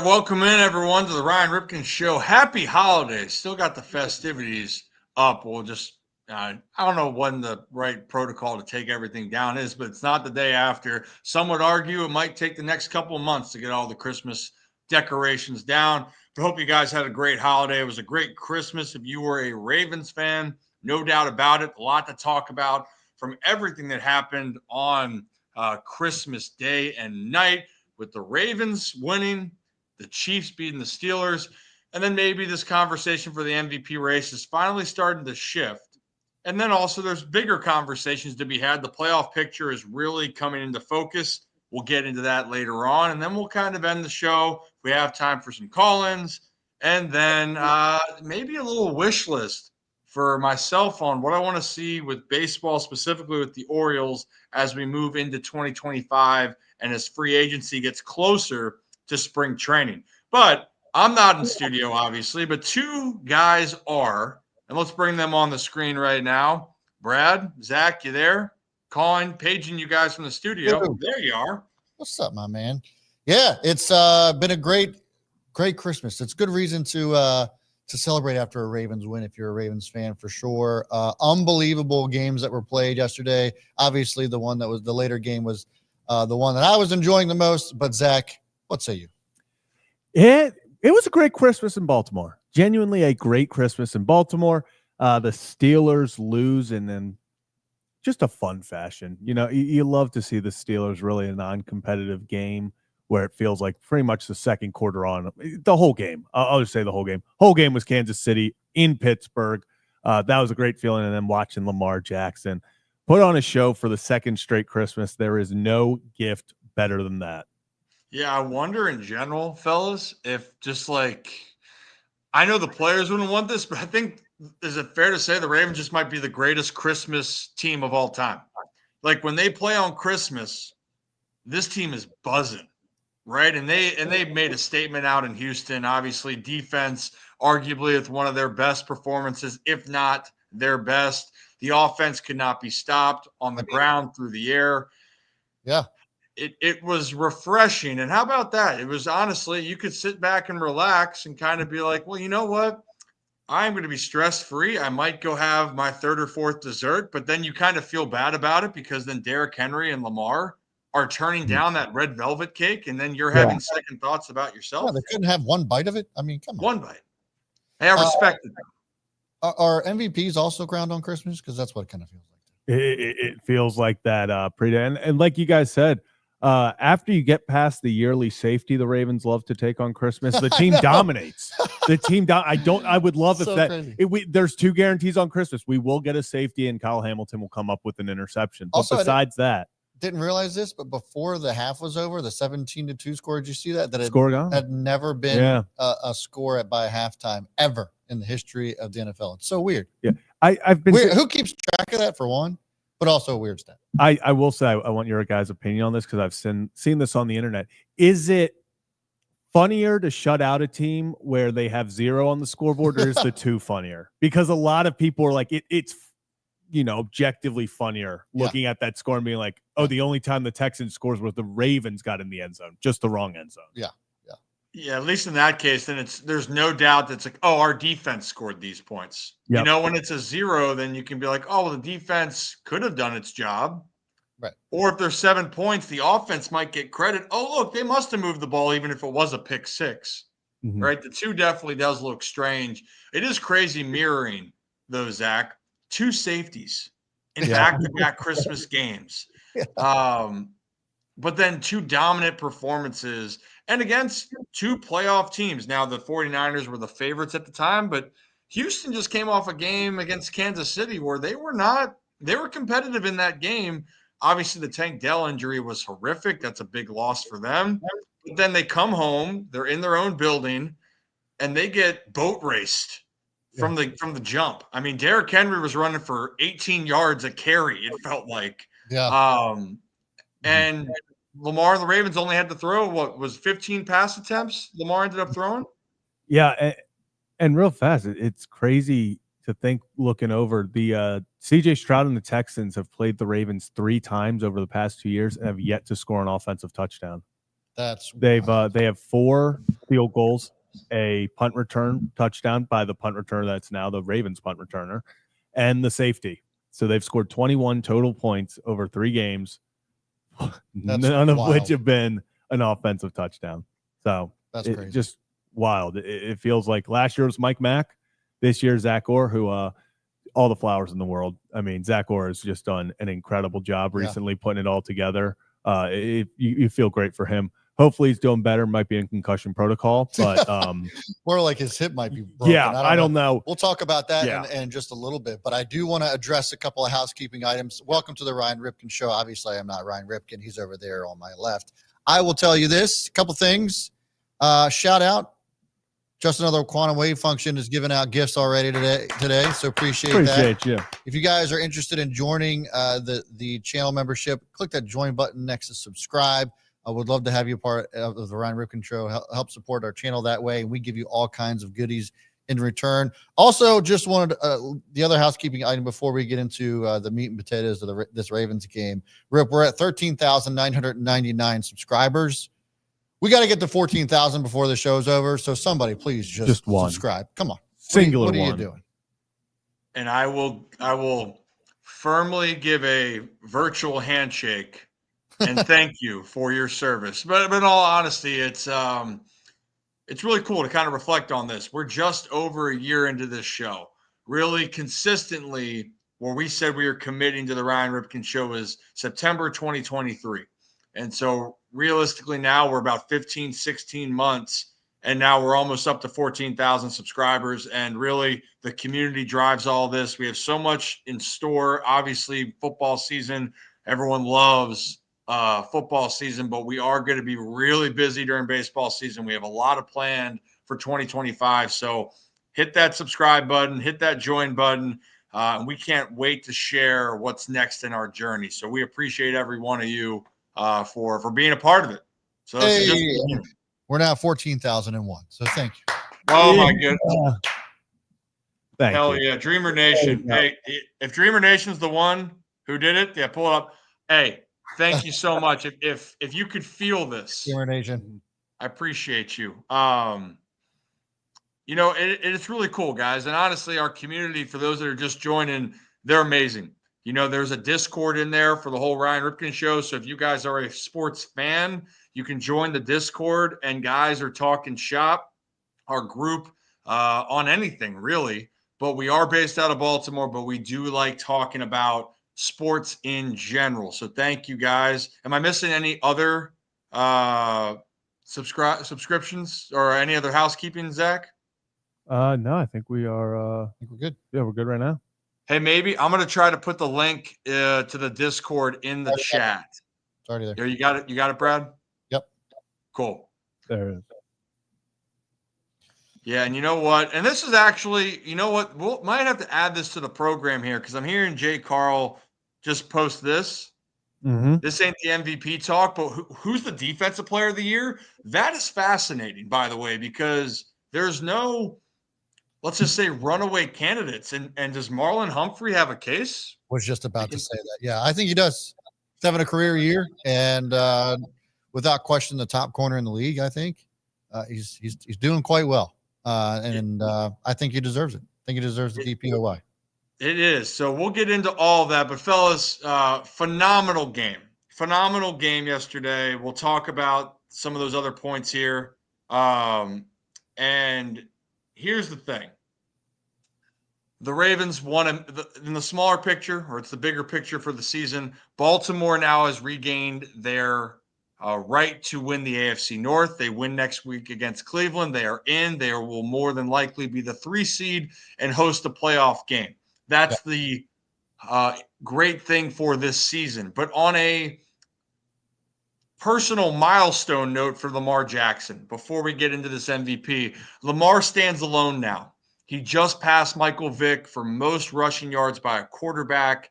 welcome in everyone to the Ryan Ripken Show. Happy holidays. Still got the festivities up. We'll just, I don't know when the right protocol to take everything down is, but it's not the day after. Some would argue it might take the next couple of months to get all the Christmas decorations down. But hope you guys had a great holiday. It was a great Christmas. If you were a Ravens fan, no doubt about it. A lot to talk about from everything that happened on Christmas Day and night with the Ravens winning, the Chiefs beating the Steelers, and then maybe this conversation for the MVP race is finally starting to shift. And then also there's bigger conversations to be had. The playoff picture is really coming into focus. We'll get into that later on, and then we'll kind of end the show if we have time for some call-ins, and then maybe a little wish list for myself on what I want to see with baseball, specifically with the Orioles, as we move into 2025 and as free agency gets closer to spring training. But I'm not in studio, obviously, but two guys are, and let's bring them on the screen right now. Brad, Zach, you there? Calling, paging you guys from the studio. Dude. There you are. What's up, my man? Yeah, it's been a great Christmas. It's good reason to celebrate after a Ravens win if you're a Ravens fan, for sure. Unbelievable games that were played yesterday. Obviously, the one that was the later game was the one that I was enjoying the most. But Zach, what say you? It was a great Christmas in Baltimore. Genuinely a great Christmas in Baltimore. The Steelers lose and then just a fun fashion. You know, you love to see the Steelers really a non-competitive game where it feels like pretty much the second quarter on. The whole game. I'll just say the whole game. Whole game was Kansas City in Pittsburgh. That was a great feeling. And then watching Lamar Jackson put on a show for the second straight Christmas. There is no gift better than that. Yeah, I wonder in general, fellas, if just like, I know the players wouldn't want this, but I think, is it fair to say the Ravens just might be the greatest Christmas team of all time? Like when they play on Christmas, this team is buzzing, right? And they made a statement out in Houston. Obviously, defense, arguably with one of their best performances, if not their best. The offense could not be stopped on the ground, through the air. Yeah. It was refreshing. And how about that? It was honestly, you could sit back and relax and kind of be like, well, you know what? I'm going to be stress-free. I might go have my third or fourth dessert, but then you kind of feel bad about it because then Derrick Henry and Lamar are turning down that red velvet cake, and then you're having second thoughts about yourself. Yeah, they couldn't have one bite of it. I mean, come on. One bite. Hey, I respect it. Are MVPs also crowned on Christmas? Because that's what it kind of feels like. It feels like that, Prita. And like you guys said, after you get past the yearly safety the Ravens love to take on Christmas, the team dominates. The team I would love So if there's two guarantees on Christmas. We will get a safety and Kyle Hamilton will come up with an interception. But Also, besides that, didn't realize this, but before the half was over, the 17-2 score, did you see that? That score gone? had never been a score by halftime ever in the history of the NFL. It's so weird. Yeah. I've been weird. Who keeps track of that, for one? But also a weird stat. I will say I want your guys' opinion on this because I've seen this on the internet. Is it funnier to shut out a team where they have 0 on the scoreboard, or is the 2 funnier? Because a lot of people are like, it's objectively funnier looking at that score and being like, oh, the only time the Texans scores was the Ravens got in the end zone, just the wrong end zone. Yeah, at least in that case, then there's no doubt that's like, oh, our defense scored these points. Yep. When it's a 0, then you can be like, oh, well, the defense could have done its job. Right. Or if there's 7 points, the offense might get credit. Oh, look, they must have moved the ball even if it was a pick 6. Mm-hmm. Right? The 2 definitely does look strange. It is crazy mirroring, though, Zach. 2 safeties in back-to-back Christmas games. But then 2 dominant performances and against 2 playoff teams. Now, the 49ers were the favorites at the time, but Houston just came off a game against Kansas City where they were competitive in that game. Obviously, the Tank Dell injury was horrific. That's a big loss for them. But then they come home, they're in their own building, and they get boat raced from the jump. I mean, Derrick Henry was running for 18 yards a carry, it felt like. Yeah. And Lamar and the Ravens only had to throw, 15 pass attempts Lamar ended up throwing? Yeah, and real fast, it's crazy to think, looking over, the C.J. Stroud and the Texans have played the Ravens 3 times over the past 2 years and have yet to score an offensive touchdown. They have 4 field goals, a punt return touchdown by the punt returner that's now the Ravens punt returner, and the safety. So they've scored 21 total points over 3 games, none of which have been an offensive touchdown. So that's crazy. Just wild. It feels like last year was Mike Mack, this year Zach Orr, who all the flowers in the world. I mean, Zach Orr has just done an incredible job recently putting it all together. You feel great for him. Hopefully he's doing better. Might be in concussion protocol, but more like his hip might be broken. Yeah, I don't know. We'll talk about that in just a little bit, but I do want to address a couple of housekeeping items. Welcome to the Ryan Ripken Show. Obviously, I'm not Ryan Ripken. He's over there on my left. I will tell you this, a couple things. Shout out. Just Another Quantum Wave Function is giving out gifts already today, so appreciate that. You. If you guys are interested in joining the channel membership, click that join button next to subscribe. I would love to have you part of the Ryan Ripken Show. Help support our channel that way. We give you all kinds of goodies in return. Also, just wanted the other housekeeping item before we get into the meat and potatoes of this Ravens game. Rip, we're at 13,999 subscribers. We got to get to 14,000 before the show's over. So somebody please just subscribe. Come on. Singular what are you doing? And I will firmly give a virtual handshake and thank you for your service. But in all honesty, it's really cool to kind of reflect on this. We're just over a year into this show. Really consistently, where we said we were committing to the Ryan Ripken Show is September 2023. And so realistically now we're about 15, 16 months, and now we're almost up to 14,000 subscribers. And really the community drives all this. We have so much in store. Obviously football season, everyone loves football season, but we are going to be really busy during baseball season. We have a lot of planned for 2025. So hit that subscribe button, hit that join button. And we can't wait to share what's next in our journey. So we appreciate every one of you for being a part of it. So we're now 14,001. So thank you. Oh my goodness. Hell yeah. Dreamer Nation. Hey, if Dreamer Nation's the one who did it, pull it up. Hey, thank you so much. If you could feel this, Dreamer Nation, I appreciate you. It's really cool, guys. And honestly, our community, for those that are just joining, they're amazing. There's a Discord in there for the whole Ryan Ripken Show. So if you guys are a sports fan, you can join the Discord, and guys are talking shop, our group, on anything really. But we are based out of Baltimore, but we do like talking about sports in general. So thank you guys. Am I missing any other subscriptions or any other housekeeping, Zach? No, I think we are. I think we're good. Yeah, we're good right now. Hey, maybe I'm going to try to put the link to the Discord in the chat. It's already there. There, you got it. You got it, Brad? Yep. Cool. There it is. Yeah, and you know what? And this is actually, we might have to add this to the program here because I'm hearing Jay Carl just post this. Mm-hmm. This ain't the MVP talk, but who's the defensive player of the year? That is fascinating, by the way, because there's no, let's just say, runaway candidates. And does Marlon Humphrey have a case? Was just about to say that. Yeah, I think he does. He's having a career year, and without question, the top corner in the league. I think he's doing quite well, and I think he deserves it. I think he deserves the DPOY. It is. So we'll get into all of that. But fellas, phenomenal game yesterday. We'll talk about some of those other points here. And here's the thing. The Ravens won in the smaller picture, or it's the bigger picture for the season. Baltimore now has regained their right to win the AFC North. They win next week against Cleveland. They are in. They will more than likely be the 3 seed and host a playoff game. That's the great thing for this season. But on a personal milestone note for Lamar Jackson, before we get into this MVP, Lamar stands alone now. He just passed Michael Vick for most rushing yards by a quarterback,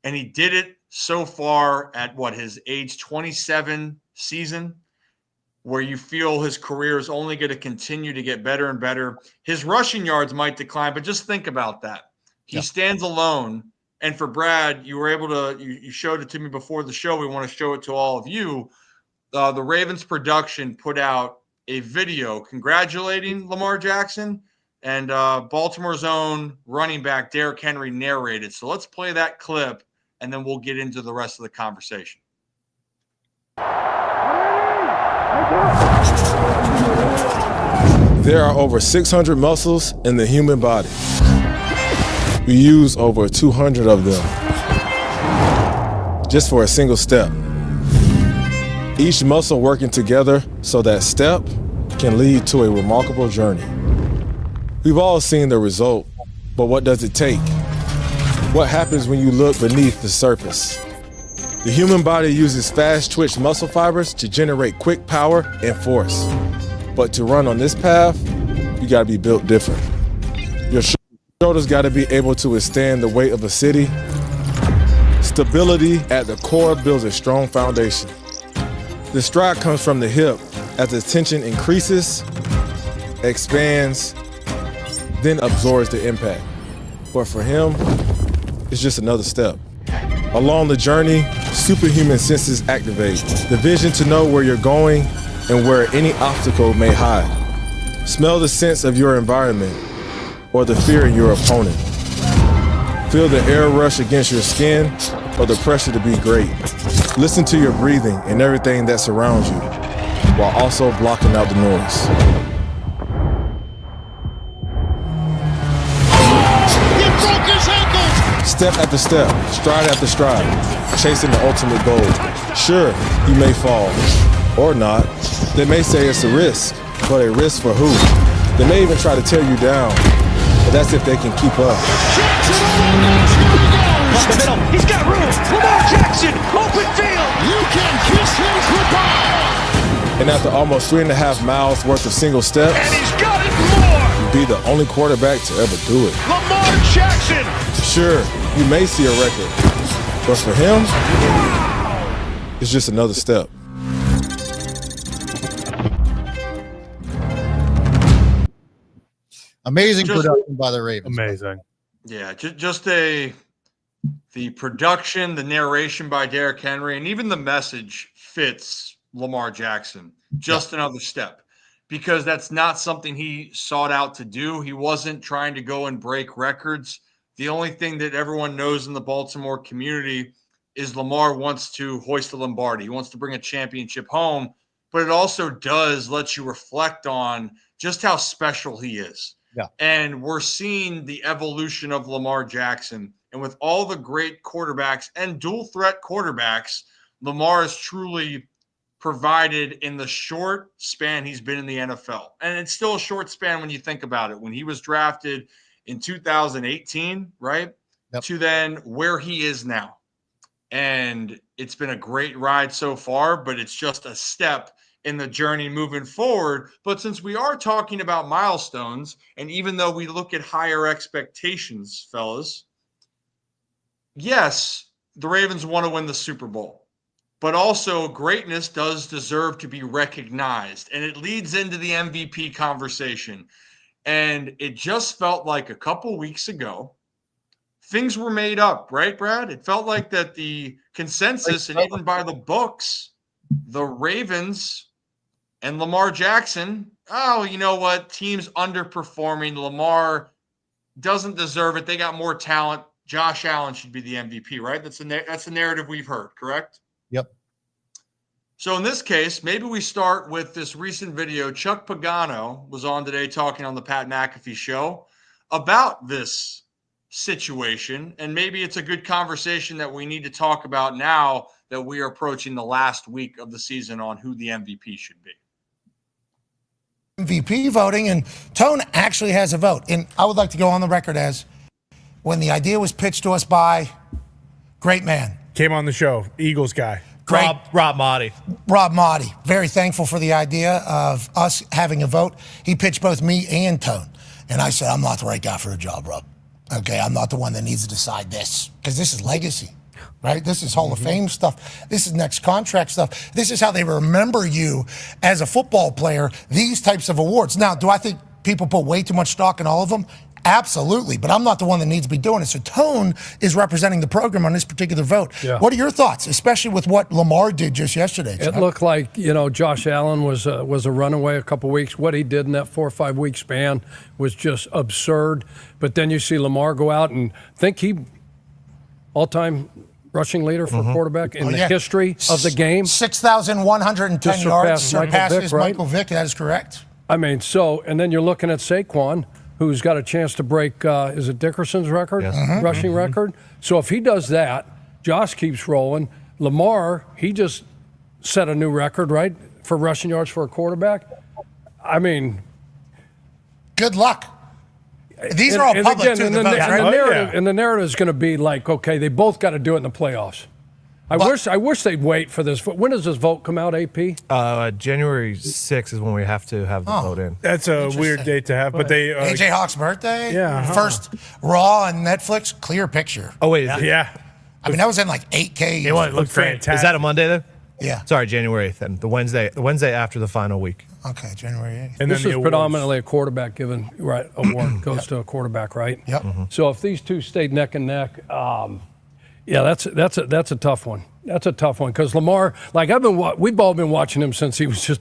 and he did it so far at his age 27 season, where you feel his career is only going to continue to get better and better. His rushing yards might decline, but just think about that. He stands alone. And for Brad, you were able to, you showed it to me before the show. We want to show it to all of you. the Ravens production put out a video congratulating Lamar Jackson, and Baltimore's own running back Derrick Henry narrated. So let's play that clip, and then we'll get into the rest of the conversation. There are over 600 muscles in the human body. We use over 200 of them just for a single step. Each muscle working together so that step can lead to a remarkable journey. We've all seen the result, but what does it take? What happens when you look beneath the surface? The human body uses fast-twitch muscle fibers to generate quick power and force. But to run on this path, you gotta be built different. Your shoulders gotta be able to withstand the weight of a city. Stability at the core builds a strong foundation. The stride comes from the hip as the tension increases, expands, then absorbs the impact. But for him, it's just another step. Along the journey, superhuman senses activate. The vision to know where you're going and where any obstacle may hide. Smell the sense of your environment or the fear in your opponent. Feel the air rush against your skin or the pressure to be great. Listen to your breathing and everything that surrounds you while also blocking out the noise. He broke his ankle! Step after step, stride after stride, chasing the ultimate goal. Sure, you may fall, or not. They may say it's a risk, but a risk for who? They may even try to tear you down, but that's if they can keep up. Jackson, Up the middle, he's got room. Lamar Jackson, open field. you can kiss him goodbye! And after almost 3.5 miles worth of single steps, And he's got it more. you'll be the only quarterback to ever do it. Lamar Jackson. Sure, you may see a record, but for him, it's just another step. Amazing Just- production by the Ravens. Amazing. Yeah, just the production, the narration by Derrick Henry, and even the message fits Lamar Jackson. Just another step, because that's not something he sought out to do. He wasn't trying to go and break records. The only thing that everyone knows in the Baltimore community is Lamar wants to hoist the Lombardi. He wants to bring a championship home, but it also does let you reflect on just how special he is. Yeah. And we're seeing the evolution of Lamar Jackson. And with all the great quarterbacks and dual threat quarterbacks, Lamar has truly provided in the short span he's been in the NFL. And it's still a short span when you think about it. When he was drafted in 2018, right? Yep. To then where he is now. And it's been a great ride so far, but it's just a step in the journey moving forward. But since we are talking about milestones, and even though we look at higher expectations, fellas, yes, the Ravens want to win the Super Bowl, but also greatness does deserve to be recognized. And it leads into the MVP conversation. And it just felt like a couple weeks ago, things were made up, right, Brad? It felt like that the consensus, and even by the books, the Ravens and Lamar Jackson, oh, you know what? Team's underperforming. Lamar doesn't deserve it. They got more talent. Josh Allen should be the MVP, right? That's the narrative we've heard, correct? Yep. So in this case, maybe we start with this recent video. Chuck Pagano was on today talking on the Pat McAfee show about this situation, and maybe it's a good conversation that we need to talk about now that we are approaching the last week of the season on who the MVP should be. MVP voting, and Tone actually has a vote. And I would like to go on the record as when the idea was pitched to us by great man, Came on the show, Eagles guy. great Rob Motti. Rob Motti. Very thankful for the idea of us having a vote. He pitched both me and Tone. And I said, I'm not the right guy for the job, Rob. Okay, I'm not the one that needs to decide this. Because this is legacy, right? This is Hall of Fame stuff. This is next contract stuff. This is how they remember you as a football player, these types of awards. Now, do I think people put way too much stock in all of them? absolutely. But I'm not the one that needs to be doing it. So Tone is representing the program on this particular vote. Yeah. What are your thoughts, especially with what Lamar did just yesterday? It looked like, Josh Allen was a runaway a couple weeks. What he did in that 4 or 5 week span was just absurd. But then you see Lamar go out and think he all-time rushing leader for a quarterback in the history of the game. 6,110 yards, surpasses Michael Vick. That is correct. I mean, and then you're looking at Saquon, who's got a chance to break, is it Dickerson's record? Yes. Rushing record? So if he does that, Josh keeps rolling. Lamar, he just set a new record, right, for rushing yards for a quarterback. I mean, good luck. These are all public, too. And the narrative is going to be like, okay, they both got to do it in the playoffs. I wish they'd wait for this. When does this vote come out, AP? January 6th is when we have to have the vote in. That's a weird date to have, but they AJ Hawk's birthday. Yeah, first Raw on Netflix. Clear picture. Oh wait, yeah. I mean, that was in like 8K. It looked fantastic. Is that a Monday then? Yeah. Sorry, January 8th. Then the Wednesday after the final week. Okay, January 8th. And this is predominantly a quarterback given award goes to a quarterback, right? Yep. So if these two stayed neck and neck, that's a tough one. That's a tough one because Lamar, like we've all been watching him since he was just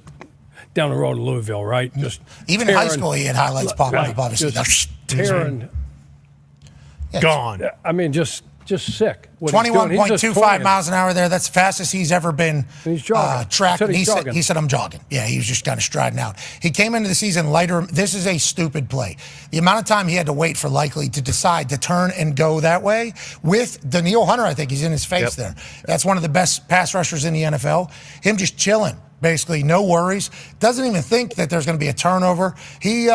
down the road in Louisville, right? Just even in high school, he had highlights popping up. Obviously, just tearing, gone. I mean, just sick. 21.25 miles an hour there. That's the fastest he's ever been tracked. He said, I'm jogging. Yeah, he was just kind of striding out. He came into the season lighter. This is a stupid play. The amount of time he had to wait for Likely to decide to turn and go that way with Daniil Hunter, I think he's in his face there. That's one of the best pass rushers in the NFL. Him just chilling, basically, no worries. Doesn't even think that there's going to be a turnover. He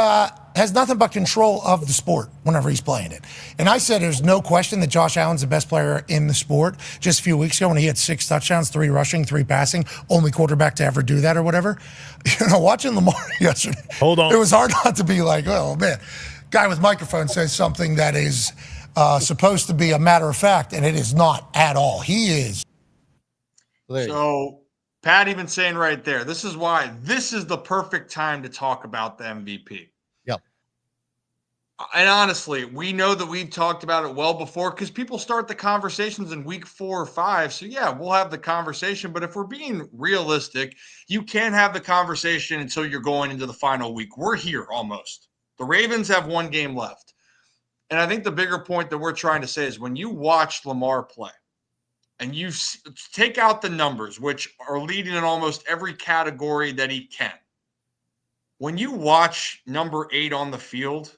has nothing but control of the sport whenever he's playing it. And I said there's no question that Josh Allen's the best player in the sport just a few weeks ago when he had 6 touchdowns, 3 rushing, 3 passing, only quarterback to ever do that or whatever. Watching Lamar yesterday, hold on, it was hard not to be like, oh, man. Guy with microphone says something that is supposed to be a matter of fact, and it is not at all. He is. So Pat even saying right there, this is why this is the perfect time to talk about the MVP. And honestly, we know that we've talked about it well before because people start the conversations in week 4 or 5. So, yeah, we'll have the conversation. But if we're being realistic, you can't have the conversation until you're going into the final week. We're here almost. The Ravens have 1 game left. And I think the bigger point that we're trying to say is when you watch Lamar play and you take out the numbers, which are leading in almost every category that he can, when you watch number 8 on the field,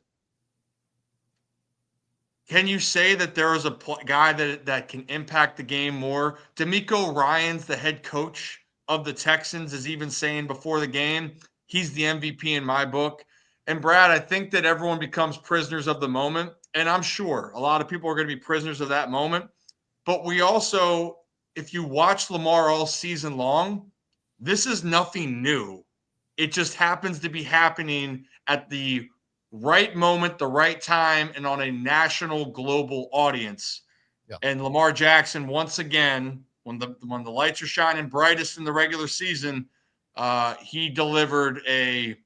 can you say that there is a guy that can impact the game more? DeMeco Ryans, the head coach of the Texans, is even saying before the game, he's the MVP in my book. And Brad, I think that everyone becomes prisoners of the moment. And I'm sure a lot of people are going to be prisoners of that moment. But we also, if you watch Lamar all season long, this is nothing new. It just happens to be happening at the right moment, the right time, and on a national, global audience. Yeah. And Lamar Jackson, once again, when the lights are shining brightest in the regular season, he delivered a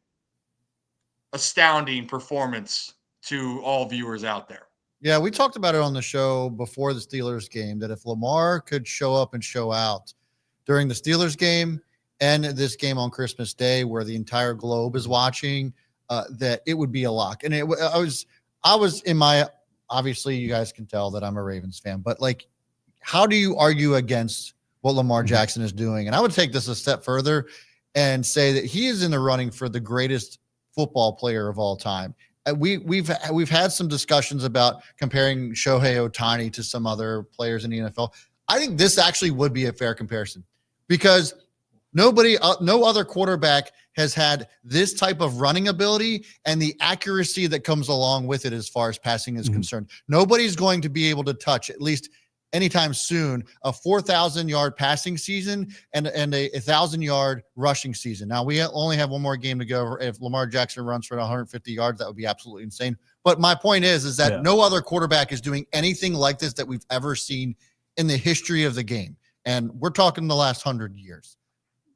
astounding performance to all viewers out there. Yeah, we talked about it on the show before the Steelers game that if Lamar could show up and show out during the Steelers game and this game on Christmas Day where the entire globe is watching, that it would be a lock. And I was in my, obviously you guys can tell that I'm a Ravens fan, but like, how do you argue against what Lamar Jackson is doing? And I would take this a step further and say that he is in the running for the greatest football player of all time. We've had some discussions about comparing Shohei Ohtani to some other players in the NFL. I think this actually would be a fair comparison because no other quarterback has had this type of running ability and the accuracy that comes along with it as far as passing is concerned. Nobody's going to be able to touch, at least anytime soon, a 4,000-yard passing season and a 1,000-yard rushing season. Now, we only have 1 more game to go. If Lamar Jackson runs for 150 yards, that would be absolutely insane. But my point is that no other quarterback is doing anything like this that we've ever seen in the history of the game. And we're talking the last 100 years.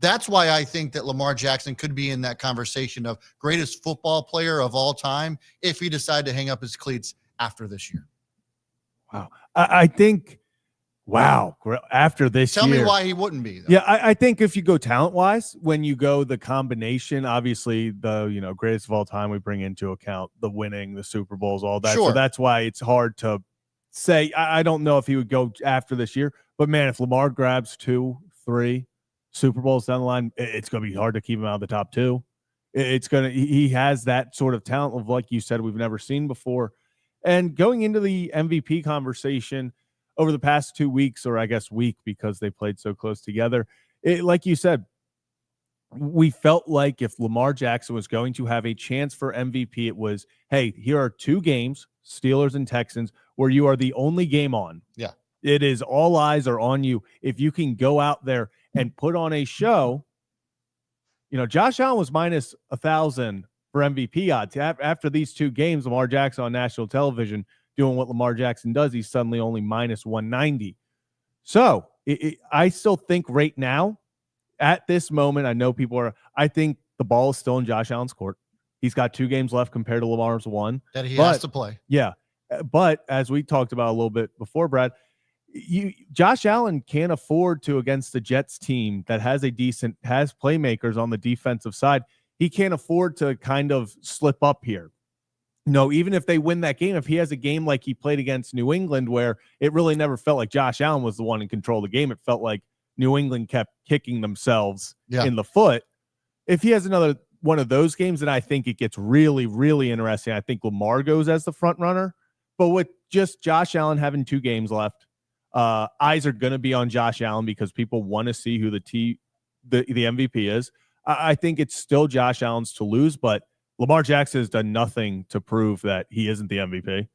That's why I think that Lamar Jackson could be in that conversation of greatest football player of all time if he decided to hang up his cleats after this year. Wow. I think, after this Tell year. me why he wouldn't be, though. Yeah, I think if you go talent-wise, when you go the combination, obviously the greatest of all time, we bring into account the winning, the Super Bowls, all that. Sure. So that's why it's hard to say. I don't know if he would go after this year, but man, if Lamar grabs 2, 3 Super Bowls down the line, it's going to be hard to keep him out of the top 2. He has that sort of talent of, like you said, we've never seen before. And going into the MVP conversation over the past 2 weeks, or I guess week, because they played so close together, like you said, we felt like if Lamar Jackson was going to have a chance for MVP, it was, hey, here are 2 games, Steelers and Texans, where you are the only game on. Yeah. It is all eyes are on you. If you can go out there and put on a show, Josh Allen was minus 1,000 for MVP odds. After these 2 games, Lamar Jackson on national television doing what Lamar Jackson does, he's suddenly only minus 190. So I still think right now, at this moment, I think the ball is still in Josh Allen's court. He's got 2 games left compared to Lamar's 1. That he has to play. Yeah. But as we talked about a little bit before, Brad, Josh Allen can't afford to, against the Jets team that has playmakers on the defensive side, he can't afford to kind of slip up here. No, even if they win that game, if he has a game like he played against New England, where it really never felt like Josh Allen was the one in control of the game, it felt like New England kept kicking themselves in the foot. If he has another one of those games, then I think it gets really, really interesting. I think Lamar goes as the front runner, but with just Josh Allen having 2 games left, eyes are going to be on Josh Allen because people want to see who the MVP is. I think it's still Josh Allen's to lose, but Lamar Jackson has done nothing to prove that he isn't the MVP.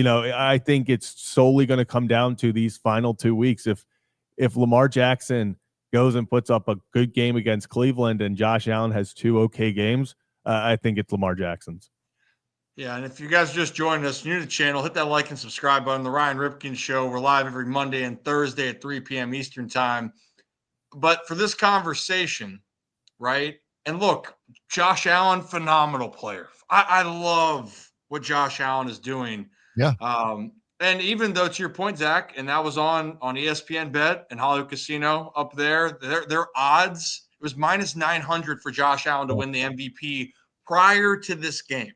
I think it's solely going to come down to these final 2 weeks. If Lamar Jackson goes and puts up a good game against Cleveland and Josh Allen has 2 okay games, I think it's Lamar Jackson's. Yeah, and if you guys just joined us, new to the channel, hit that like and subscribe button. The Ryan Ripken Show. We're live every Monday and Thursday at 3 p.m. Eastern Time. But for this conversation, right? And look, Josh Allen, phenomenal player. I love what Josh Allen is doing. Yeah. And even though, to your point, Zach, and that was on ESPN Bet and Hollywood Casino up there, their odds, it was minus 900 for Josh Allen to win the MVP prior to this game.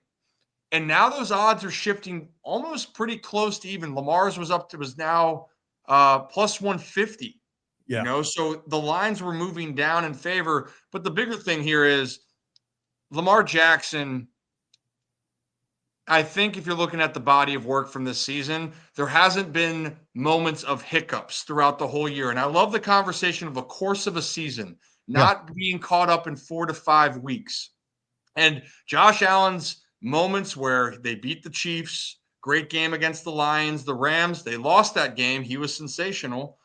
And now those odds are shifting almost pretty close to even. Lamar's was now plus 150. Yeah. So the lines were moving down in favor. But the bigger thing here is Lamar Jackson. I think if you're looking at the body of work from this season, there hasn't been moments of hiccups throughout the whole year. And I love the conversation of a course of a season, not being caught up in 4 to 5 weeks. And Josh Allen's moments where they beat the Chiefs, great game against the Lions, the Rams, they lost that game. He was sensational.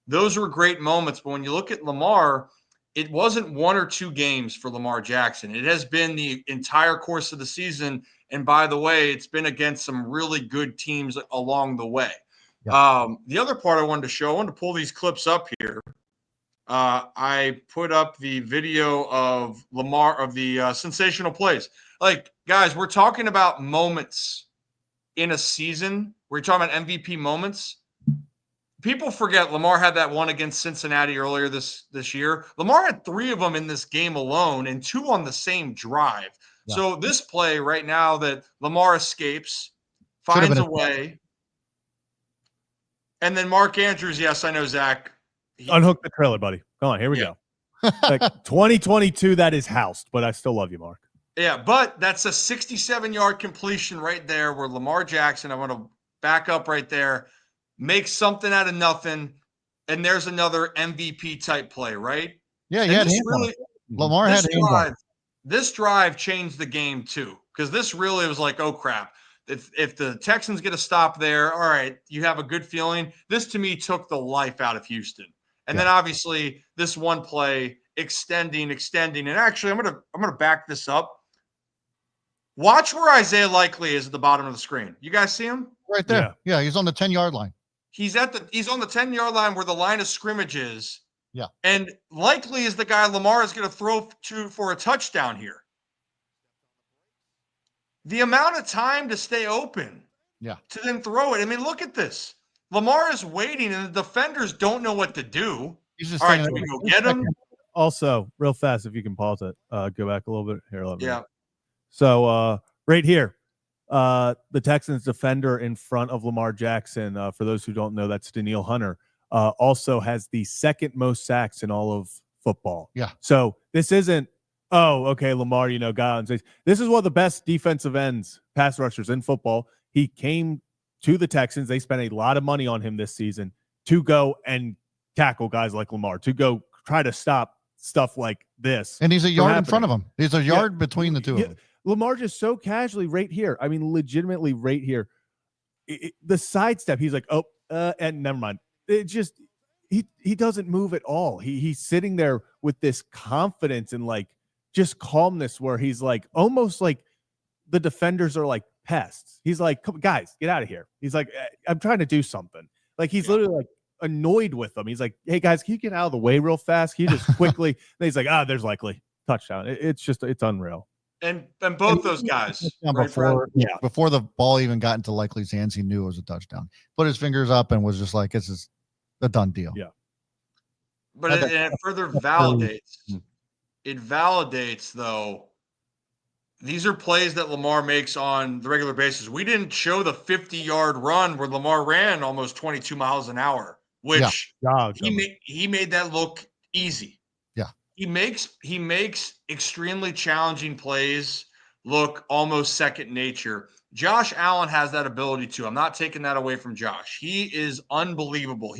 Those were great moments. But when you look at Lamar, it wasn't 1 or 2 games for Lamar Jackson. It has been the entire course of the season. And by the way, it's been against some really good teams along the way. Yeah. The other part I wanted to pull these clips up here. I put up the video of Lamar of the sensational plays. Like, guys, we're talking about moments in a season. We're talking about MVP moments. People forget Lamar had that one against Cincinnati earlier this year. Lamar had 3 of them in this game alone and 2 on the same drive. Yeah. So this play right now that Lamar escapes, finds a way. And then Mark Andrews, yes, I know, Zach. Unhook the trailer, buddy. Come on, here we go. Like 2022, that is housed, but I still love you, Mark. Yeah, but that's a 67-yard completion right there where Lamar Jackson, I want to back up right there, makes something out of nothing, and there's another MVP-type play, right? Yeah, he had hands on it. Lamar had hands on it. This drive changed the game, too, because this really was like, oh, crap. If the Texans get a stop there, all right, you have a good feeling. This, to me, took the life out of Houston. And then, obviously, this one play extending. And actually, I'm gonna back this up. Watch where Isaiah Likely is at the bottom of the screen. You guys see him? Right there. Yeah, he's on the 10-yard line. He's on the 10-yard line where the line of scrimmage is. Yeah. And likely is the guy Lamar is going to throw to for a touchdown here. The amount of time to stay open, to then throw it. I mean, look at this. Lamar is waiting, and the defenders don't know what to do. He's just all right, standing do we there. go get him? Also, real fast, if you can pause it, go back a little bit here. Let me. Yeah. So right here, the Texans defender in front of Lamar Jackson. For those who don't know, that's Daniil Hunter. Also has the second most sacks in all of football. Yeah. So this isn't, oh, okay, Lamar, got on stage. This is one of the best defensive ends, pass rushers in football. He came to the Texans. They spent a lot of money on him this season to go and tackle guys like Lamar, to go try to stop stuff like this. And he's a yard in front of him. He's a yard between the two of them. Lamar just so casually right here. I mean, legitimately right here. The sidestep, he's like, oh, and never mind. It just, he doesn't move at all. He's sitting there with this confidence and like just calmness where he's like, almost like the defenders are like pests. He's like, come, guys, get out of here. He's like, I'm trying to do something. Like he's literally like annoyed with them. He's like, hey guys, can you get out of the way real fast? Can you just quickly? And he's like, there's likely touchdown. It's unreal. And both those guys. Before the ball even got into Likely's hands, he knew it was a touchdown. Put his fingers up and was just like, this is a done deal. Yeah. But it further validates. It validates, though, these are plays that Lamar makes on the regular basis. We didn't show the 50-yard run where Lamar ran almost 22 miles an hour, which he made that look easy. He makes extremely challenging plays look almost second nature. Josh Allen has that ability too. I'm not taking that away from Josh. He is unbelievable.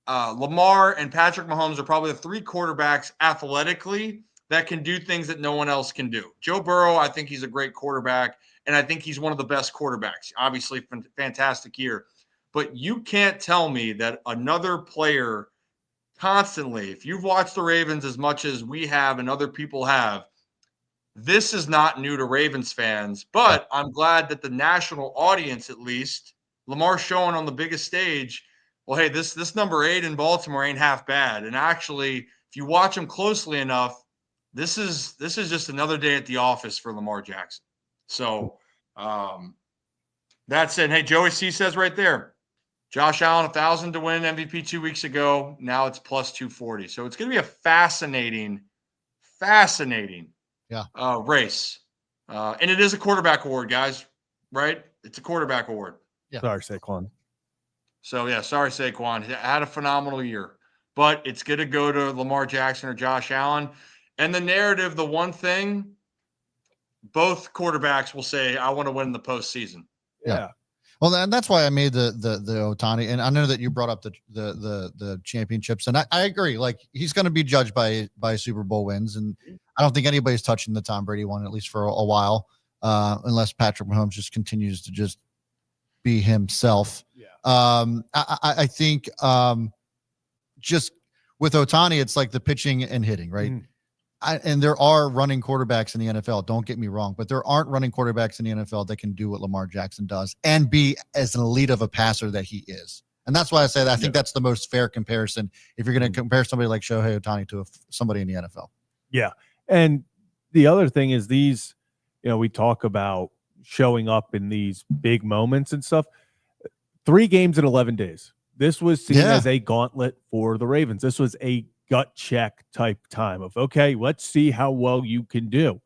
Lamar and Patrick Mahomes are probably the three quarterbacks athletically that can do things that no one else can do. Joe Burrow, I think he's a great quarterback, and I think he's one of the best quarterbacks. Obviously, fantastic year. But you can't tell me that another player constantly, if you've watched the Ravens as much as we have and other people have, this is not new to Ravens fans. But I'm glad that the national audience, at least, Lamar showing on the biggest stage, well, hey, this number 8 in Baltimore ain't half bad. And actually, if you watch him closely enough, this is just another day at the office for Lamar Jackson. So that said, hey, Joey C says right there, Josh Allen, 1,000 to win MVP 2 weeks ago. Now it's plus 240. So it's going to be a fascinating race. And it is a quarterback award, guys, right? It's a quarterback award. Yeah. Sorry, Saquon. So, yeah, sorry, Saquon. He had a phenomenal year. But it's going to go to Lamar Jackson or Josh Allen. And the narrative, the one thing, both quarterbacks will say, I want to win the postseason. Yeah. Well, and that's why I made the Ohtani, and I know that you brought up the championships, and I agree. Like he's going to be judged by Super Bowl wins, and I don't think anybody's touching the Tom Brady one, at least for a while, unless Patrick Mahomes just continues to just be himself. Yeah. I think just with Ohtani, it's like the pitching and hitting, right? And there are running quarterbacks in the NFL. Don't get me wrong, but there aren't running quarterbacks in the NFL that can do what Lamar Jackson does and be as an elite of a passer that he is. And that's why I say that I think that's the most fair comparison if you're going to compare somebody like Shohei Ohtani to somebody in the NFL. Yeah. And the other thing is these, we talk about showing up in these big moments and stuff. 3 games in 11 days. This was seen as a gauntlet for the Ravens. This was a gut check type time of, okay, let's see how well you can do,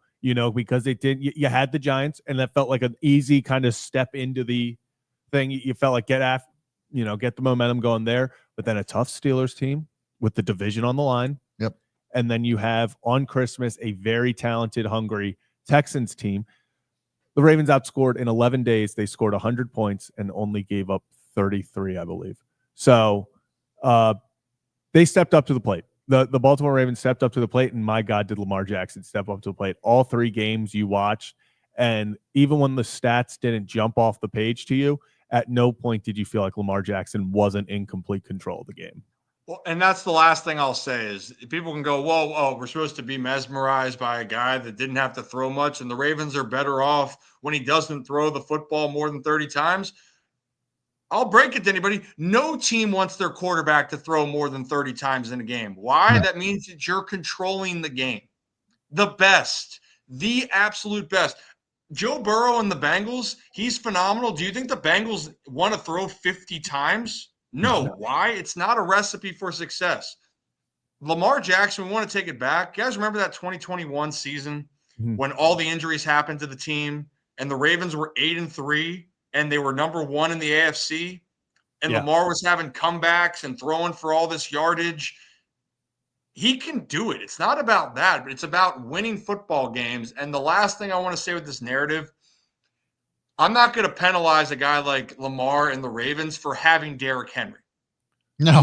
because it didn't, you had the Giants and that felt like an easy kind of step into the thing. You felt like get the momentum going there, but then a tough Steelers team with the division on the line. Yep. And then you have on Christmas, a very talented, hungry Texans team. The Ravens outscored in 11 days. They scored 100 points and only gave up 33, I believe. So, they stepped up to the plate. The Baltimore Ravens stepped up to the plate, and my God, did Lamar Jackson step up to the plate. All 3 games you watched, and even when the stats didn't jump off the page to you, at no point did you feel like Lamar Jackson wasn't in complete control of the game. Well, and that's the last thing I'll say is people can go, whoa, we're supposed to be mesmerized by a guy that didn't have to throw much, and the Ravens are better off when he doesn't throw the football more than 30 times. I'll break it to anybody. No team wants their quarterback to throw more than 30 times in a game. Why? No. That means that you're controlling the game. The best, the absolute best. Joe Burrow and the Bengals, he's phenomenal. Do you think the Bengals want to throw 50 times? No. Why? It's not a recipe for success. Lamar Jackson, we want to take it back. You guys remember that 2021 season when all the injuries happened to the team and the Ravens were 8-3 and they were number 1 in the AFC and Lamar was having comebacks and throwing for all this yardage? He can do it. It's not about that, but it's about winning football games. And the last thing I want to say with this narrative, I'm not going to penalize a guy like Lamar and the Ravens for having Derrick Henry. No.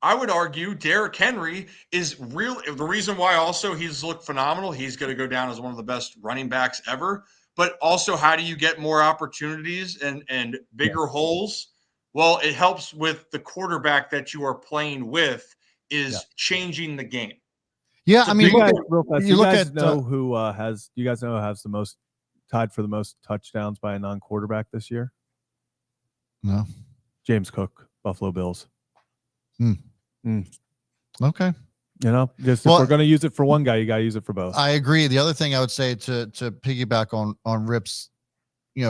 I would argue Derrick Henry is real. The reason why also he's looked phenomenal. He's going to go down as one of the best running backs ever. But also, how do you get more opportunities and bigger holes? Well, it helps with the quarterback that you are playing with is changing the game. Yeah, So I mean, you guys, real fast, you you look guys at know who has. You guys know who has the most tied for the most touchdowns by a non-quarterback this year? No. James Cook, Buffalo Bills. Okay. You know, just if we're going to use it for one guy, you got to use it for both. I agree. The other thing I would say to piggyback on Rip's,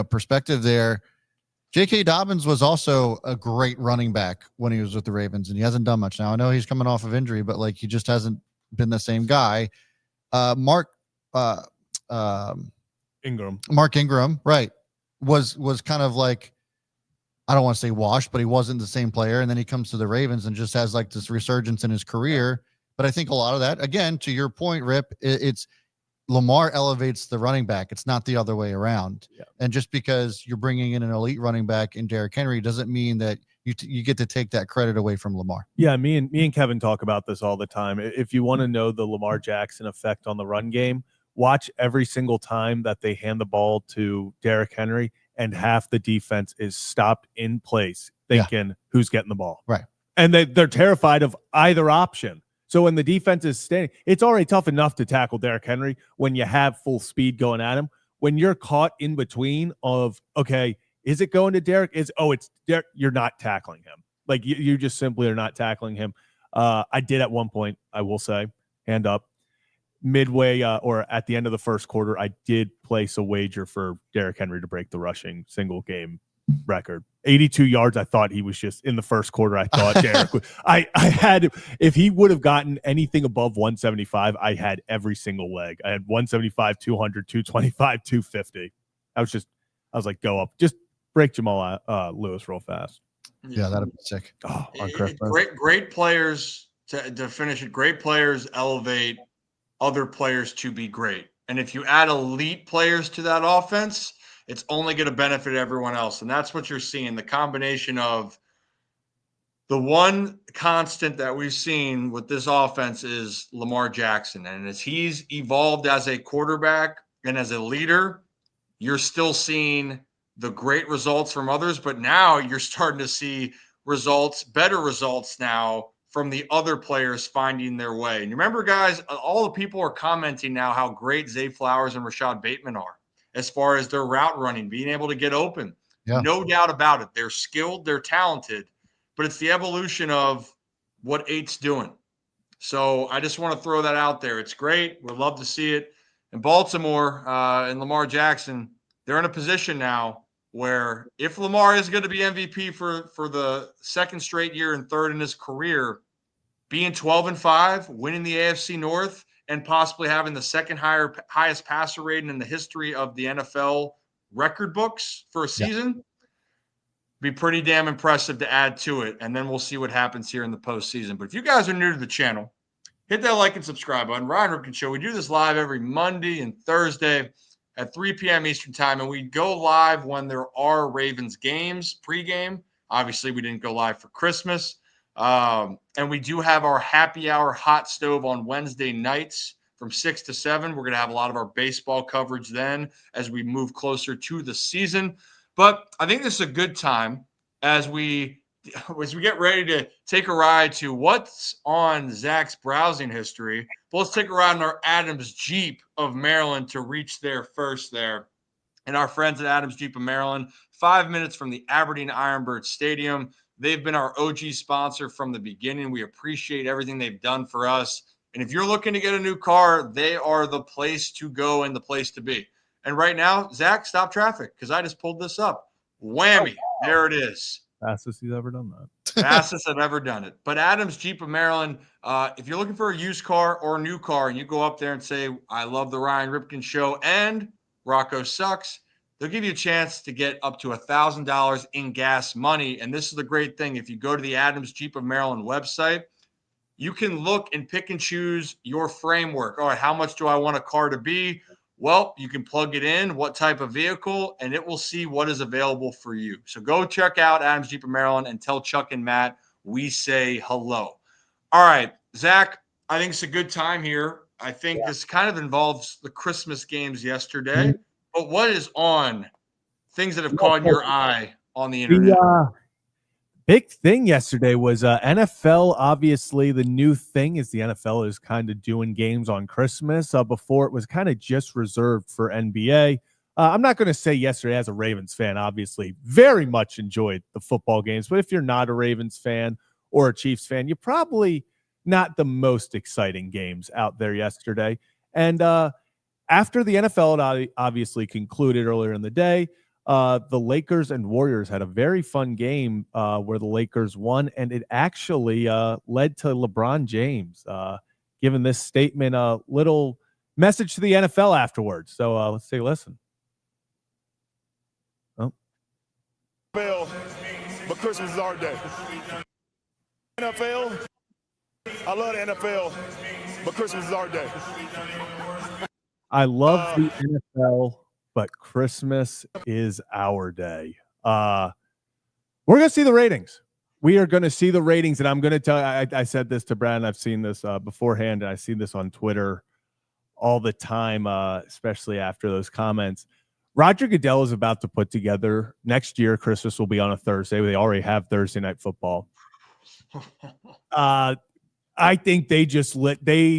perspective there, J.K. Dobbins was also a great running back when he was with the Ravens, and he hasn't done much now. I know he's coming off of injury, but he just hasn't been the same guy. Mark Ingram, right, was kind of like, I don't want to say washed, but he wasn't the same player. And then he comes to the Ravens and just has this resurgence in his career. But I think a lot of that, again, to your point, Rip, it's Lamar elevates the running back. It's not the other way around. Yeah. And just because you're bringing in an elite running back in Derrick Henry doesn't mean that you get to take that credit away from Lamar. Yeah, me and Kevin talk about this all the time. If you want to know the Lamar Jackson effect on the run game, watch every single time that they hand the ball to Derrick Henry and half the defense is stopped in place thinking who's getting the ball. Right. And they're terrified of either option. So when the defense is standing, it's already tough enough to tackle Derrick Henry when you have full speed going at him. When you're caught in between of, okay, is it going to Derrick? It's Derrick. You're not tackling him. You just simply are not tackling him. I did at one point, I will say, hand up, midway or at the end of the first quarter, I did place a wager for Derrick Henry to break the rushing single game record. 82 yards. I thought he was just in the first quarter. I thought Derrick would, I had, if he would have gotten anything above 175, I had every single leg. I had 175, 200, 225, 250. I was like, go up, just break Jamal Lewis real fast. Yeah, that'd be sick. Oh, great players to finish it. Great players elevate other players to be great. And if you add elite players to that offense, it's only going to benefit everyone else. And that's what you're seeing. The combination of the one constant that we've seen with this offense is Lamar Jackson. And as he's evolved as a quarterback and as a leader, you're still seeing the great results from others. But now you're starting to see better results now from the other players finding their way. And you remember, guys, all the people are commenting now how great Zay Flowers and Rashad Bateman are as far as their route running, being able to get open. Yeah. No doubt about it. They're skilled, they're talented, but it's the evolution of what 8's doing. So I just want to throw that out there. It's great. We'd love to see it. In Baltimore and Lamar Jackson, they're in a position now where if Lamar is going to be MVP for the second straight year and third in his career, being 12-5, winning the AFC North, and possibly having the second highest passer rating in the history of the NFL record books for a season, be pretty damn impressive to add to it. And then we'll see what happens here in the postseason. But if you guys are new to the channel, hit that like and subscribe button. Ryan Ripken Show. We do this live every Monday and Thursday at 3 p.m. Eastern time. And we go live when there are Ravens games, pregame. Obviously, we didn't go live for Christmas. And we do have our happy hour hot stove on Wednesday nights from 6 to 7. We're going to have a lot of our baseball coverage then as we move closer to the season. But I think this is a good time as we get ready to take a ride to what's on Zach's browsing history. But let's take a ride in our Adams Jeep of Maryland to reach there first there. and our friends at Adams Jeep of Maryland, 5 minutes from the Aberdeen Ironbirds Stadium. They've been our OG sponsor from the beginning. We appreciate everything they've done for us. And if you're looking to get a new car, they are the place to go and the place to be. And right now, Zach, stop traffic because I just pulled this up. Whammy. There it is. Fastest he's ever done that. Fastest I've ever done it. But Adams Jeep of Maryland, if you're looking for a used car or a new car and you go up there and say, I love the Ryan Ripken Show and Rocco sucks, they'll give you a chance to get up to $1,000 in gas money. And this is the great thing. If you go to the Adams Jeep of Maryland website, you can look and pick and choose your framework. All right, how much do I want a car to be? Well, you can plug it in, what type of vehicle, and it will see what is available for you. So go check out Adams Jeep of Maryland and tell Chuck and Matt we say hello. All right, Zach, I think it's a good time here. I think this kind of involves the Christmas games yesterday. But what is on things that have caught your eye on the internet? The big thing yesterday was NFL. Obviously, the new thing is the NFL is kind of doing games on Christmas. Before it was kind of just reserved for NBA. I'm not going to say yesterday as a Ravens fan, obviously, very much enjoyed the football games. But if you're not a Ravens fan or a Chiefs fan, you're probably not the most exciting games out there yesterday. And after the NFL had obviously concluded earlier in the day, the Lakers and Warriors had a very fun game where the Lakers won, and it actually led to LeBron James giving this statement, a little message to the NFL afterwards. So let's take a listen. Oh. But Christmas is our day. NFL, I love the NFL, but Christmas is our day. I love the NFL, but Christmas is our day. We're going to see the ratings. We are going to see the ratings, and I'm going to tell you, I said this to Brad, and I've seen this beforehand, and I see this on Twitter all the time, especially after those comments. Roger Goodell is about to put together next year. Christmas will be on a Thursday. They already have Thursday night football. I think they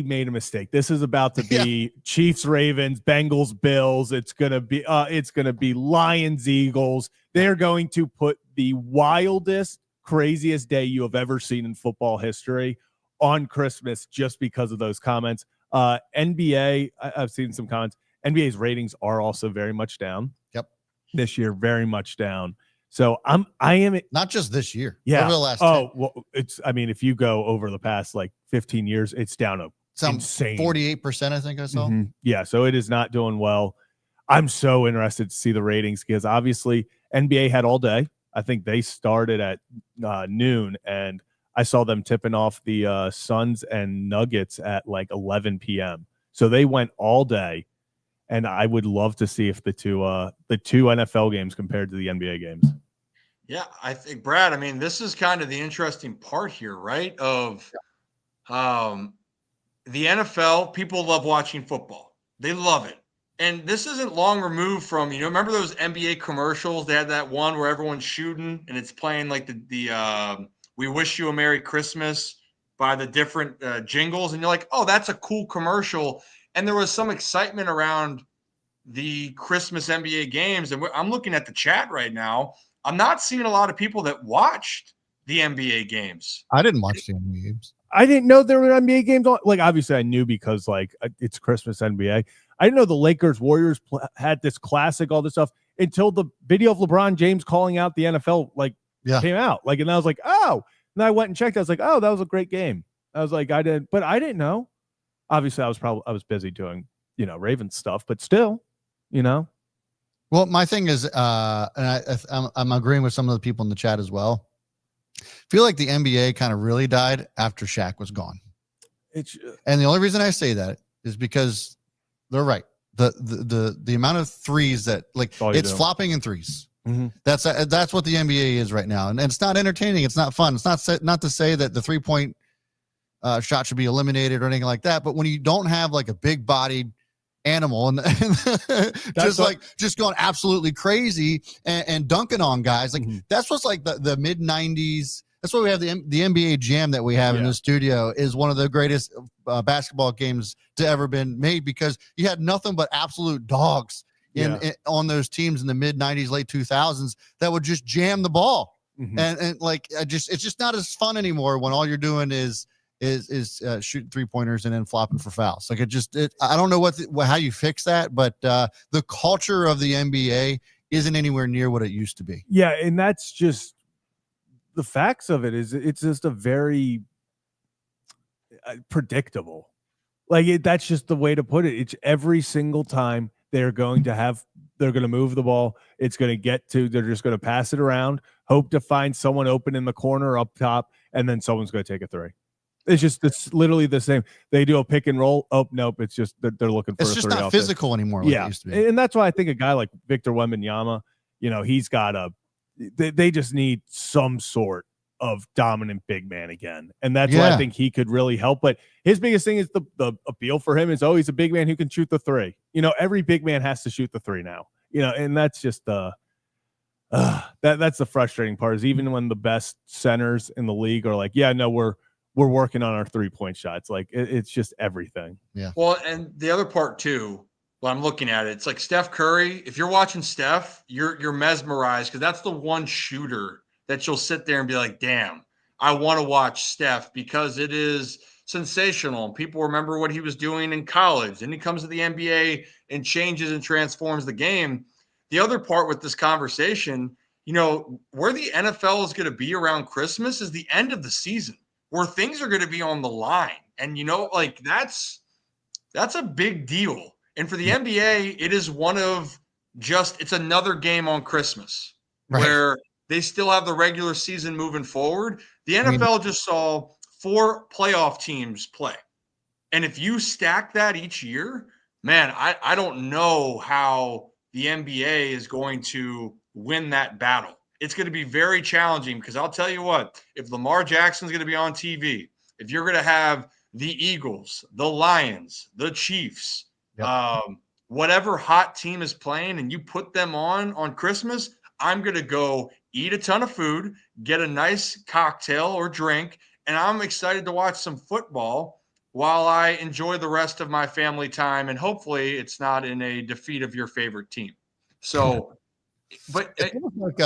made a mistake. This is about to be Chiefs, Ravens, Bengals, Bills. It's gonna be Lions, Eagles. They're going to put the wildest, craziest day you have ever seen in football history on Christmas just because of those comments. NBA, I've seen some comments. NBA's ratings are also very much down. Yep. This year, very much down. So I am not just this year. Yeah. Over the last 10. Well, if you go over the past like 15 years, it's down insane 48%. I think I saw. Mm-hmm. Yeah. So it is not doing well. I'm so interested to see the ratings because obviously NBA had all day. I think they started at noon, and I saw them tipping off the Suns and Nuggets at like 11 p.m. So they went all day. And I would love to see if the two NFL games compared to the NBA games. Yeah, I think, Brad, this is kind of the interesting part here, right? Of the NFL, people love watching football. They love it. And this isn't long removed from, remember those NBA commercials? They had that one where everyone's shooting and it's playing like the We Wish You a Merry Christmas by the different jingles. And you're like, oh, that's a cool commercial. And there was some excitement around the Christmas NBA games. And I'm looking at the chat right now. I'm not seeing a lot of people that watched the NBA games. I didn't watch the NBA games. I didn't know there were NBA games on. Like, obviously, I knew because, like, it's Christmas NBA. I didn't know the Lakers Warriors had this classic, all this stuff, until the video of LeBron James calling out the NFL, came out. Like, and I was like, oh. And I went and checked. I was like, oh, that was a great game. I was like, I didn't know. Obviously, I was busy doing, Ravens stuff, but still, Well, my thing is, and I'm agreeing with some of the people in the chat as well. I feel like the NBA kind of really died after Shaq was gone. And the only reason I say that is because they're right. The amount of threes that it's flopping in threes. Mm-hmm. That's what the NBA is right now, and it's not entertaining. It's not fun. It's not to say that the 3-point shot should be eliminated or anything like that. But when you don't have like a big bodied animal and just going absolutely crazy and dunking on guys, that's what's like the mid 90s. That's why we have the NBA Jam that we have in the studio is one of the greatest basketball games to ever been made because you had nothing but absolute dogs on those teams in the mid 90s, late 2000s that would just jam the ball. And like, it's just not as fun anymore when all you're doing is shooting 3-pointers and then flopping for fouls. Like I don't know how you fix that, but the culture of the NBA isn't anywhere near what it used to be. Yeah. And that's just the facts of it. It's just a very predictable. Like that's just the way to put it. It's every single time they're going to move the ball. It's going to they're just going to pass it around, hope to find someone open in the corner up top, and then someone's going to take a three. It's literally the same. They do a pick and roll. Oh, nope. It's just they're looking for a three. It's just not physical anymore like it used to be. And that's why I think a guy like Victor Wembanyama, he's got they just need some sort of dominant big man again. And that's why I think he could really help. But his biggest thing is the appeal for him is, he's a big man who can shoot the three. Every big man has to shoot the three now, and that's just that's the frustrating part is even when the best centers in the league are like, we're working on our 3-point shots. Like it's just everything. Yeah. Well, and the other part too, when I'm looking at it, it's like Steph Curry. If you're watching Steph, you're mesmerized because that's the one shooter that you'll sit there and be like, damn, I want to watch Steph because it is sensational. People remember what he was doing in college. Then he comes to the NBA and changes and transforms the game. The other part with this conversation, where the NFL is going to be around Christmas is the end of the season, where things are going to be on the line. And, that's a big deal. And for the NBA, it is it's another game on Christmas where they still have the regular season moving forward. The NFL just saw 4 playoff teams play. And if you stack that each year, man, I don't know how the NBA is going to win that battle. It's going to be very challenging because I'll tell you what, if Lamar Jackson's going to be on TV, if you're going to have the Eagles, the Lions, the Chiefs, whatever hot team is playing and you put them on Christmas, I'm going to go eat a ton of food, get a nice cocktail or drink, and I'm excited to watch some football while I enjoy the rest of my family time. And hopefully it's not in a defeat of your favorite team. So, but it's like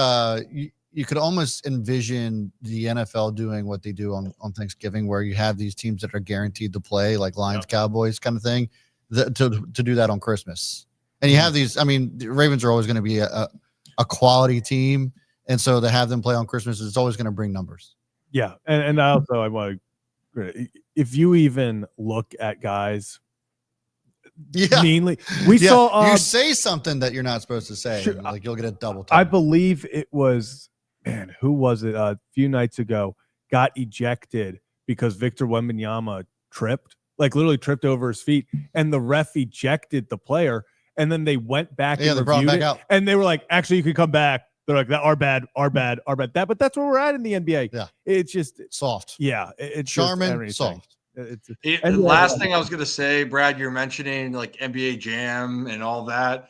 you could almost envision the NFL doing what they do on Thanksgiving, where you have these teams that are guaranteed to play, like Lions, Cowboys kind of thing, to do that on Christmas. And you have these, the Ravens are always going to be a quality team. And so to have them play on Christmas is always going to bring numbers. Yeah. And also I want to, if you even look at guys, mainly we saw, you say something that you're not supposed to say. Sure, like you'll get a double time. I believe it was, who was it? A few nights ago got ejected because Victor Wembanyama literally tripped over his feet and the ref ejected the player. And then they went back and they brought him back out. And they were like, actually, you can come back. They're like, our bad. But that's where we're at in the NBA. Yeah. It's just soft. Yeah. It's Charmin, soft. Last thing I was going to say, Brad, you're mentioning like NBA Jam and all that.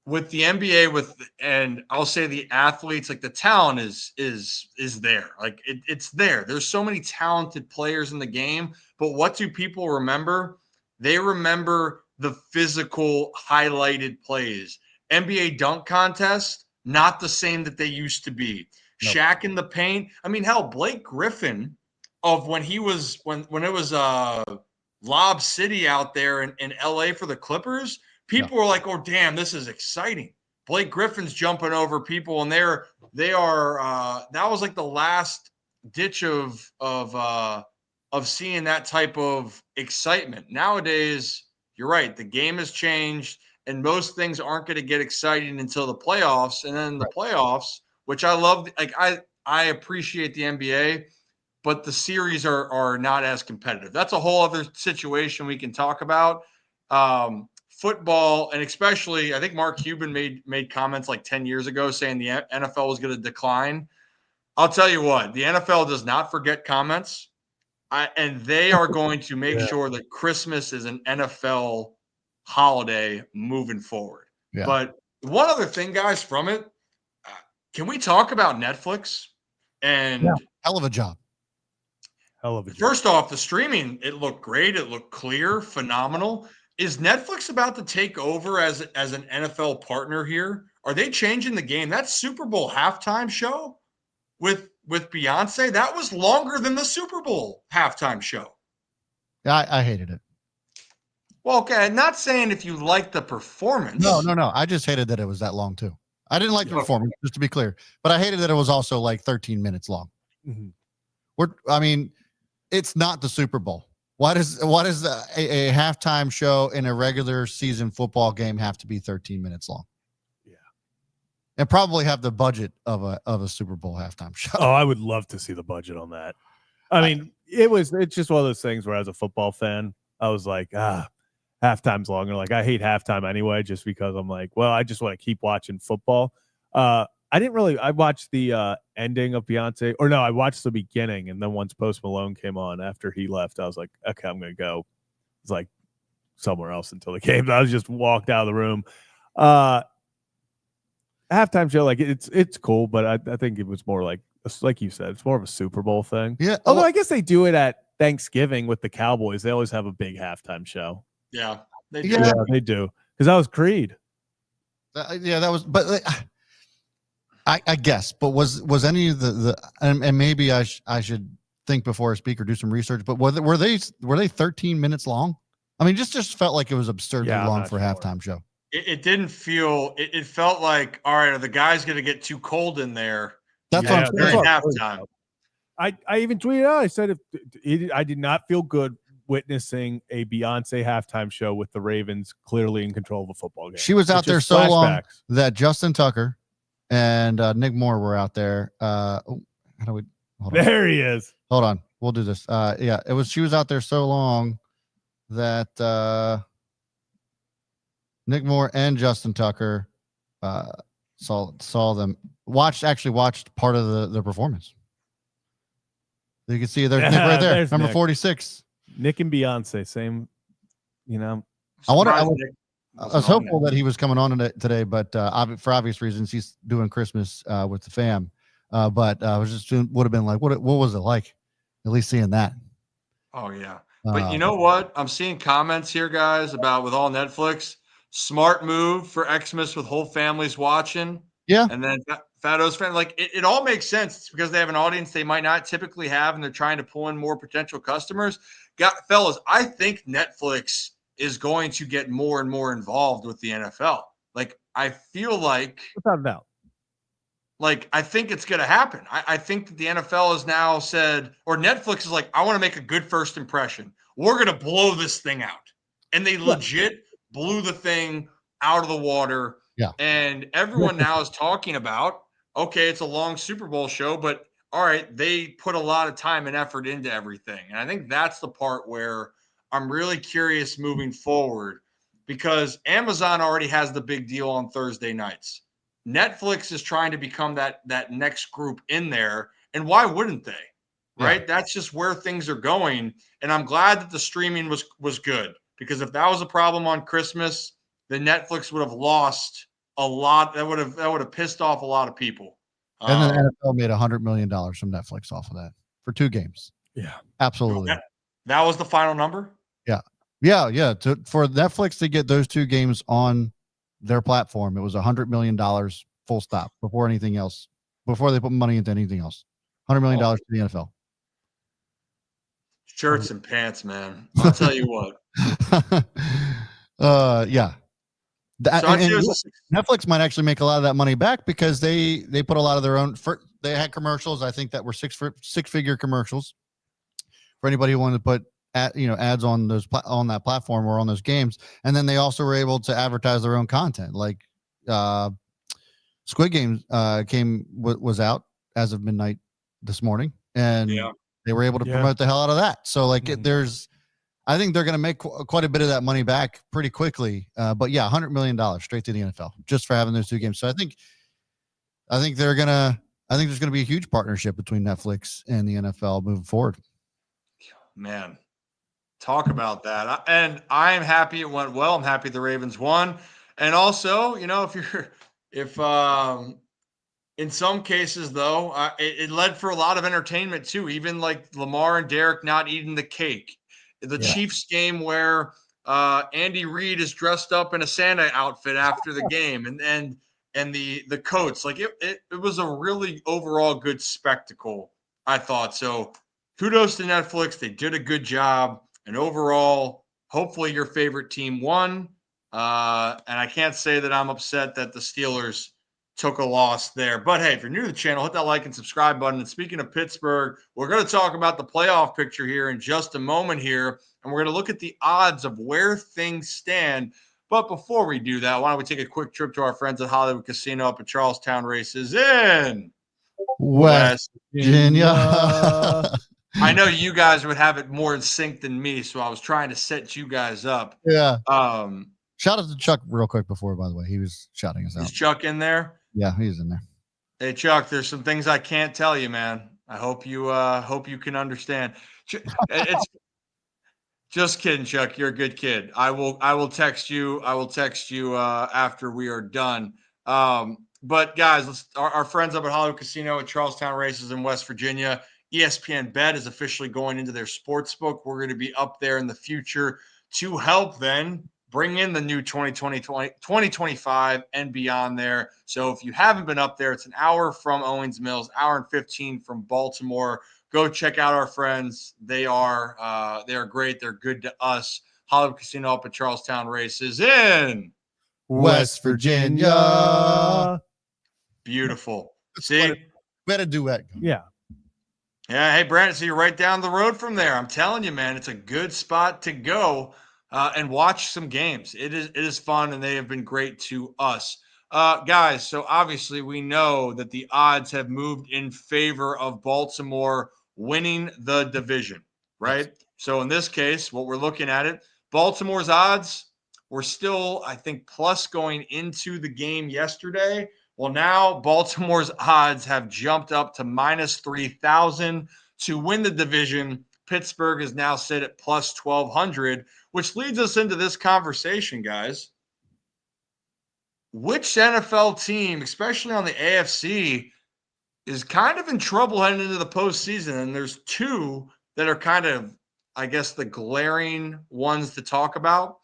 With the NBA, and I'll say the athletes, like the talent is there. Like it's there. There's so many talented players in the game. But what do people remember? They remember the physical highlighted plays. NBA dunk contest, not the same that they used to be. Nope. Shaq in the paint. Hell, Blake Griffin when it was Lob City out there in LA for the Clippers, people were like, oh, damn, this is exciting. Blake Griffin's jumping over people, and they are that was like the last ditch of seeing that type of excitement. Nowadays, you're right. The game has changed, and most things aren't going to get exciting until the playoffs. And then the playoffs, which I love, like I appreciate the NBA, but the series are not as competitive. That's a whole other situation we can talk about. Football, and especially, I think Mark Cuban made comments like 10 years ago saying the NFL was going to decline. I'll tell you what, the NFL does not forget comments. And they are going to make sure that Christmas is an NFL holiday moving forward. Yeah. But one other thing, guys, from it, can we talk about Netflix? And hell of a job. First off, the streaming, it looked great. It looked clear, phenomenal. Is Netflix about to take over as an NFL partner here? Are they changing the game? That Super Bowl halftime show with Beyonce, that was longer than the Super Bowl halftime show. I hated it. Well, okay, I'm not saying if you like the performance. No. I just hated that it was that long too. I didn't like the performance, just to be clear, but I hated that it was also like 13 minutes long. Mm-hmm. It's not the Super Bowl. Why does a halftime show in a regular season football game have to be 13 minutes long? Yeah, and probably have the budget of a Super Bowl halftime show. Oh, I would love to see the budget on that. I mean, it's just one of those things where, as a football fan, I was like, halftime's longer. Like, I hate halftime anyway, just because I'm like, well, I just want to keep watching football. I watched the ending of Beyonce, or no, I watched the beginning, and then once Post Malone came on after he left, I was like, okay, I'm going to go. It's like somewhere else until the game. I was just walked out of the room. Halftime show, like, it's cool, but I think it was more like you said, it's more of a Super Bowl thing. Yeah. Although I guess they do it at Thanksgiving with the Cowboys. They always have a big halftime show. Yeah, they do. do. Yeah, they do. Because that was Creed. That was, but I guess, but was any of the and maybe I should think before I speak or do some research, but were they 13 minutes long? I mean, just felt like it was absurdly long for a halftime show. It didn't feel. It felt like, all right, are the guys going to get too cold in there? That's what I'm saying. Halftime. I even tweeted out. I said I did not feel good witnessing a Beyonce halftime show with the Ravens clearly in control of a football game. She was out there so long that Justin Tucker and Nick Moore were out there. How do we? There he is. Hold on, we'll do this. She was out there so long that Nick Moore and Justin Tucker saw them. Watched part of the performance. You can see there's Nick right there, number Nick. 46. Nick and Beyonce, same. I was hopeful that he was coming on today, but for obvious reasons, he's doing Christmas with the fam. But I was just would have been like, what was it like? At least seeing that. Oh yeah, but you know what? I'm seeing comments here, guys, about with all Netflix. Smart move for Xmas with whole families watching. Yeah, and then Fato's fan, like it all makes sense. It's because they have an audience they might not typically have, and they're trying to pull in more potential customers. Fellas, I think Netflix is going to get more and more involved with the NFL. Like, I feel like, without a doubt, like I think it's going to happen. I think that the NFL has now said, or Netflix is like, I want to make a good first impression. We're going to blow this thing out, and they legit blew the thing out of the water. Yeah. And everyone now is talking about, okay, it's a long Super Bowl show, but all right, they put a lot of time and effort into everything. And I think that's the part where I'm really curious moving forward, because Amazon already has the big deal on Thursday nights. Netflix is trying to become that next group in there. And why wouldn't they? Right? Yeah. That's just where things are going. And I'm glad that the streaming was good, because if that was a problem on Christmas, then Netflix would have lost a lot. That would have pissed off a lot of people. And then NFL made $100 million from Netflix off of that for 2 games. Yeah, absolutely. That was the final number. Yeah. For Netflix to get those 2 games on their platform, it was $100 million full stop before anything else. Before they put money into anything else, $100 million to the NFL. Shirts and pants, man. I'll tell you what. Yeah. Netflix might actually make a lot of that money back, because they put a lot of their own. They had commercials, I think, that were six-figure commercials for anybody who wanted to put ads on that platform or on those games, and then they also were able to advertise their own content. Like Squid Game was out as of midnight this morning, and they were able to promote the hell out of that. So I think they're going to make quite a bit of that money back pretty quickly. But yeah, $100 million straight to the NFL just for having those 2 games. So I think there's going to be a huge partnership between Netflix and the NFL moving forward. Man, talk about that. And I'm happy it went well. I'm happy the Ravens won. And also, if in some cases though, it led for a lot of entertainment too. Even like Lamar and Derek not eating the cake. The Chiefs game where Andy Reid is dressed up in a Santa outfit after the game, and the coats. Like it was a really overall good spectacle, I thought. So kudos to Netflix. They did a good job. And overall, hopefully your favorite team won. And I can't say that I'm upset that the Steelers took a loss there. But hey, if you're new to the channel, hit that like and subscribe button. And speaking of Pittsburgh, we're going to talk about the playoff picture here in just a moment here. And we're going to look at the odds of where things stand. But before we do that, why don't we take a quick trip to our friends at Hollywood Casino up at Charlestown Races in West Virginia. I know you guys would have it more in sync than me, so I was trying to set you guys up. Yeah. Shout out to Chuck real quick before, by the way. He was shouting us out. Is Chuck in there? Yeah, he's in there. Hey, Chuck, there's some things I can't tell you, man. I hope you can understand. It's just kidding, Chuck. You're a good kid. I will text you. I will text you after we are done. But guys, our friends up at Hollywood Casino at Charlestown Races in West Virginia. ESPN Bet is officially going into their sports book. We're going to be up there in the future to help then bring in the new 2025 and beyond there. So if you haven't been up there, it's an hour from Owings Mills, hour and 15 from Baltimore. Go check out our friends. They are great. They're good to us. Hollywood Casino up at Charlestown Races in West Virginia. Beautiful. See? We had a duet. Yeah. Yeah. Hey, Brandon, so you're right down the road from there. I'm telling you, man, it's a good spot to go and watch some games. It is fun, and they have been great to us. Guys, so obviously we know that the odds have moved in favor of Baltimore winning the division, right? Yes. So in this case, what we're looking at it, Baltimore's odds were still, I think, plus going into the game yesterday. Well, now Baltimore's odds have jumped up to minus 3,000 to win the division. Pittsburgh is now set at plus 1,200, which leads us into this conversation, guys. Which NFL team, especially on the AFC, is kind of in trouble heading into the postseason? And there's two that are kind of, I guess, the glaring ones to talk about.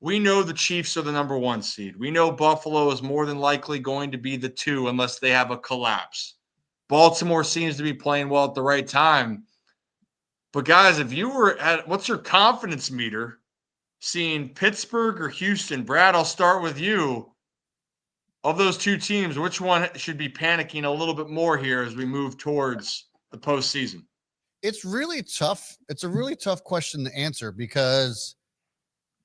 We know the Chiefs are the number 1 seed. We know Buffalo is more than likely going to be the 2 unless they have a collapse. Baltimore seems to be playing well at the right time. But guys, if you were at, what's your confidence meter seeing Pittsburgh or Houston? Brad, I'll start with you. Of those two teams, which one should be panicking a little bit more here as we move towards the postseason? It's really tough. It's a really tough question to answer because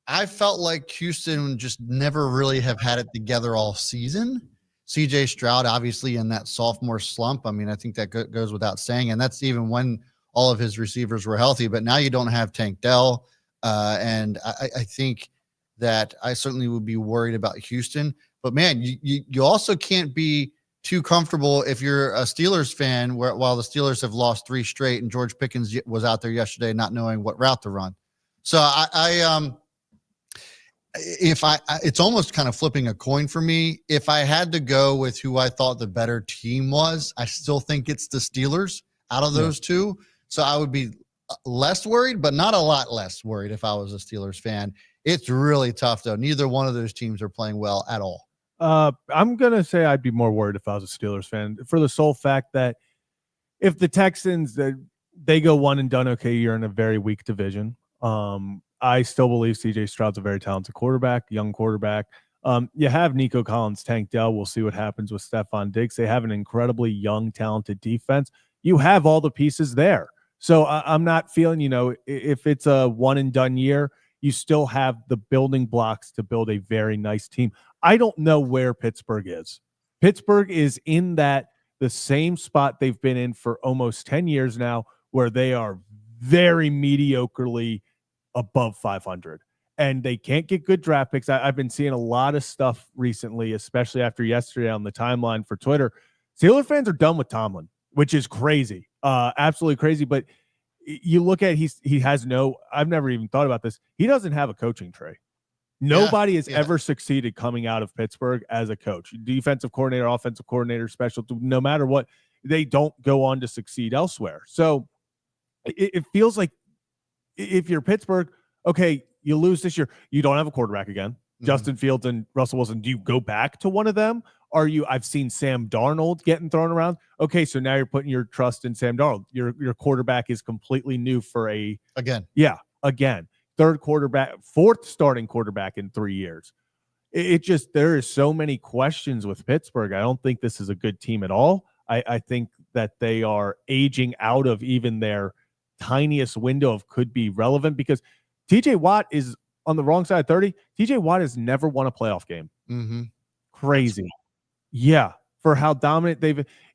I felt like Houston just never really have had it together all season. CJ Stroud, obviously, in that sophomore slump. I mean, I think that goes without saying. And that's even when all of his receivers were healthy. But now you don't have Tank Dell. And I think that I certainly would be worried about Houston. But, man, you also can't be too comfortable if you're a Steelers fan while the Steelers have lost 3 straight and George Pickens was out there yesterday not knowing what route to run. So it's almost kind of flipping a coin for me. If I had to go with who I thought the better team was, I still think it's the Steelers out of those two. So I would be less worried, but not a lot less worried if I was a Steelers fan. It's really tough, though. Neither one of those teams are playing well at all. I'm going to say I'd be more worried if I was a Steelers fan for the sole fact that if the Texans, they go one and done, okay, you're in a very weak division. I still believe CJ Stroud's a very talented quarterback, young quarterback. You have Nico Collins, Tank Dell. We'll see what happens with Stephon Diggs. They have an incredibly young, talented defense. You have all the pieces there. So I'm not feeling, if it's a one and done year, you still have the building blocks to build a very nice team. I don't know where Pittsburgh is. Pittsburgh is in the same spot they've been in for almost 10 years now, where they are very mediocrely above 500. And they can't get good draft picks. I've been seeing a lot of stuff recently, especially after yesterday on the timeline for Twitter. Steelers fans are done with Tomlin, which is crazy. Absolutely crazy. But you look at he has no, I've never even thought about this. He doesn't have a coaching tree. Nobody has ever succeeded coming out of Pittsburgh as a coach. Defensive coordinator, offensive coordinator, special, no matter what, they don't go on to succeed elsewhere. So it feels like if you're Pittsburgh, okay, You lose this year. You don't have a quarterback again. Mhm. Justin Fields and Russell Wilson. Do you go back to one of them? I've seen Sam Darnold getting thrown around. Okay, so now you're putting your trust in Sam Darnold. Your quarterback is completely new for Again. third quarterback, fourth starting quarterback in 3 years. It just, there is so many questions with Pittsburgh. I don't think this is a good team at all. I think that they are aging out of even their tiniest window of could be relevant, because TJ Watt is on the wrong side of 30. TJ Watt has never won a playoff game. Mm-hmm. Crazy. Yeah. For how dominant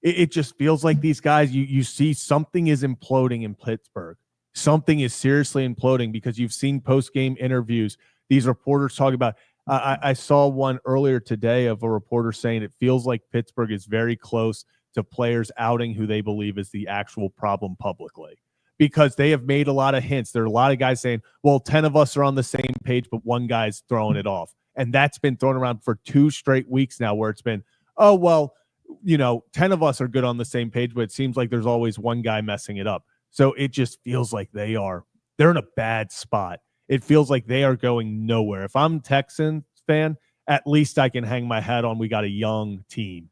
it just feels like these guys, you see something is imploding in Pittsburgh. Something is seriously imploding, because you've seen post-game interviews. These reporters talking about, I saw one earlier today of a reporter saying it feels like Pittsburgh is very close to players outing who they believe is the actual problem publicly, because they have made a lot of hints. There are a lot of guys saying, well, 10 of us are on the same page, but one guy's throwing it off. And that's been thrown around for 2 straight weeks now, where it's been, oh, well, 10 of us are good on the same page, but it seems like there's always one guy messing it up. So it just feels like they're in a bad spot. It feels like they are going nowhere. If I'm a Texans fan, at least I can hang my hat on we got a young team.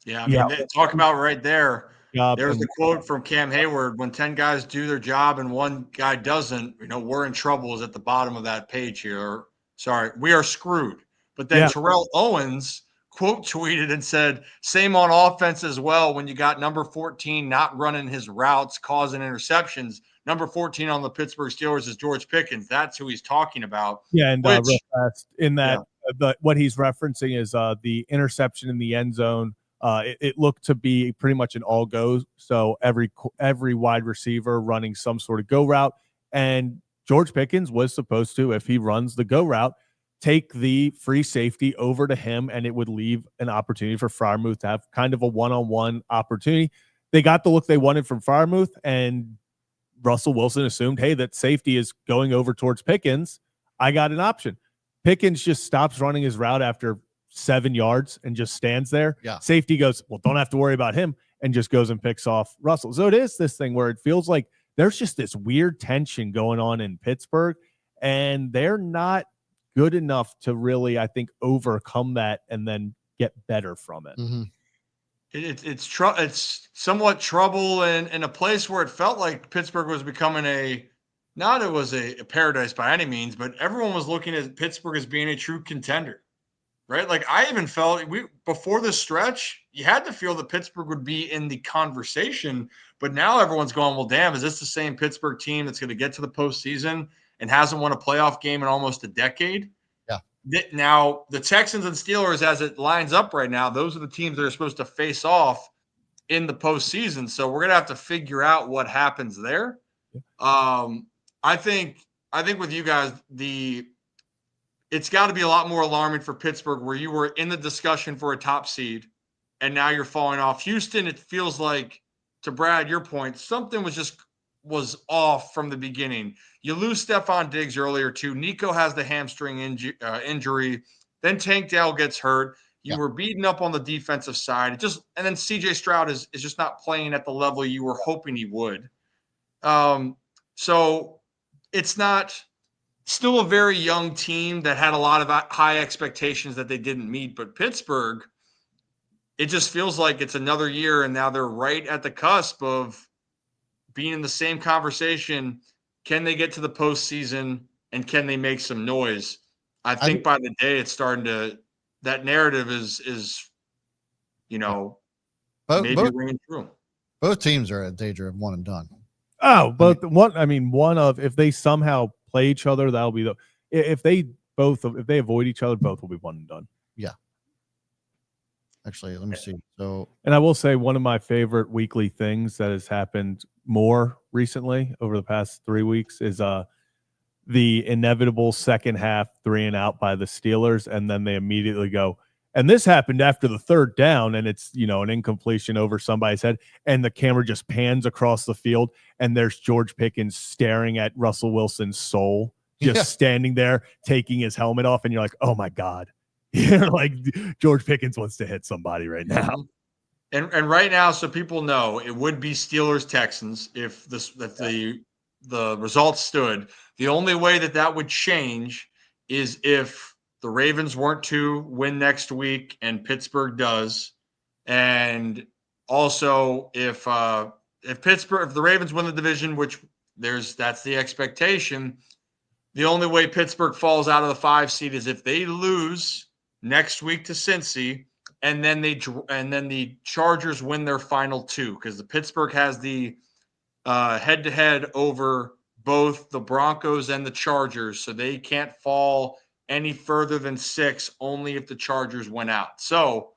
Yeah, I mean, talk about right there. There's the quote from Cam Hayward: when 10 guys do their job and one guy doesn't, we're in trouble, is at the bottom of that page here. Sorry, we are screwed. But then Terrell Owens quote tweeted and said, same on offense as well. When you got number 14 not running his routes, causing interceptions, number 14 on the Pittsburgh Steelers is George Pickens. That's who he's talking about. Yeah, and real fast, in that, what he's referencing is the interception in the end zone. It looked to be pretty much an all go. So every wide receiver running some sort of go route, and George Pickens was supposed to, if he runs the go route, take the free safety over to him, and it would leave an opportunity for Freiermuth to have kind of a one-on-one opportunity. They got the look they wanted from Freiermuth, and Russell Wilson assumed, hey, that safety is going over towards Pickens. I got an option. Pickens just stops running his route after 7 yards and just stands there. Yeah. Safety goes, well, don't have to worry about him, and just goes and picks off Russell. So it is this thing where it feels like there's just this weird tension going on in Pittsburgh, and they're not good enough to really, I think, overcome that and then get better from it. Mm-hmm. It's somewhat trouble in a place where it felt like Pittsburgh was becoming not it was a paradise by any means, but everyone was looking at Pittsburgh as being a true contender, right? Like I even felt before this stretch, you had to feel that Pittsburgh would be in the conversation, but now everyone's going, well, damn, is this the same Pittsburgh team that's going to get to the postseason and hasn't won a playoff game in almost a decade? Yeah. Now, the Texans and Steelers, as it lines up right now, those are the teams that are supposed to face off in the postseason. So we're going to have to figure out what happens there. I think with you guys, it's got to be a lot more alarming for Pittsburgh, where you were in the discussion for a top seed and now you're falling off. Houston, it feels like, to Brad, your point, something was off from the beginning. You lose Stephon Diggs earlier too. Nico has the hamstring injury. Then Tank Dell gets hurt. You were beaten up on the defensive side. And then CJ Stroud is just not playing at the level you were hoping he would. So it's still a very young team that had a lot of high expectations that they didn't meet. But Pittsburgh, it just feels like it's another year, and now they're right at the cusp of being in the same conversation. Can they get to the postseason, and can they make some noise? I think by the day it's starting that narrative is maybe ringing true. Both teams are at danger of one and done. Oh, but one of, if they somehow play each other, that'll be if they avoid each other, both will be one and done. Yeah. Actually, let me see. So, and I will say one of my favorite weekly things that has happened more recently over the past 3 weeks is the inevitable second half 3-and-out by the Steelers, and then they immediately go, and this happened after the third down, and it's an incompletion over somebody's head, and the camera just pans across the field, and there's George Pickens staring at Russell Wilson's soul, just standing there taking his helmet off, and you're like, oh my God. Like George Pickens wants to hit somebody right now. And right now, so people know, it would be Steelers Texans if the the results stood, the only way that would change is if the Ravens weren't to win next week and Pittsburgh does, and also if the Ravens win the division, which that's the expectation. The only way Pittsburgh falls out of the 5 seed is if they lose next week to Cincy, and then the Chargers win their final 2, because the Pittsburgh has the head-to-head over both the Broncos and the Chargers, so they can't fall any further than 6, only if the Chargers win out. So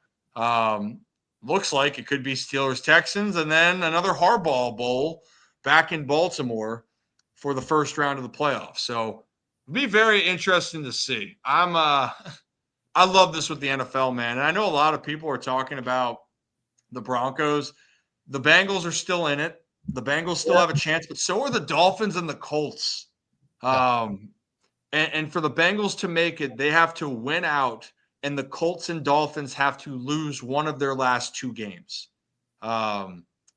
looks like it could be Steelers-Texans, and then another Harbaugh Bowl back in Baltimore for the first round of the playoffs. So it'll be very interesting to see. I love this with the NFL, man. And I know a lot of people are talking about the Broncos. The Bengals are still in it. The Bengals still have a chance, but so are the Dolphins and the Colts. And for the Bengals to make it, they have to win out, and the Colts and Dolphins have to lose one of their last 2 games.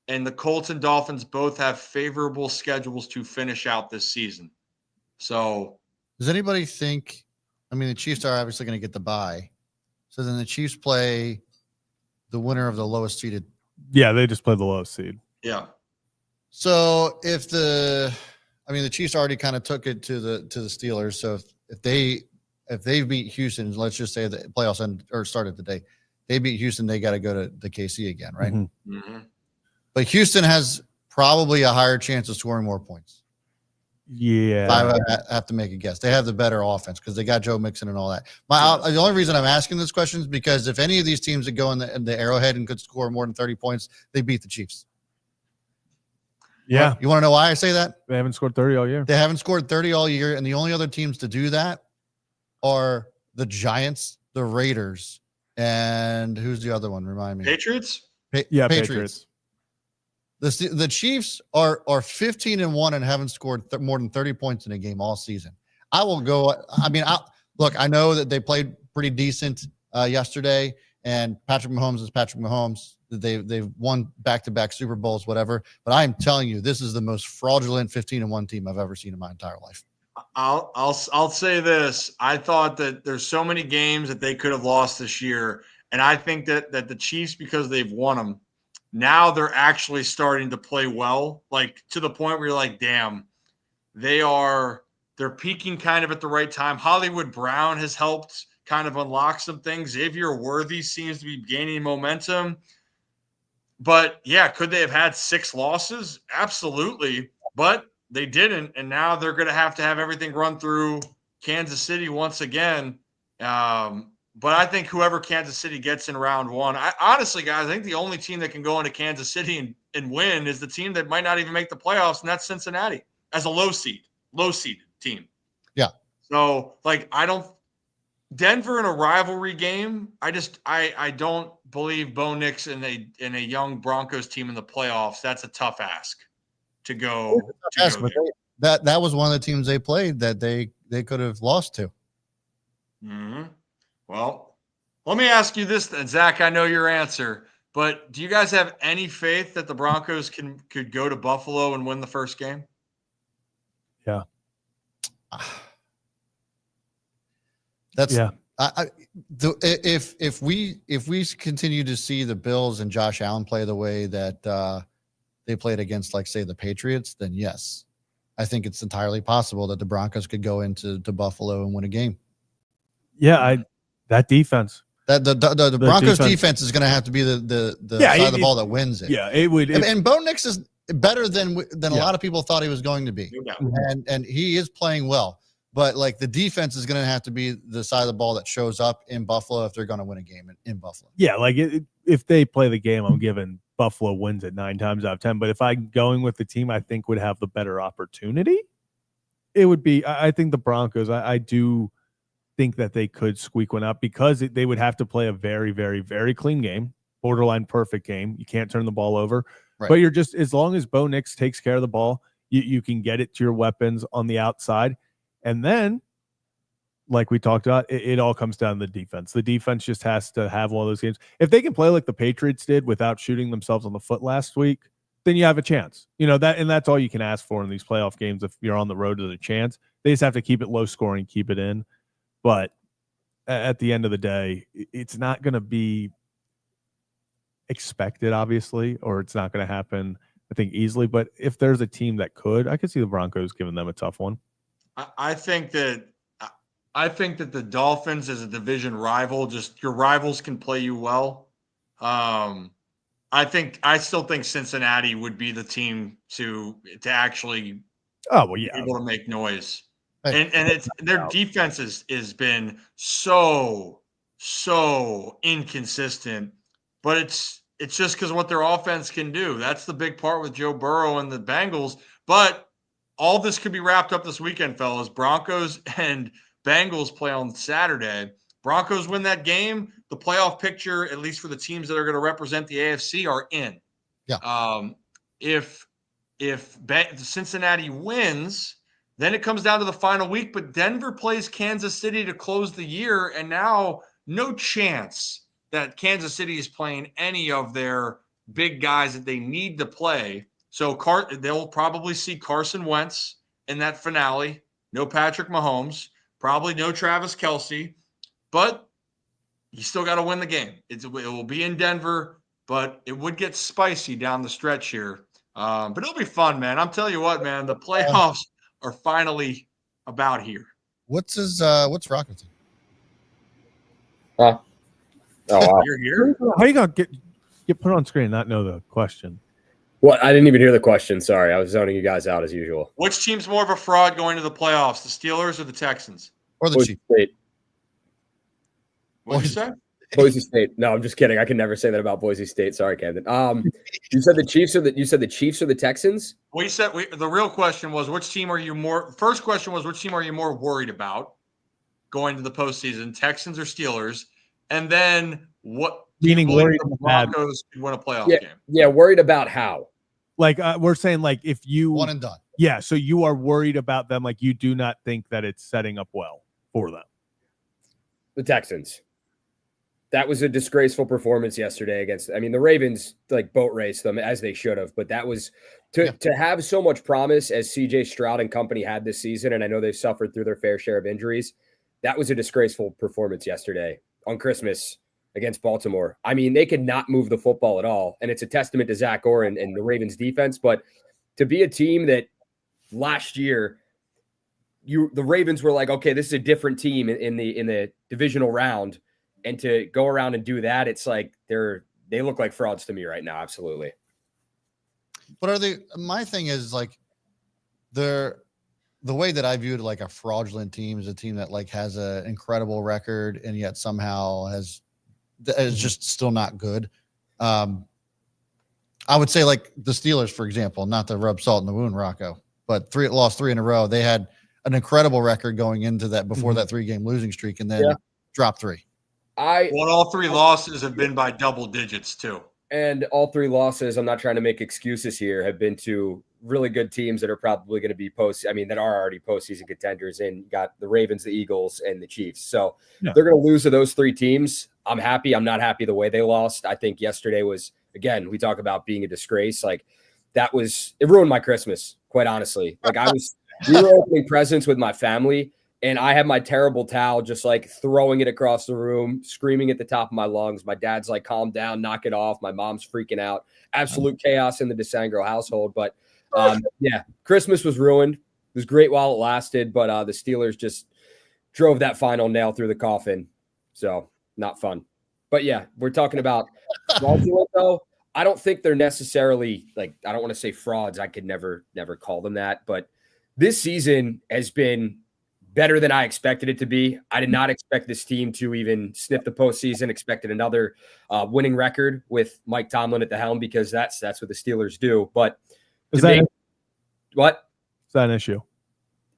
And the Colts and Dolphins both have favorable schedules to finish out this season. So does anybody think, I mean, the Chiefs are obviously going to get the bye. So then the Chiefs play the winner of the lowest seeded. Yeah, they just play the lowest seed. Yeah. So if the Chiefs already kind of took it to the Steelers. So if they beat Houston, let's just say the playoffs started today, they beat Houston, they got to go to the KC again, right? Mm-hmm. Mm-hmm. But Houston has probably a higher chance of scoring more points. Yeah. If I have to make a guess. They have the better offense because they got Joe Mixon and all that. The only reason I'm asking this question is because if any of these teams that go in the Arrowhead and could score more than 30 points, they beat the Chiefs. Yeah. You want to know why I say that? They haven't scored 30 all year. They haven't scored 30 all year, and the only other teams to do that are the Giants, the Raiders, and who's the other one? Remind me. Patriots? Patriots. The Chiefs are 15-1 and haven't scored more than 30 points in a game all season. I will go. I mean, I know that they played pretty decent yesterday, and Patrick Mahomes is Patrick Mahomes. They've won back-to-back Super Bowls, whatever. But I'm telling you, this is the most fraudulent 15-1 team I've ever seen in my entire life. I'll say this. I thought that there's so many games that they could have lost this year, and I think that the Chiefs, because they've won them, now they're actually starting to play well, like to the point where you're like, damn, they're peaking kind of at the right time. Hollywood Brown has helped kind of unlock some things. Xavier Worthy seems to be gaining momentum. But, yeah, could they have had 6 losses? Absolutely. But they didn't, and now they're going to have everything run through Kansas City once again. But I think whoever Kansas City gets in round 1, honestly, guys, I think the only team that can go into Kansas City and win is the team that might not even make the playoffs, and that's Cincinnati as a low seed team. Yeah. So, Denver in a rivalry game, I don't believe Bo Nix in a young Broncos team in the playoffs. That's a tough ask to go. That was one of the teams they played that they could have lost to. Mm-hmm. Well, let me ask you this then, Zach. I know your answer, but do you guys have any faith that the Broncos could go to Buffalo and win the first game? Yeah. If we continue to see the Bills and Josh Allen play the way that they played against, like, say, the Patriots, then yes, I think it's entirely possible that the Broncos could go into Buffalo and win a game. Yeah, that defense. The Broncos defense is going to have to be the side of the ball that wins it. Yeah, it would. And Bo Nix is better than a lot of people thought he was going to be, and he is playing well. But like the defense is going to have to be the side of the ball that shows up in Buffalo if they're going to win a game in Buffalo. Yeah, like if they play the game, I'm giving Buffalo wins it 9 times out of 10. But if I'm going with the team I think would have the better opportunity, it would be. I think the Broncos. I do think that they could squeak one up because they would have to play a very, very, very clean game, borderline perfect game. You can't turn the ball over. Right. But you're just, as long as Bo Nix takes care of the ball, you can get it to your weapons on the outside. And then, like we talked about, it all comes down to the defense. The defense just has to have one of those games. If they can play like the Patriots did without shooting themselves on the foot last week, then you have a chance. And that's all you can ask for in these playoff games if you're on the road to the chance. They just have to keep it low scoring, keep it in. But at the end of the day, it's not going to be expected, obviously, or it's not going to happen, I think, easily. But if there's a team that could, I could see the Broncos giving them a tough one. I think that the Dolphins as a division rival, just your rivals can play you well. I still think Cincinnati would be the team to actually be able to make noise. And it's their defense has been so inconsistent, but it's just because of what their offense can do. That's the big part with Joe Burrow and the Bengals. But all this could be wrapped up this weekend, fellas. Broncos and Bengals play on Saturday. Broncos win that game. The playoff picture, at least for the teams that are going to represent the AFC, are in. Yeah. If Cincinnati wins, then it comes down to the final week. But Denver plays Kansas City to close the year, and now no chance that Kansas City is playing any of their big guys that they need to play. So they'll probably see Carson Wentz in that finale. No Patrick Mahomes. Probably no Travis Kelce. But you still got to win the game. It will be in Denver, but it would get spicy down the stretch here. But it'll be fun, man. I'm telling you what, man. The playoffs are finally about here. What's Rockets? Oh, wow. You're here? How are you going to get put on screen and not know the question? What? I didn't even hear the question. Sorry. I was zoning you guys out as usual. Which team's more of a fraud going to the playoffs, the Steelers or the Texans? Or the Chiefs? What did you say? Boise State. No, I'm just kidding. I can never say that about Boise State. Sorry, Camden. You said the Chiefs or the Texans? Well, you said the real question was which team are you more? First question was which team are you more worried about going to the postseason, Texans or Steelers? And then what? Meaning worried the Broncos could win a playoff game. Yeah, worried about how? Like we're saying, like if you one and done. Yeah, so you are worried about them. Like you do not think that it's setting up well for them. The Texans. That was a disgraceful performance yesterday against. I mean, the Ravens like boat raced them as they should have, but that was to have so much promise as CJ Stroud and company had this season. And I know they've suffered through their fair share of injuries. That was a disgraceful performance yesterday on Christmas against Baltimore. I mean, they could not move the football at all. And it's a testament to Zach Orr and the Ravens defense. But to be a team that last year, the Ravens were like, okay, this is a different team in the divisional round. And to go around and do that, it's like they look like frauds to me right now. Absolutely. But are they? My thing is like the way that I viewed like a fraudulent team is a team that like has an incredible record and yet somehow is just still not good. I would say like the Steelers, for example, not to rub salt in the wound, Rocco, but lost three in a row. They had an incredible record going into that before that 3-game losing streak, and then dropped three. All three losses have been by double digits too. And all three losses, I'm not trying to make excuses here, have been to really good teams that are probably going to be that are already postseason contenders. And you got the Ravens, the Eagles, and the Chiefs. So they're going to lose to those three teams. I'm happy. I'm not happy the way they lost. I think yesterday was, again, we talk about being a disgrace. Like it ruined my Christmas, quite honestly. Like we were opening presents with my family. And I had my terrible towel just like throwing it across the room, screaming at the top of my lungs. My dad's like, calm down, knock it off. My mom's freaking out. Absolute chaos in the DeSangro household. But Christmas was ruined. It was great while it lasted, but the Steelers just drove that final nail through the coffin. So not fun. But yeah, we're talking about fraudulent though. I don't think they're necessarily I don't want to say frauds. I could never call them that. But this season has been better than I expected it to be. I did not expect this team to even sniff the postseason. Expected another winning record with Mike Tomlin at the helm because that's what the Steelers do. But what? Is that an issue?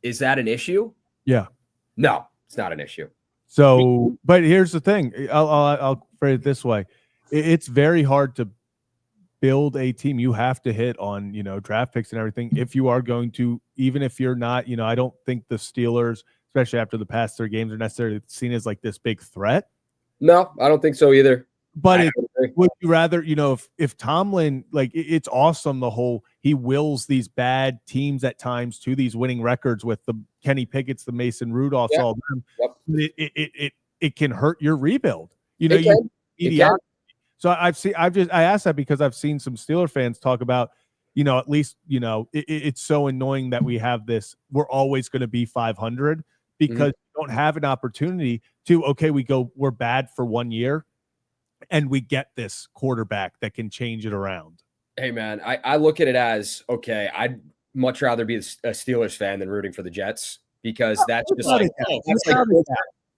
Is that an issue? Yeah. No, it's not an issue. So, but here's the thing. I'll phrase it this way. It's very hard to build a team. You have to hit on, draft picks and everything. If you are going to, even if you're not, I don't think the Steelers, especially after the past 3 games, are necessarily seen as like this big threat. No, I don't think so either. But would you rather, if Tomlin, like, it's awesome, the whole, he wills these bad teams at times to these winning records with the Kenny Pickett's, the Mason Rudolphs, all them. But it can hurt your rebuild. So I asked that because I've seen some Steeler fans talk about, at least, it's so annoying that we have this, we're always going to be 500 because you don't have an opportunity to, we're bad for 1 year and we get this quarterback that can change it around. Hey man, I look at it as, okay, I'd much rather be a Steelers fan than rooting for the Jets because that's just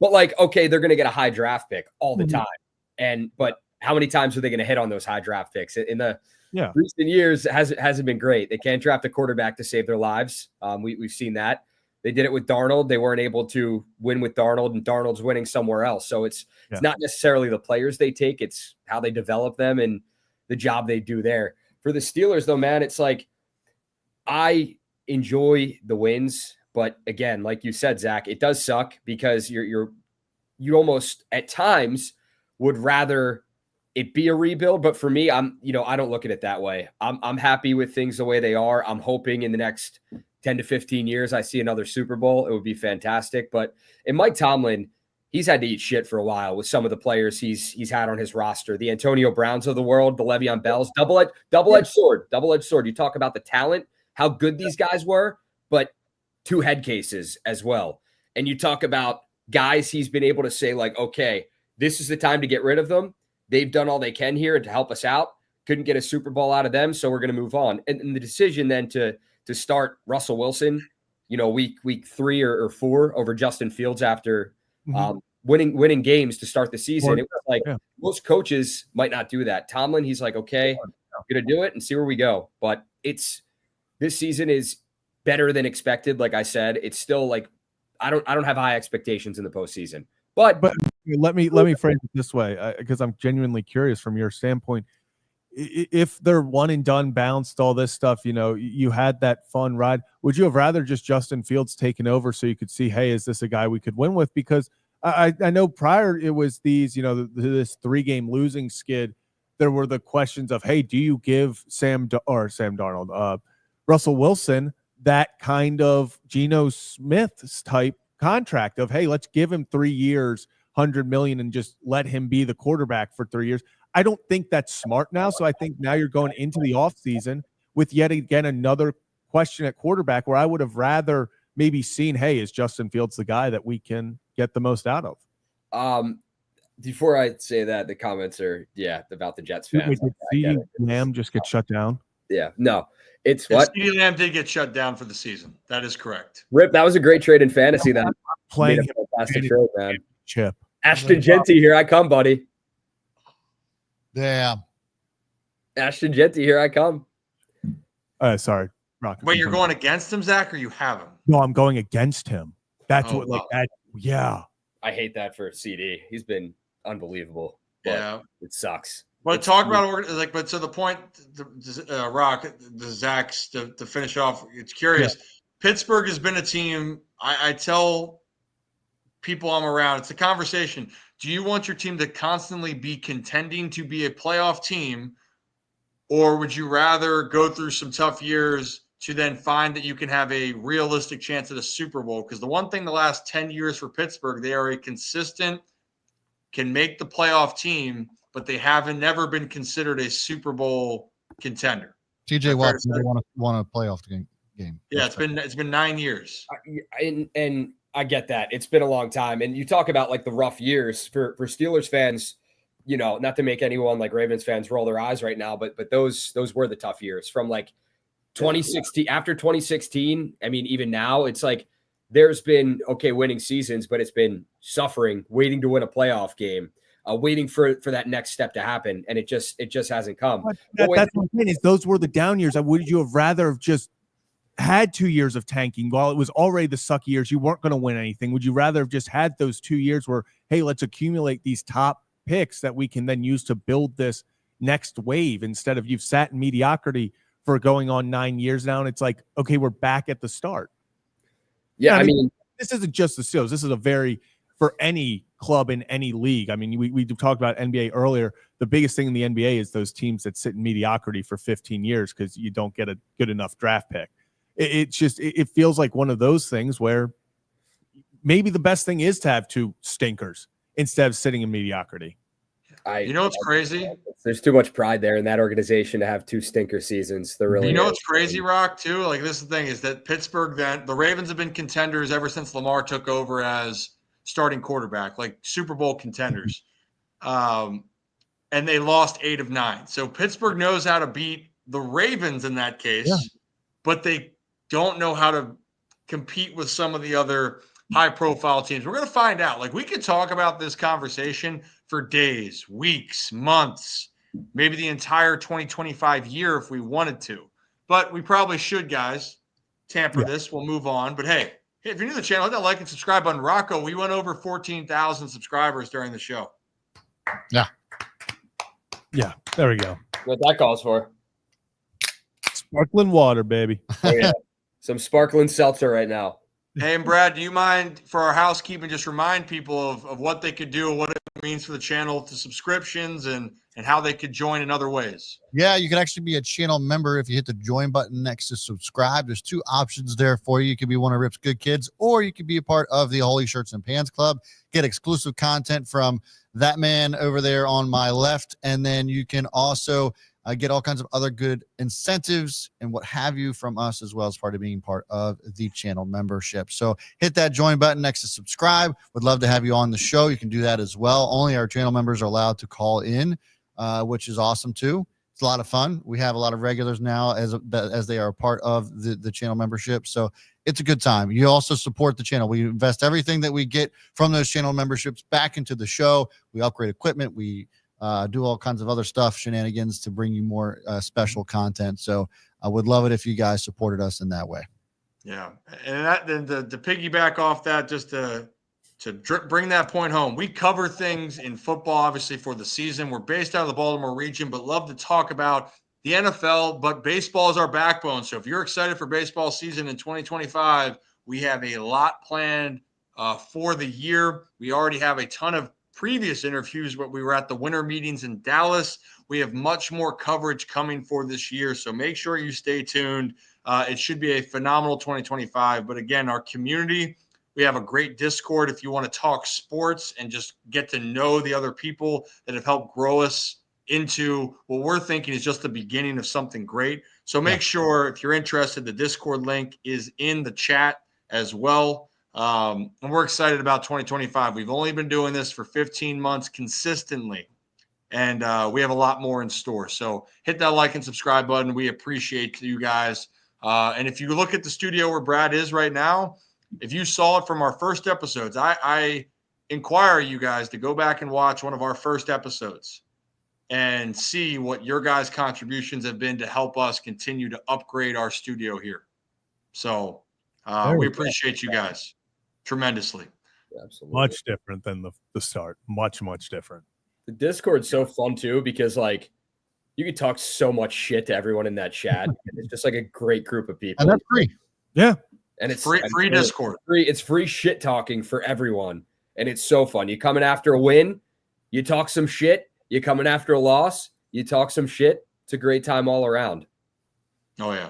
but like, okay, they're going to get a high draft pick all the time. But how many times are they going to hit on those high draft picks in the recent years? Hasn't been great. They can't draft a quarterback to save their lives. We've seen that. They did it with Darnold. They weren't able to win with Darnold, and Darnold's winning somewhere else. So it's not necessarily the players they take. It's how they develop them and the job they do there. For the Steelers, though, man, it's like I enjoy the wins. But again, like you said, Zach, it does suck because you almost at times would rather it be a rebuild. But for me, I don't look at it that way. I'm happy with things the way they are. I'm hoping in the next 10 to 15 years, I see another Super Bowl. It would be fantastic. But in Mike Tomlin, he's had to eat shit for a while with some of the players he's had on his roster. The Antonio Browns of the world, the Le'Veon Bells, double-edged sword. You talk about the talent, how good these guys were, but 2 head cases as well. And you talk about guys he's been able to say, like, okay, this is the time to get rid of them. They've done all they can here to help us out. Couldn't get a Super Bowl out of them, so we're going to move on. And the decision then to start Russell Wilson, week 3 or 4 over Justin Fields after winning games to start the season. It was like most coaches might not do that. Tomlin, he's like, okay, I'm going to do it and see where we go. But this season is better than expected. Like I said, it's still like I don't have high expectations in the postseason. But let me phrase it this way, because I'm genuinely curious from your standpoint. If they're one and done, bounced, all this stuff, you had that fun ride. Would you have rather just Justin Fields taken over so you could see, hey, is this a guy we could win with? Because I know prior it was these, this 3-game losing skid. There were the questions of, hey, do you give Sam Darnold, Russell Wilson, that kind of Geno Smith type contract of, hey, let's give him 3 years, $100 million, and just let him be the quarterback for 3 years. I don't think that's smart now. So I think now you're going into the offseason with yet again another question at quarterback where I would have rather maybe seen, hey, is Justin Fields the guy that we can get the most out of? Before I say that, the comments are about the Jets fans. Did CeeDee Lamb just get shut down? Yeah, no. It's what? CeeDee Lamb did get shut down for the season. That is correct. Rip, that was a great trade in fantasy. That playing a fantastic trade, man. Chip. Ashton Genty, here I come, buddy. Yeah. Ashton Genty, here I come. Sorry, Rock. Wait, you're going against him, Zach, or you have him? No, I'm going against him. That's yeah. I hate that for CD. He's been unbelievable. But it sucks. But talk about but to the point, Rock, the Zach's to finish off. It's curious. Yeah. Pittsburgh has been a team. I tell people I'm around. It's a conversation. Do you want your team to constantly be contending to be a playoff team, or would you rather go through some tough years to then find that you can have a realistic chance at a Super Bowl? Because the one thing the last 10 years for Pittsburgh, they are a consistent, can make the playoff team, but they haven't never been considered a Super Bowl contender. TJ Watt never won a playoff game. Yeah, it's been 9 years. And I get that. It's been a long time. And you talk about like the rough years for Steelers fans, not to make anyone like Ravens fans roll their eyes right now, but those were the tough years from like 2016 after 2016. I mean, even now it's like there's been winning seasons, but it's been suffering, waiting to win a playoff game, waiting for that next step to happen. And it just hasn't come. That's what I'm saying is those were the down years. Would you have rather have just had 2 years of tanking while it was already the sucky years? You weren't going to win anything. Would you rather have just had those 2 years where, hey, let's accumulate these top picks that we can then use to build this next wave, instead of you've sat in mediocrity for going on 9 years now, and it's like, okay, we're back at the start. Yeah, I mean, this isn't just the Steelers. This is a very for any club in any league. I mean, we talked about NBA earlier. The biggest thing in the NBA is those teams that sit in mediocrity for 15 years because you don't get a good enough draft pick. It feels like one of those things where maybe the best thing is to have two stinkers instead of sitting in mediocrity. You know what's crazy? There's too much pride there in that organization to have two stinker seasons. They're really. You know what's crazy, Rock, too? Like, this is the thing is that Pittsburgh, then the Ravens have been contenders ever since Lamar took over as starting quarterback, like Super Bowl contenders. And they lost 8 of 9. So Pittsburgh knows how to beat the Ravens in that case, but they don't know how to compete with some of the other high-profile teams. We're going to find out. Like, we could talk about this conversation for days, weeks, months, maybe the entire 2025 year if we wanted to. But we probably should, guys, tamper this. We'll move on. But, hey, if you're new to the channel, hit that like and subscribe button. Rocco, we went over 14,000 subscribers during the show. Yeah, there we go. What that calls for. Sparkling water, baby. Oh, yeah. Some sparkling seltzer right now. Hey, and Brad, do you mind for our housekeeping just remind people of what they could do, what it means for the channel to subscriptions and how they could join in other ways? Yeah, you can actually be a channel member if you hit the join button next to subscribe. There's 2 options there for you. You could be one of Rip's good kids, or you could be a part of the Holy Shirts and Pants Club, get exclusive content from that man over there on my left, and then you can also get all kinds of other good incentives and what have you from us, as well as part of being part of the channel membership. So hit that join button next to subscribe. Would love to have you on the show. You can do that as well. Only our channel members are allowed to call in, which is awesome too. It's a lot of fun. We have a lot of regulars now as they are a part of the channel membership. So it's a good time. You also support the channel. We invest everything that we get from those channel memberships back into the show. We upgrade equipment. We do all kinds of other stuff, shenanigans, to bring you more special content. So I would love it if you guys supported us in that way. Yeah. And that, then to piggyback off that, just to bring that point home, we cover things in football, obviously, for the season. We're based out of the Baltimore region, but love to talk about the NFL, but baseball is our backbone. So if you're excited for baseball season in 2025, we have a lot planned for the year. We already have a ton of previous interviews, but we were at the winter meetings in Dallas. We have much more coverage coming for this year, so make sure you stay tuned. It should be a phenomenal 2025. But again, our community, we have a great Discord if you want to talk sports and just get to know the other people that have helped grow us into what we're thinking is just the beginning of something great. So make sure, if you're interested, the Discord link is in the chat as well. And we're excited about 2025. We've only been doing this for 15 months consistently, and we have a lot more in store. So hit that like and subscribe button. We appreciate you guys. And if you look at the studio where Brad is right now, if you saw it from our first episodes, I inquire you guys to go back and watch one of our first episodes and see what your guys' contributions have been to help us continue to upgrade our studio here. So we appreciate you guys tremendously. Absolutely. Much different than the start. Much different. The Discord's so fun too, because like you can talk so much shit to everyone in that chat. It's just like a great group of people. And that's free. Yeah. And it's free Discord. It's free shit talking for everyone. And it's so fun. You coming after a win, you talk some shit. You coming after a loss, you talk some shit. It's a great time all around. Oh, yeah.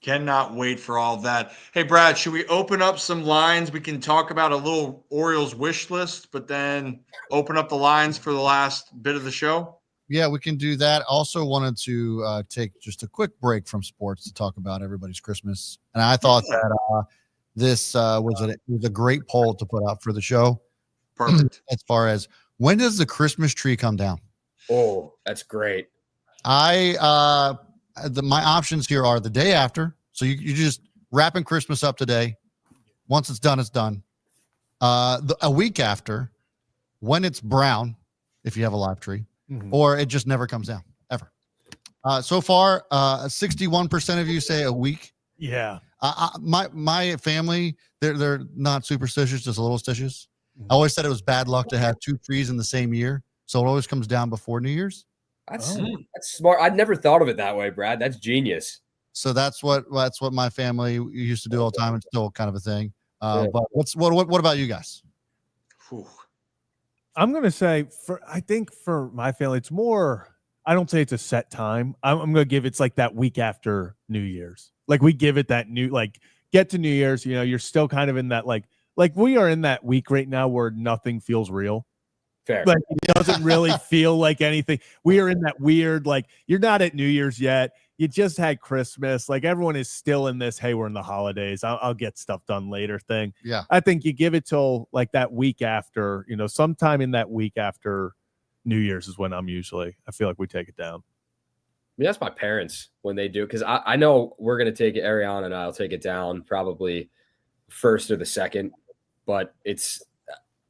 Cannot wait for all that. Hey, Brad, should we open up some lines? We can talk about a little Orioles wish list, but then open up the lines for the last bit of the show. Yeah, we can do that. Also wanted to take just a quick break from sports to talk about everybody's Christmas. And I thought that this was a great poll to put out for the show. Perfect. As far as when does the Christmas tree come down? Oh, that's great. My options here are the day after. So you just wrapping Christmas up today. Once it's done, it's done. A week after, when it's brown, if you have a live tree, or it just never comes down ever. So far, 61% of you say a week. Yeah. My family, they're not superstitious, just a little stitious. I always said it was bad luck to have 2 trees in the same year. So it always comes down before New Year's. That's smart. I'd never thought of it that way, Brad. That's genius. So that's what my family used to do all the time. It's still kind of a thing. But what about you guys? Whew. I'm going to say I think for my family, it's more, I don't say it's a set time. I'm going to give it's like that week after New Year's. Like we give it that get to New Year's, you're still kind of in that, like we are in that week right now where nothing feels real. Fair. Like it doesn't really feel like anything. We are in that weird, like you're not at New Year's yet. You just had Christmas. Like everyone is still in this, hey, we're in the holidays. I'll get stuff done later thing. Yeah. I think you give it till like that week after, sometime in that week after New Year's is when I feel like we take it down. I mean, that's my parents when they do, because I know we're going to take it. Ariana and I'll take it down probably first or the second, but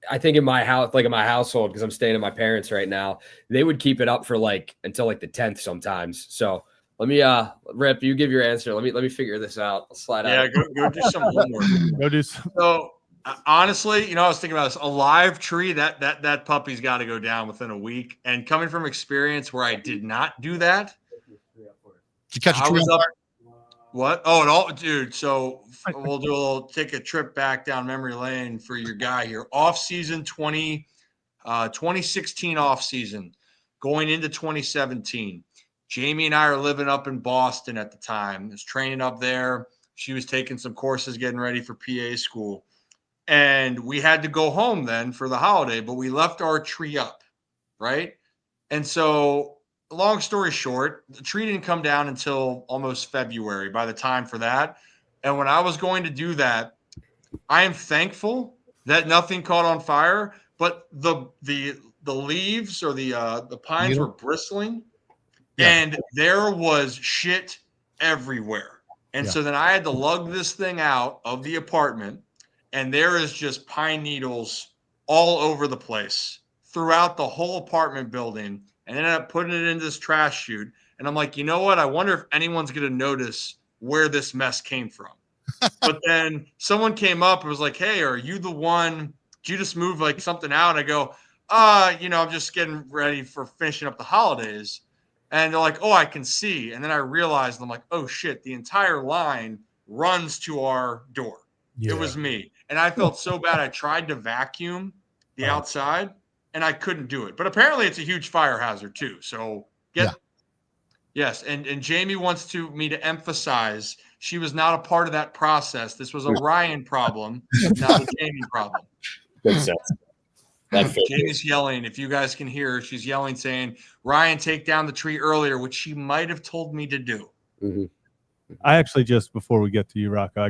I think in my house, like in my household, because I'm staying at my parents right now, they would keep it up for until the 10th sometimes. So let me, Rip, you give your answer. Let me figure this out. I'll slide out. Yeah, go do some homework. Go do some. So honestly, I was thinking about this. A live tree, that puppy's got to go down within a week. And coming from experience where I did not do that, Did you catch a tree? What? Oh, dude. So we'll take a trip back down memory lane for your guy here. Off-season 2016 off-season, going into 2017. Jamie and I are living up in Boston at the time. I was training up there. She was taking some courses, getting ready for PA school. And we had to go home then for the holiday, but we left our tree up, right? And so long story short, the tree didn't come down until almost February by the time for that. And when I was going to do that, I am thankful that nothing caught on fire, but the leaves or the pines were bristling, and there was shit everywhere. And so then I had to lug this thing out of the apartment, and there is just pine needles all over the place throughout the whole apartment building. And ended up putting it into this trash chute. And I'm like, you know what? I wonder if anyone's going to notice where this mess came from. But then someone came up and was like, hey, are you the one? Did you just move something out? And I go, I'm just getting ready for finishing up the holidays. And they're like, oh, I can see. And then I realized, I'm like, oh, shit, the entire line runs to our door. Yeah. It was me. And I felt so bad. I tried to vacuum the outside. And I couldn't do it. But apparently it's a huge fire hazard too. So yes. And Jamie wants me to emphasize she was not a part of that process. This was a Ryan problem, not a Jamie problem. Makes sense. Jamie's yelling. If you guys can hear her, she's yelling saying, Ryan, take down the tree earlier, which she might have told me to do. Mm-hmm. I actually just, before we get to you, Rocco, I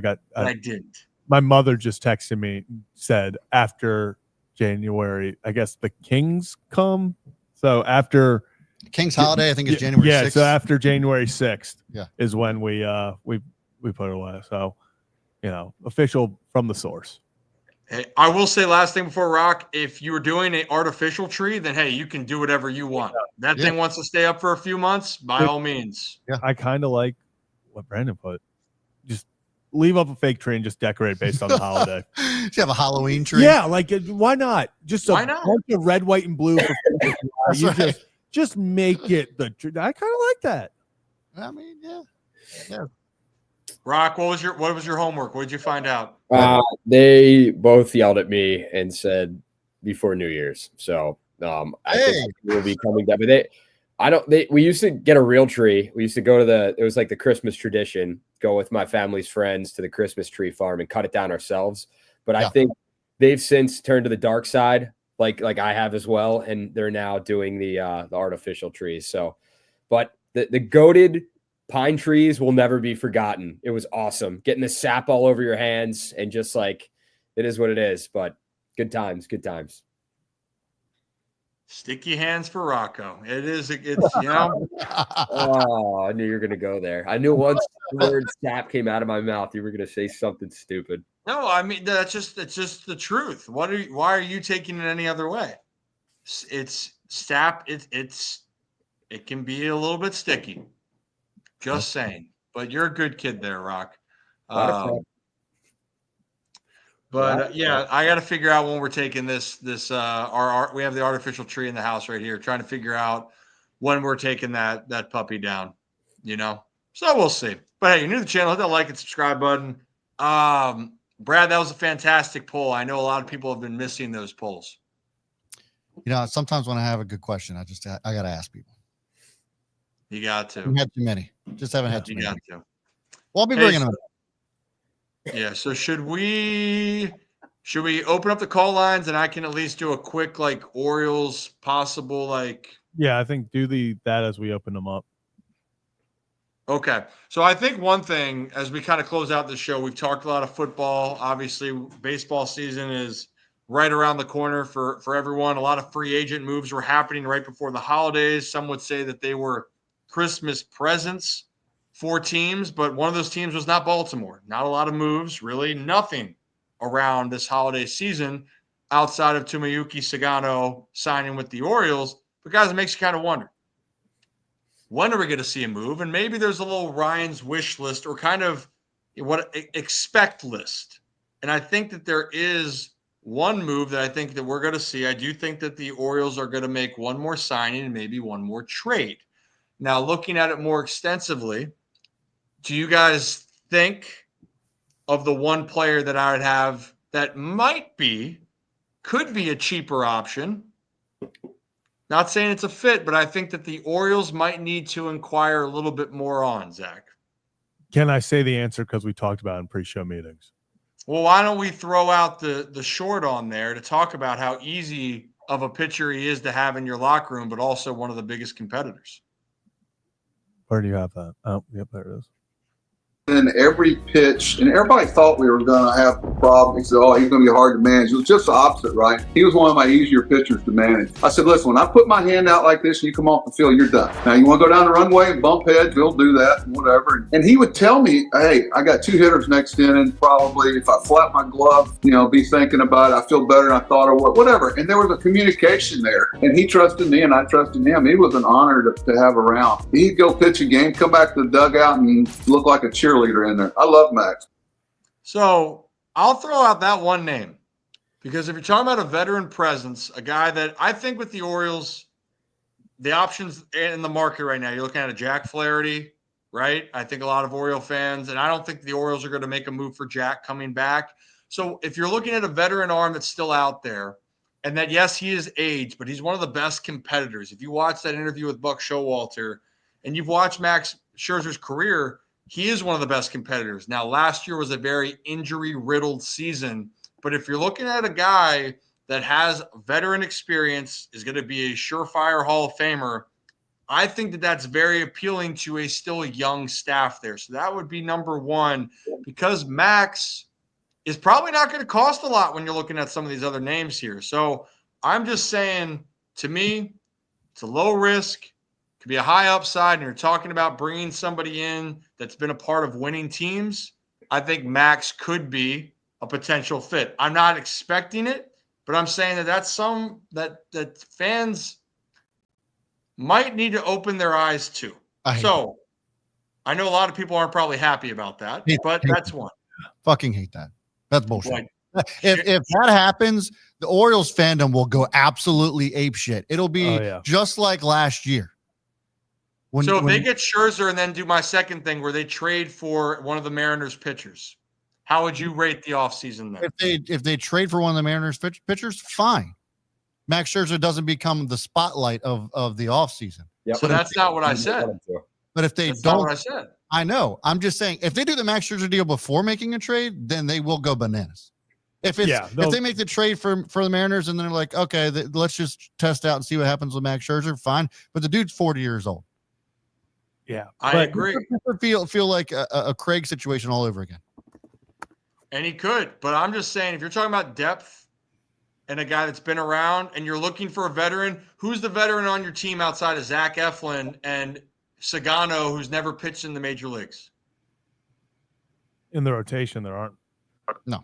didn't. My mother just texted me, said after January, I guess the Kings come. So after King's holiday, I think it's January 6th. So after January 6th is when we put it away. So, official from the source. Hey, I will say last thing before Rock, if you were doing an artificial tree, then hey, you can do whatever you want. That thing wants to stay up for a few months, by all means. Yeah, I kind of like what Brandon put. Just leave up a fake tree and just decorate based on the holiday. You have a Halloween tree? Yeah, why not? Just a bunch of red, white, and blue. Just make it the tree. I kind of like that. I mean, yeah. Rock, what was your homework? What did you find out? They both yelled at me and said before New Year's. So I think we'll be coming down. But we used to get a real tree. We used to go to it was like the Christmas tradition, go with my family's friends to the Christmas tree farm and cut it down ourselves. But I think they've since turned to the dark side, like I have as well. And they're now doing the artificial trees. So, but the goated pine trees will never be forgotten. It was awesome. Getting the sap all over your hands and just it is what it is, but good times. Sticky hands for Rocco. It's Oh, I knew you were going to go there. I knew once the word sap came out of my mouth, you were going to say something stupid. No, I mean, it's just the truth. Why are you taking it any other way? It's sap. It can be a little bit sticky. Just saying. But you're a good kid there, Rock. I got to figure out when we're taking this we have the artificial tree in the house right here, trying to figure out when we're taking that puppy down, So we'll see. But hey, you're new to the channel, hit that like and subscribe button. Brad, that was a fantastic poll. I know a lot of people have been missing those polls. Sometimes when I have a good question, I got to ask people. You got to. Haven't had too many. Just haven't had too many. You got to. Well, I'll be bringing them. Yeah. So should we open up the call lines and I can at least do a quick Orioles possible Yeah, I think do that as we open them up. Okay. So I think one thing as we kind of close out the show, we've talked a lot of football. Obviously, baseball season is right around the corner for everyone. A lot of free agent moves were happening right before the holidays. Some would say that they were Christmas presents for teams, but one of those teams was not Baltimore. Not a lot of moves, really nothing around this holiday season outside of Tomoyuki Sagano signing with the Orioles. But guys, it makes you kind of wonder. When are we going to see a move? And maybe there's a little Ryan's wish list or kind of what expect list. And I think that there is one move that I think that we're going to see. I do think that the Orioles are going to make one more signing and maybe one more trade. Now, looking at it more extensively, do you guys think of the one player that I would have that could be a cheaper option? Not saying it's a fit, but I think that the Orioles might need to inquire a little bit more on, Zach. Can I say the answer because we talked about it in pre-show meetings? Well, why don't we throw out the short on there to talk about how easy of a pitcher he is to have in your locker room, but also one of the biggest competitors. Where do you have that? Oh, yep, there it is. And every pitch, and everybody thought we were going to have a problem. He said, oh, he's going to be hard to manage. It was just the opposite, right? He was one of my easier pitchers to manage. I said, listen, when I put my hand out like this and you come off the field, you're done. Now, you want to go down the runway and bump heads, we'll do that and whatever. And he would tell me, hey, I got 2 hitters next inning. Probably if I flap my glove, be thinking about it. I feel better than I thought or whatever. And there was a communication there. And he trusted me and I trusted him. It was an honor to have around. He'd go pitch a game, come back to the dugout and look like a cheerleader in there. I love Max. So I'll throw out that one name because if you're talking about a veteran presence, a guy that I think with the Orioles, the options in the market right now, you're looking at a Jack Flaherty, right? I think a lot of Oriole fans, and I don't think the Orioles are going to make a move for Jack coming back. So if you're looking at a veteran arm that's still out there, and that, yes, he is aged, but he's one of the best competitors. If you watch that interview with Buck Showalter and you've watched Max Scherzer's career, he is one of the best competitors. Now, last year was a very injury-riddled season, but if you're looking at a guy that has veteran experience, is going to be a surefire Hall of Famer, I think that that's very appealing to a still young staff there. So that would be number one because Max is probably not going to cost a lot when you're looking at some of these other names here. So I'm just saying, to me, it's a low risk. Could be a high upside, and you're talking about bringing somebody in that's been a part of winning teams. I think Max could be a potential fit. I'm not expecting it, but I'm saying that that's that fans might need to open their eyes to. I know a lot of people aren't probably happy about that, but that's one. Fucking hate that. That's bullshit. If that happens, the Orioles fandom will go absolutely apeshit. It'll be just like last year. If they get Scherzer and then do my second thing where they trade for one of the Mariners pitchers, how would you rate the offseason then? If they trade for one of the Mariners pitchers, fine. Max Scherzer doesn't become the spotlight of the offseason. Yep. So that's not what I said. But if they that's don't, not what I said. I know. I'm just saying, if they do the Max Scherzer deal before making a trade, then they will go bananas. If they make the trade for the Mariners and they're like, okay, let's just test out and see what happens with Max Scherzer, fine. But the dude's 40 years old. Yeah, I agree. Feel like a Craig situation all over again. And he could, but I'm just saying, if you're talking about depth and a guy that's been around and you're looking for a veteran, who's the veteran on your team outside of Zach Eflin and Sagano, who's never pitched in the major leagues? In the rotation, there aren't. No.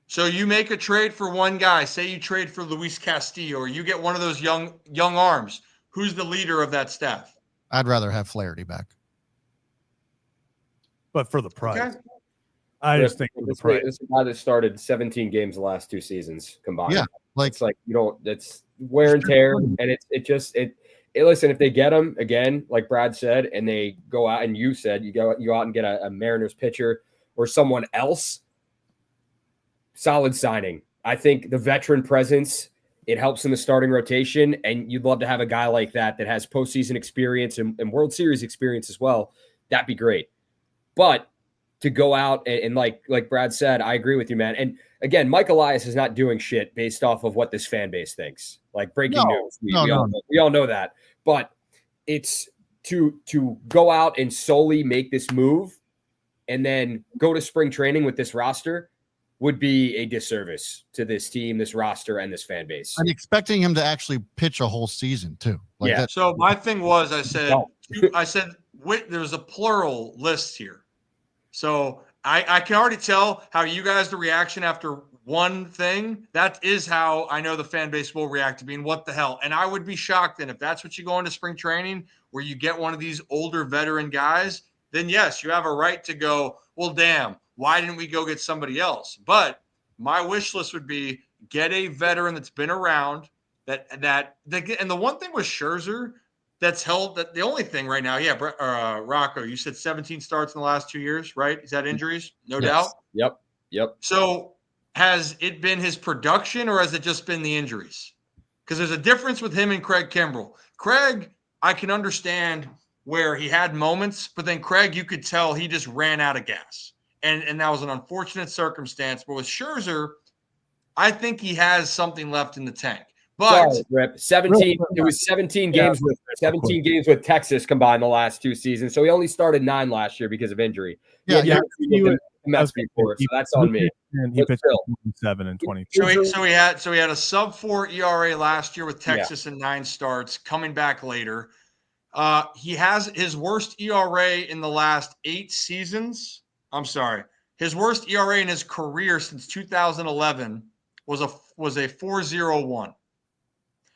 So you make a trade for one guy. Say you trade for Luis Castillo, or you get one of those young arms. Who's the leader of that staff? I'd rather have Flaherty back. But for the price. Okay. I just think for the price. This is a guy that started 17 games the last 2 seasons combined. Yeah. It's like, it's wear and tear. And listen, if they get him again, like Brad said, and they go out and you said, you go out and get a Mariners pitcher or someone else, solid signing. I think the veteran presence, it helps in the starting rotation, and you'd love to have a guy like that has postseason experience and World Series experience as well. That'd be great. But to go out and like Brad said, I agree with you, man. And again, Mike Elias is not doing shit based off of what this fan base thinks. Like breaking news. We all know that. But it's to go out and solely make this move and then go to spring training with this roster would be a disservice to this team, this roster, and this fan base. I'm expecting him to actually pitch a whole season too. So my thing was, I said, wait, there's a plural list here. So I can already tell how you guys, the reaction after one thing, that is how I know the fan base will react to being what the hell. And I would be shocked then if that's what you go into spring training where you get one of these older veteran guys, then yes, you have a right to go, well, damn, why didn't we go get somebody else? But my wish list would be get a veteran that's been around and the one thing with Scherzer that's held that the only thing right now, Rocco, you said 17 starts in the last 2 years, right? Is that injuries? No doubt. Yep. So has it been his production or has it just been the injuries? Because there's a difference with him and Craig Kimbrell. Craig, I can understand where he had moments, but then Craig, you could tell he just ran out of gas. And that was an unfortunate circumstance. But with Scherzer, I think he has something left in the tank. But sorry, Rip. 17. It was 17 games with Texas combined the last 2 seasons. So he only started 9 last year because of injury. Yeah, the Mets before, so that's on me. And he pitched 7 and So 22. he had a sub-4 ERA last year with Texas and 9 starts. Coming back later, he has his worst ERA in the last 8 seasons. I'm sorry, his worst ERA in his career since 2011 was a 4.01.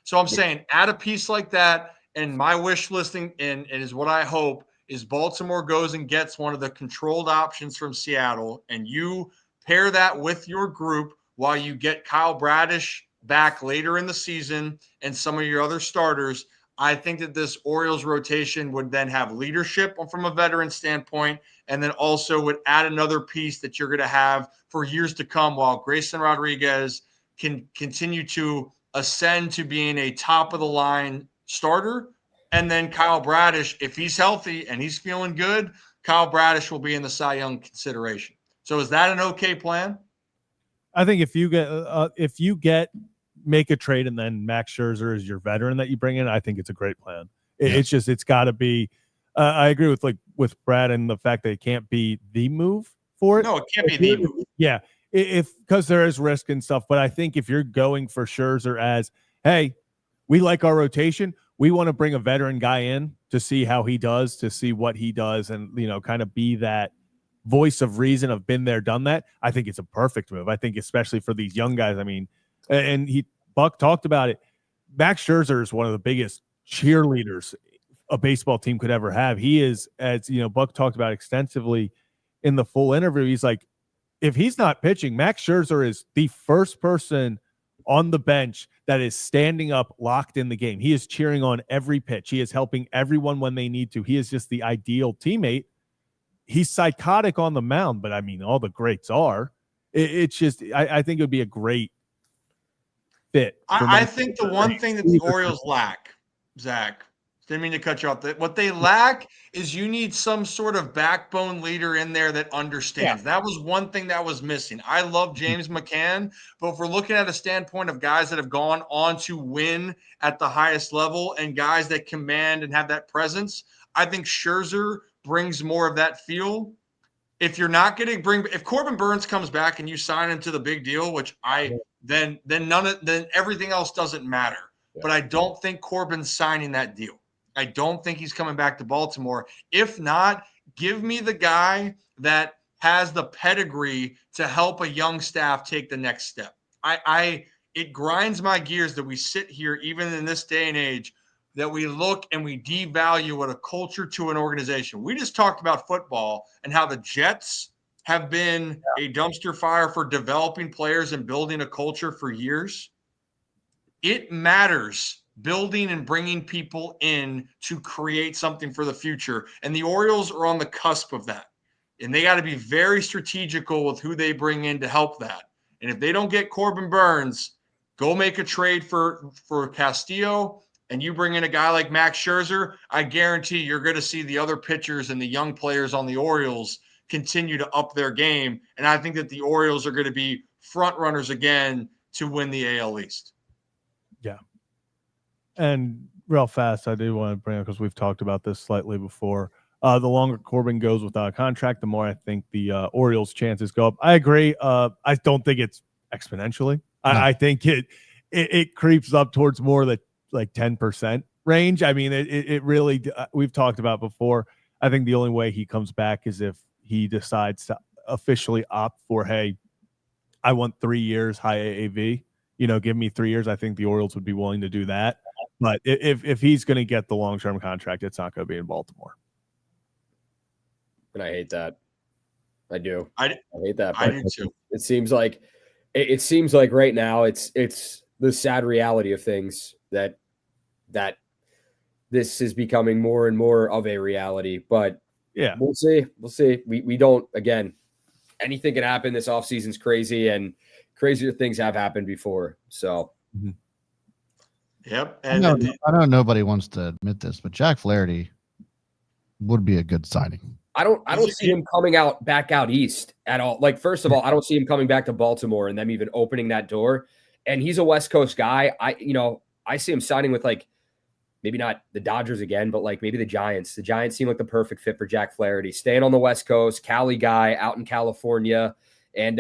So I'm saying add a piece like that, and my wish listing and is what I hope is Baltimore goes and gets one of the controlled options from Seattle, and you pair that with your group while you get Kyle Bradish back later in the season and some of your other starters. I think that this Orioles rotation would then have leadership from a veteran standpoint, and then also would add another piece that you're going to have for years to come while Grayson Rodriguez can continue to ascend to being a top-of-the-line starter. And then Kyle Bradish, if he's healthy and he's feeling good, Kyle Bradish will be in the Cy Young consideration. So is that an okay plan? I think if you make a trade and then Max Scherzer is your veteran that you bring in, I think it's a great plan. It's got to be. I agree with Brad and the fact that it can't be the move for it. No, it can't be the move. Yeah, because there is risk and stuff. But I think if you're going for Scherzer as, hey, we like our rotation, we want to bring a veteran guy in to see how he does, to see what he does, and kind of be that voice of reason of been there, done that. I think it's a perfect move. I think especially for these young guys. I mean, and Buck talked about it. Max Scherzer is one of the biggest cheerleaders a baseball team could ever have. He is, as Buck talked about extensively in the full interview. He's like, if he's not pitching, Max Scherzer is the first person on the bench that is standing up, locked in the game. He is cheering on every pitch. He is helping everyone when they need to. He is just the ideal teammate. He's psychotic on the mound, but I mean, all the greats are. It's just, I think it would be a great fit. I think the one thing that the Orioles lack, Zach, didn't mean to cut you off. What they lack is you need some sort of backbone leader in there that understands. Yeah. That was one thing that was missing. I love James McCann, but if we're looking at a standpoint of guys that have gone on to win at the highest level and guys that command and have that presence, I think Scherzer brings more of that feel. If you're not going to if Corbin Burns comes back and you sign him to the big deal, which then everything else doesn't matter. Yeah. But I don't think Corbin's signing that deal. I don't think he's coming back to Baltimore. If not, give me the guy that has the pedigree to help a young staff take the next step. It grinds my gears that we sit here, even in this day and age, that we look and we devalue what a culture to an organization. We just talked about football and how the Jets have been a dumpster fire for developing players and building a culture for years. It matters building and bringing people in to create something for the future. And the Orioles are on the cusp of that. And they got to be very strategical with who they bring in to help that. And if they don't get Corbin Burns, go make a trade for Castillo, and you bring in a guy like Max Scherzer. I guarantee you're going to see the other pitchers and the young players on the Orioles continue to up their game. And I think that the Orioles are going to be front runners again to win the AL East. Yeah. And real fast, I do want to bring up, because we've talked about this slightly before. The longer Corbin goes without a contract, the more I think the Orioles' chances go up. I agree. I don't think it's exponentially. No. I think it creeps up towards more the like 10% range. I mean, it really, we've talked about before. I think the only way he comes back is if he decides to officially opt for, hey, I want 3 years high AAV. Give me 3 years. I think the Orioles would be willing to do that. But if he's going to get the long-term contract, it's not going to be in Baltimore. And I hate that. I do. I hate that. I do too. It seems like right now it's the sad reality of things that this is becoming more and more of a reality. But yeah, we'll see. We don't, again, anything can happen. This offseason's crazy, and crazier things have happened before. So Yep. I know nobody wants to admit this, but Jack Flaherty would be a good signing. I don't see him coming back out east at all. Like, first of all, I don't see him coming back to Baltimore and them even opening that door. And he's a West Coast guy. I see him signing with, like, maybe not the Dodgers again, but like maybe the Giants. The Giants seem like the perfect fit for Jack Flaherty. Staying on the West Coast, Cali guy out in California, and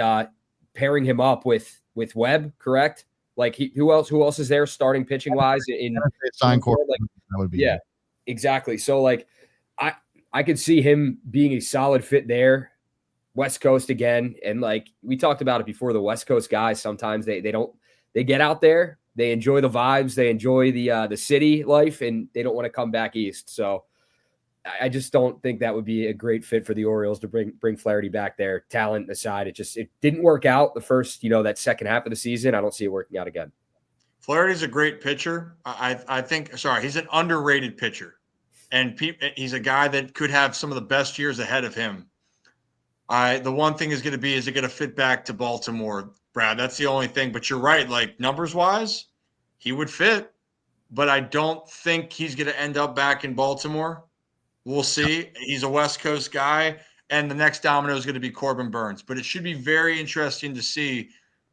pairing him up with Webb, correct? Like, who else is there starting pitching wise in sign court? Like, that would be yeah, exactly. So like I could see him being a solid fit there. West Coast again. And like we talked about it before, the West Coast guys, sometimes they get out there, they enjoy the vibes, they enjoy the city life, and they don't want to come back east. So I just don't think that would be a great fit for the Orioles to bring Flaherty back there. Talent aside, it didn't work out the first, that second half of the season. I don't see it working out again. Flaherty's a great pitcher. I think he's an underrated pitcher. And he's a guy that could have some of the best years ahead of him. The one thing is going to be, is it going to fit back to Baltimore, Brad? That's the only thing. But you're right. Like, numbers-wise, he would fit. But I don't think he's going to end up back in Baltimore. We'll see. He's a West Coast guy. And the next domino is going to be Corbin Burns. But it should be very interesting to see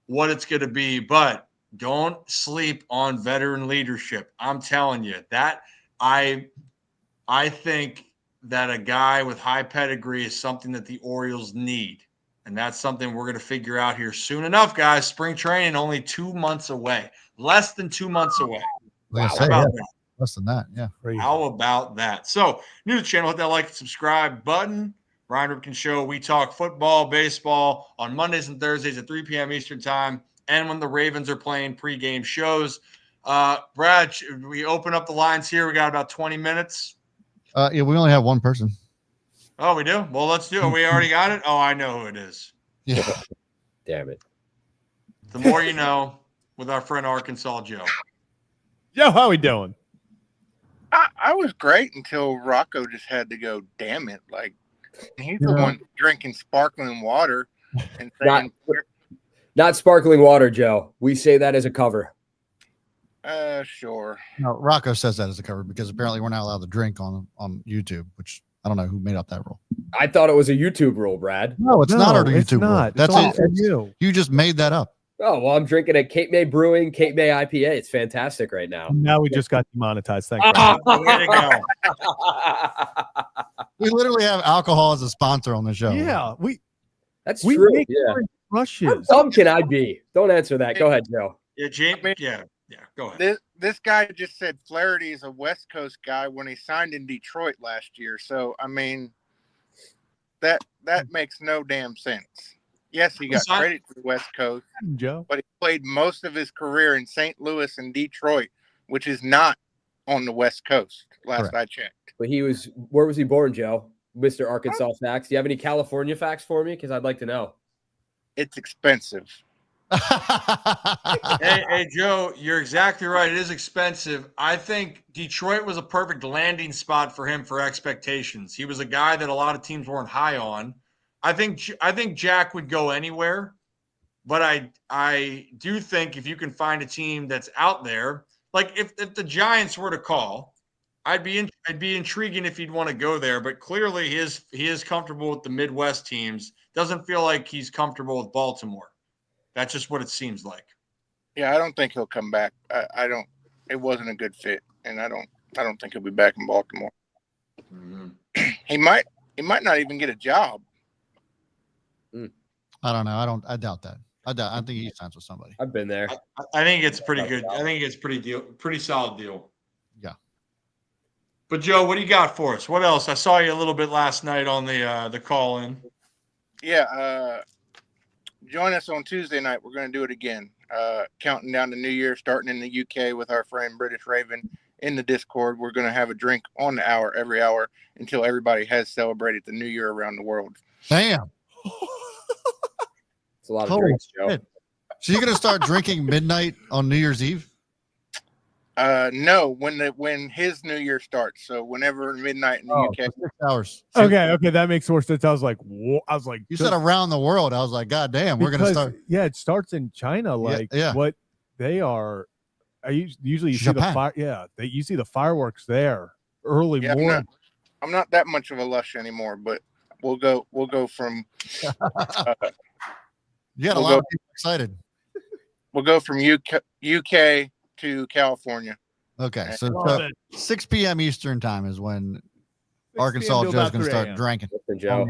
what it's going to be. But don't sleep on veteran leadership. I'm telling you, that I think that a guy with high pedigree is something that the Orioles need. And that's something we're going to figure out here soon enough, guys. Spring training only 2 months away. Less than 2 months away. Wow. How about that? Less than that, yeah. How about that? So, new to the channel, hit that like and subscribe button. Ryan Ripken Show. We talk football, baseball on Mondays and Thursdays at 3 p.m. Eastern time, and when the Ravens are playing pregame shows. Brad, we open up the lines here. We got about 20 minutes. Yeah, we only have one person. Oh, we do? Well, let's do it. We already got it? Oh, I know who it is. Yeah. Damn it. The more you know, with our friend Arkansas Joe. Yo, how we doing? I was great until Rocco just had to go, damn it. Like, he's the one drinking sparkling water and saying, not sparkling water, Joe. We say that as a cover. Sure. No, Rocco says that as a cover because apparently we're not allowed to drink on YouTube, which I don't know who made up that rule. I thought it was a YouTube rule, Brad. No, it's not our YouTube rule. That's it. You just made that up. Oh, well, I'm drinking a Cape May Brewing, Cape May IPA. It's fantastic right now. Now we just got demonetized. Thanks. Way to go. We literally have alcohol as a sponsor on the show. Yeah, that's we true. Make yeah. Rushes. How dumb can I be? Don't answer that. Go ahead, Joe. Yeah, James. Yeah, go ahead. This guy just said Flaherty is a West Coast guy when he signed in Detroit last year. So, I mean, that makes no damn sense. Yes, he got credit for the West Coast, Joe, but he played most of his career in St. Louis and Detroit, which is not on the West Coast, last I checked. But where was he born, Joe? Mr. Arkansas Facts. Do you have any California facts for me? Because I'd like to know. It's expensive. Hey, Joe, you're exactly right. It is expensive. I think Detroit was a perfect landing spot for him for expectations. He was a guy that a lot of teams weren't high on. I think Jack would go anywhere. But I do think if you can find a team that's out there, like if the Giants were to call, I'd be intriguing if he'd want to go there. But clearly, he is comfortable with the Midwest teams. Doesn't feel like he's comfortable with Baltimore. That's just what it seems like. Yeah, I don't think he'll come back. I don't. It wasn't a good fit, and I don't think he'll be back in Baltimore. Mm-hmm. He might not even get a job. I don't know. I doubt that. I think he signs with somebody. I've been there. I think it's pretty good. I think it's pretty solid deal. Yeah. But Joe, what do you got for us? What else? I saw you a little bit last night on the call in. Yeah. Join us on Tuesday night. We're going to do it again. Counting down to New Year, starting in the UK with our friend British Raven in the Discord. We're going to have a drink on the hour, every hour, until everybody has celebrated the New Year around the world. Damn. It's a lot of drinks, Joe. Shit. So you're going to start drinking midnight on New Year's Eve? No, when his New Year starts. So whenever midnight in the UK. 6 hours. Okay, that makes more sense. I was like, you said around the world. I was like, God damn, we're going to start. Yeah, it starts in China. Like, what they are. Usually you see the fire. Yeah, you see the fireworks there early morning. I'm not that much of a lush anymore, but we'll go from. You got a lot of people excited. We'll go from UK to California. Okay, so 6 p.m. Eastern time is when Arkansas Joe's going to start drinking. Listen, Joe,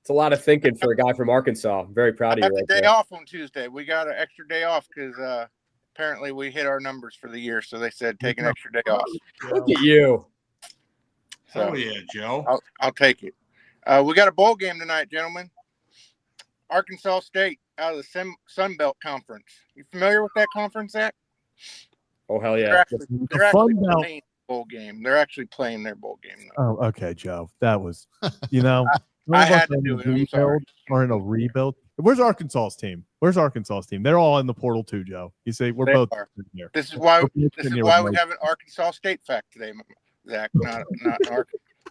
it's a lot of thinking for a guy from Arkansas. I'm very proud of you. I have the day off on Tuesday. We got an extra day off because apparently we hit our numbers for the year, so they said take an extra day off. Look at you. So, oh yeah, Joe. I'll take it. We got a bowl game tonight, gentlemen. Arkansas State out of the Sun Belt Conference. You familiar with that conference, Zach? Oh, hell yeah. They're actually playing bowl game. They're actually playing their bowl game. Oh, okay, Joe. That was, I had to do it. I'm sorry. Or in a rebuild. Where's Arkansas's team? They're all in the portal too, Joe. You say we're both here. This is why we have an Arkansas State fact today, Zach.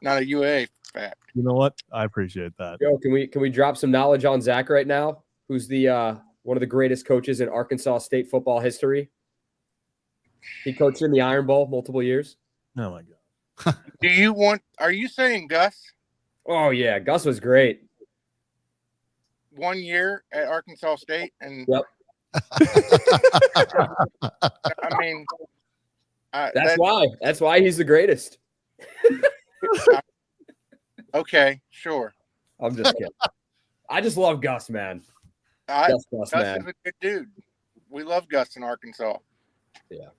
Not a UA fact. You know what? I appreciate that. Joe, can we drop some knowledge on Zach right now? Who's the one of the greatest coaches in Arkansas State football history? He coached in the Iron Bowl multiple years. Oh my God. Are you saying Gus? Oh yeah, Gus was great. 1 year at Arkansas State, and yep. I mean, that's why he's the greatest. Okay, sure. I'm just kidding. I just love Gus, man. Gus is a good dude. We love Gus in Arkansas. Yeah.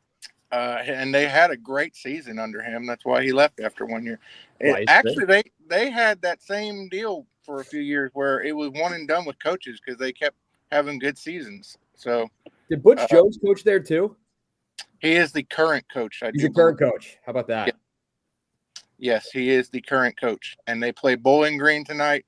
And they had a great season under him. That's why he left after 1 year. Actually, they had that same deal for a few years where it was one and done with coaches because they kept having good seasons. So did Butch Jones coach there too? He is the current coach. He's the current coach. How about that? Yeah. Yes, he is the current coach. And they play Bowling Green tonight.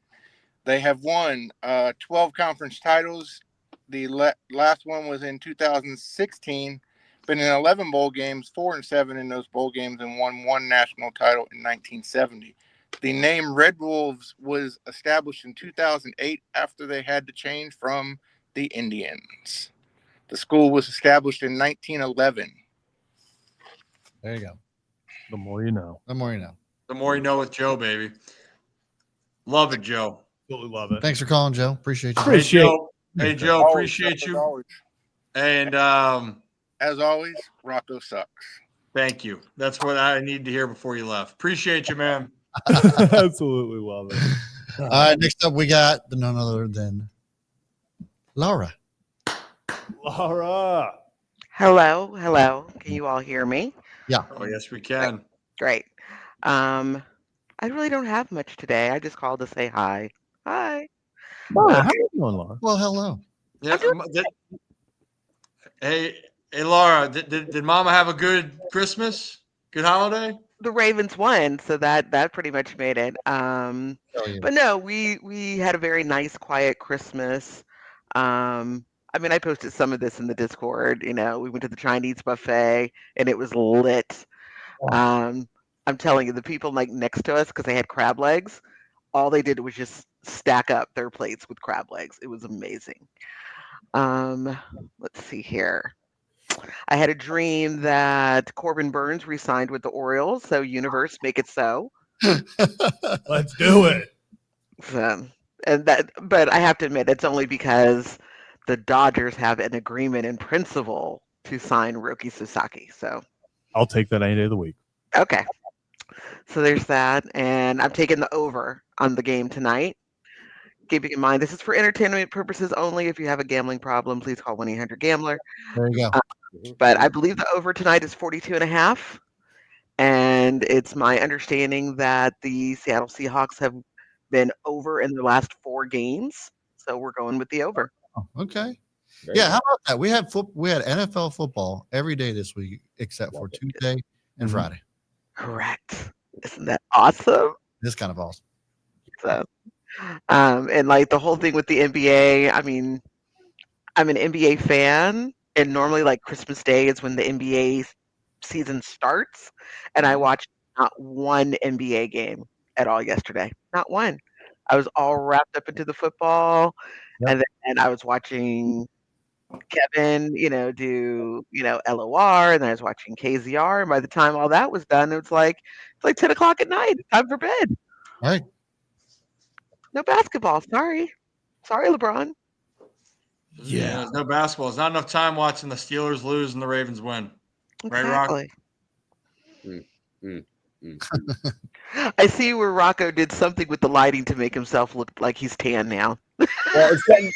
They have won 12 conference titles. The last one was in 2016. Been in 11 bowl games, 4-7 in those bowl games, and won one national title in 1970. The name Red Wolves was established in 2008 after they had to change from the Indians. The school was established in 1911. There you go. The more you know. The more you know. The more you know with Joe, baby. Love it, Joe. Absolutely love it. Thanks for calling, Joe. Appreciate you. Hey, Joe, appreciate you. Always. And as always, Rocco sucks. Thank you. That's what I need to hear before you left. Appreciate you, man. Absolutely love it. All right, next up we got none other than Laura. Laura. Hello. Can you all hear me? Yeah. Oh, yes, we can. Great. I really don't have much today. I just called to say hi. Hi. Oh, how are you doing, Laura? Well, hello. Yeah. Hey, Laura, did Mama have a good Christmas? Good holiday? The Ravens won, so that pretty much made it. But no, we had a very nice, quiet Christmas. I mean, I posted some of this in the Discord. We went to the Chinese buffet and it was lit. I'm telling you, the people next to us, because they had crab legs, all they did was just stack up their plates with crab legs. It was amazing. Let's see here. I had a dream that Corbin Burns re-signed with the Orioles. So universe, make it so. Let's do it. So, but I have to admit, it's only because the Dodgers have an agreement in principle to sign Roki Sasaki. So I'll take that any day of the week. okay. So there's that, and I'm taking the over on the game tonight. Keeping in mind, this is for entertainment purposes only. If you have a gambling problem, please call 1-800-GAMBLER. There you go. But I believe the over tonight is 42.5. And it's my understanding that the Seattle Seahawks have been over in their last 4 games. So we're going with the over. Oh, okay. Yeah, how about that? We had NFL football every day this week except for Tuesday and Friday. Correct. Isn't that awesome? It's kind of awesome. So, and like the whole thing with the NBA, I mean, I'm an NBA fan, and normally like Christmas Day is when the NBA season starts, and I watched not one NBA game at all yesterday. Not one. I was all wrapped up into the football, and then I was watching Kevin, do LOR, and then I was watching KZR, and by the time all that was done, it's like 10 o'clock at night. Time for bed. All right. No basketball. Sorry, LeBron. Yeah, there's no basketball. There's not enough time watching the Steelers lose and the Ravens win. Right, Rock? I see where Rocco did something with the lighting to make himself look like he's tan now. Well, it's getting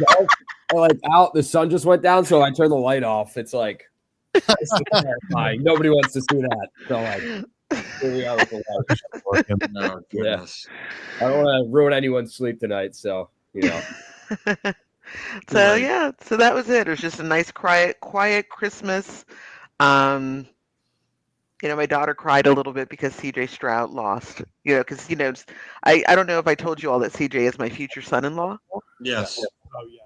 dark. Like out, the sun just went down, so I turned the light off. It's like terrifying. Nobody wants to see that. So like, here we are with the light. No, goodness. I don't want to ruin anyone's sleep tonight, so So yeah, so that was it. It was just a nice, quiet Christmas. My daughter cried a little bit because CJ Stroud lost. Because I don't know if I told you all that CJ is my future son-in-law. Yes. Oh yes.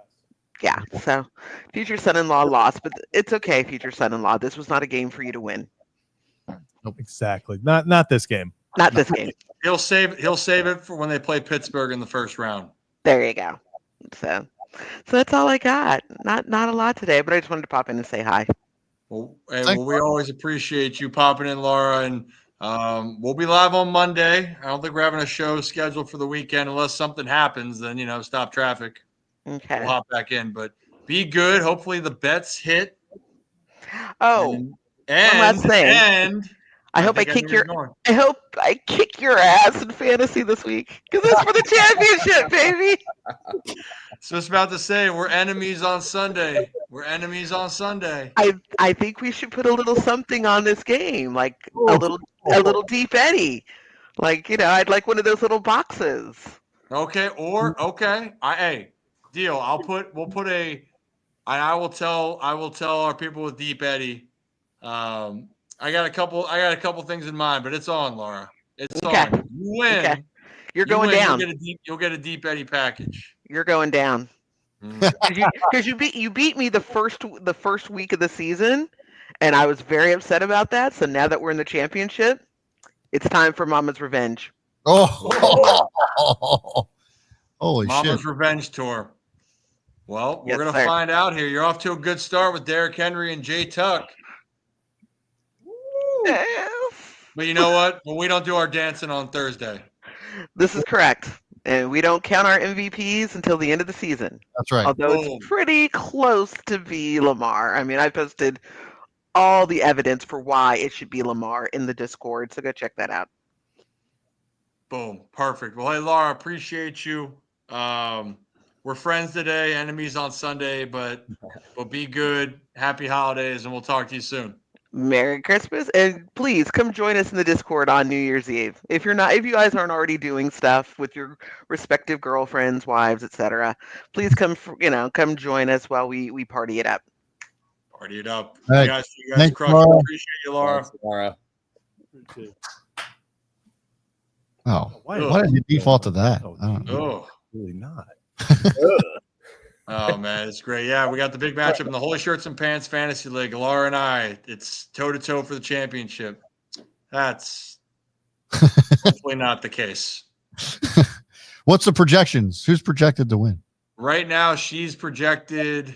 Yeah, so future son-in-law lost, but it's okay, future son-in-law. This was not a game for you to win. Nope, exactly. Not this game. Not this game. He'll save it for when they play Pittsburgh in the first round. There you go. So that's all I got. Not a lot today, but I just wanted to pop in and say hi. Well, we always appreciate you popping in, Laura, and we'll be live on Monday. I don't think we're having a show scheduled for the weekend unless something happens. Then stop traffic. Okay. We'll hop back in, but be good. Hopefully the bets hit. Oh, and one last thing. And I hope I kick your ass in fantasy this week because it's for the championship, baby. So I was about to say we're enemies on Sunday. I think we should put a little something on this game, like a little deep Eddie. I'd like one of those little boxes. Okay. Deal. I will tell our people with Deep Eddie. I got a couple things in mind, but it's on, Laura. It's on. You win. Okay. You're going down. You'll get a Deep Eddie package. You're going down. Because you beat me the first week of the season, and I was very upset about that. So now that we're in the championship, it's time for Mama's revenge. Oh, holy shit! Mama's revenge tour. Well, we're gonna find out here. You're off to a good start with Derrick Henry and Jay Tuck. But you know what? Well, we don't do our dancing on Thursday. This is correct. And we don't count our MVPs until the end of the season. That's right. Although it's pretty close to be Lamar. I mean, I posted all the evidence for why it should be Lamar in the Discord. So go check that out. Boom. Perfect. Well, hey, Laura, appreciate you. We're friends today, enemies on Sunday, but be good. Happy holidays, and we'll talk to you soon. Merry Christmas, and please come join us in the Discord on New Year's Eve. If you guys aren't already doing stuff with your respective girlfriends, wives, etc., please come join us while we party it up. Party it up. Hey, you guys crush it. Appreciate you, Laura. Thanks, Laura. Oh, why did you default to that? Really not. Oh man, it's great. Yeah, we got the big matchup in the Holy Shirts and Pants Fantasy League. Laura and I, it's toe-to-toe for the championship. That's hopefully not the case. What's the projections? Who's projected to win? Right now, she's projected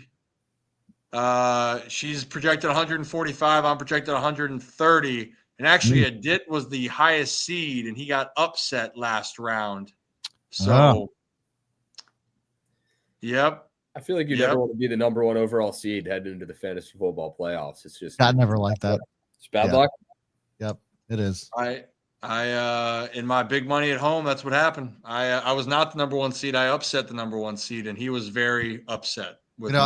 145. I'm projected 130. And actually, Adit was the highest seed, and he got upset last round. So, yep. I feel like you never want to be the number 1 overall seed heading into the fantasy football playoffs. It's just I never liked that. It's bad luck. Yep, it is. I in my big money at home, that's what happened. I was not the number 1 seed. I upset the number 1 seed, and he was very upset with me.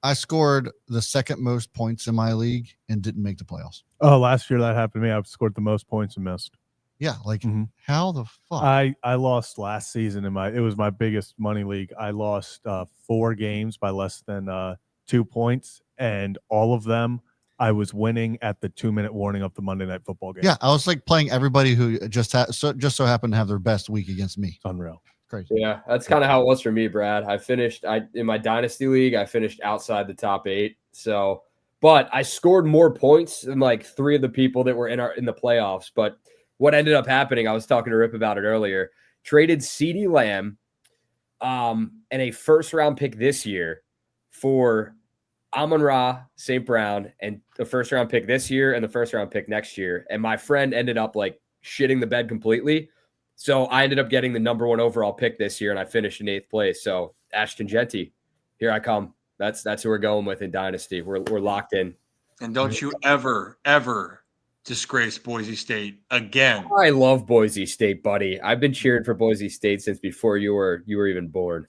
I scored the second most points in my league and didn't make the playoffs. Oh, last year that happened to me. I scored the most points and missed. Yeah, like how the fuck? I lost last season it was my biggest money league. I lost 4 games by less than 2 points, and all of them I was winning at the 2-minute warning of the Monday Night Football game. Yeah, I was like playing everybody who just so happened to have their best week against me. It's unreal. Crazy. Yeah, that's kind of how it was for me, Brad. In my dynasty league, I finished outside the top 8. So, but I scored more points than like 3 of the people that were in the playoffs. But what ended up happening, I was talking to Rip about it earlier, traded CeeDee Lamb and a first-round pick this year for Amon-Ra St. Brown, and the first-round pick this year and the first-round pick next year. And my friend ended up like shitting the bed completely. So I ended up getting the number 1 overall pick this year, and I finished in 8th place. So Ashton Genty, here I come. That's who we're going with in Dynasty. We're locked in. And don't you ever disgrace Boise State again. I love Boise State, buddy. I've been cheering for Boise State since before you were even born.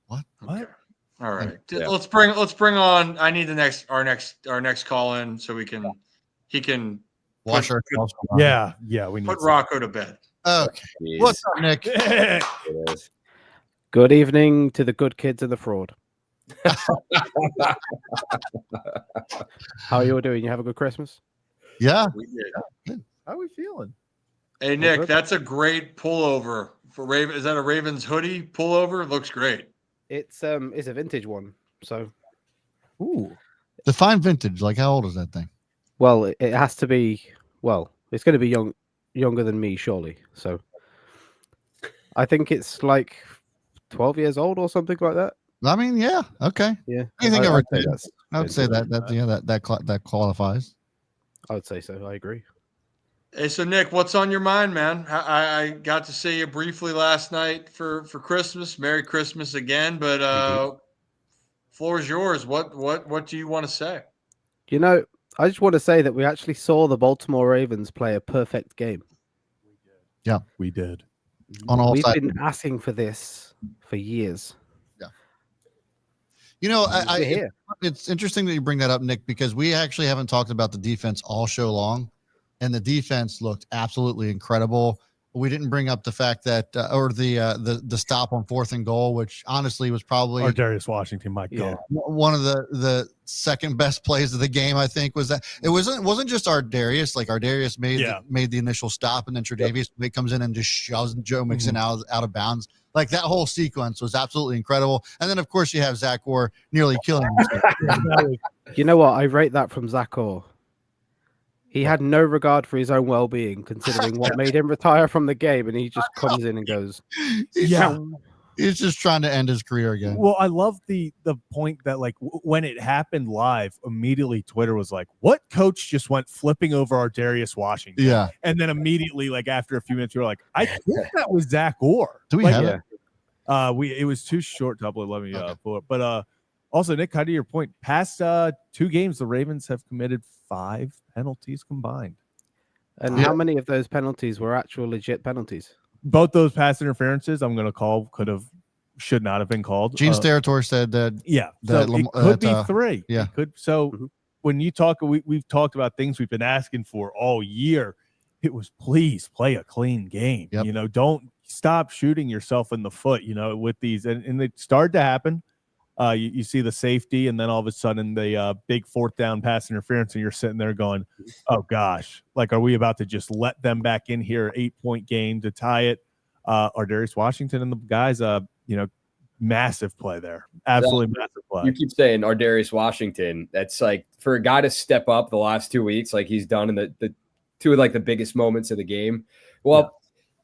What? Okay. All right. Yeah. Let's bring on. I need our next call in so he can wash our calls. Yeah, we need put Rocco to bed. Okay. What's up, Nick? Good evening to the good kids and the fraud. How are you all doing? You have a good Christmas? Yeah. We did. How are we feeling? Hey, Nick, that's a great pullover for Raven. Is that a Ravens hoodie pullover? It looks great. It's a vintage one. So, define vintage. Like, how old is that thing? Well, it has to be. Well, it's going to be younger than me, surely. So, I think it's like 12 years old or something like that. I mean, yeah, okay. Yeah, anything over 10. I would say vintage. that qualifies. I would say so. I agree. Hey, so Nick, what's on your mind, man? I got to see you briefly last night for Christmas. Merry Christmas again, but floor is yours. What do you want to say? You know, I just want to say that we actually saw the Baltimore Ravens play a perfect game. Yeah, we did. On all We've sides. been asking for this for years. Yeah. You know, We're it's interesting that you bring that up, Nick, because we actually haven't talked about the defense all show long, and the defense looked absolutely incredible. We didn't bring up the fact that or the stop on 4th and goal, which honestly was probably Darius Washington. My God, one of the second best plays of the game. I think was that it wasn't just our Darius. Like our Darius made the initial stop, and then Tre'Davious comes in and just shoves Joe Mixon out of bounds. Like that whole sequence was absolutely incredible. And then of course you have Zach Orr nearly killing him. You know what? I rate that from Zach Orr. He had no regard for his own well-being, considering what made him retire from the game, and he just comes in and goes, He's just trying to end his career again. Well, I love the point that like when it happened live, immediately Twitter was like, "What coach just went flipping over our Darius Washington?" Yeah, and then immediately, like after a few minutes, we were like, "I think that was Zach Orr." Do we have it? It was too short to upload. Let me pull it. But also, Nick, kind of your point. Past 2 games, the Ravens have committed 5 penalties combined. And how many of those penalties were actual legit penalties? Both those pass interferences, I'm going to call, should not have been called. Gene's territory said that. Yeah, that so it could be 3. Yeah, it could. So when you talk, we've talked about things we've been asking for all year. It was please play a clean game. Yep. You know, don't stop shooting yourself in the foot. You know, with these, and it started to happen. You see the safety, and then all of a sudden the big 4th down pass interference, and you're sitting there going, "Oh gosh, like are we about to just let them back in here? 8-point game to tie it." Or Darius Washington and the guys, massive play there, absolutely massive play. You keep saying Darius Washington. That's like for a guy to step up the last 2 weeks, like he's done in the 2 of like the biggest moments of the game. Well,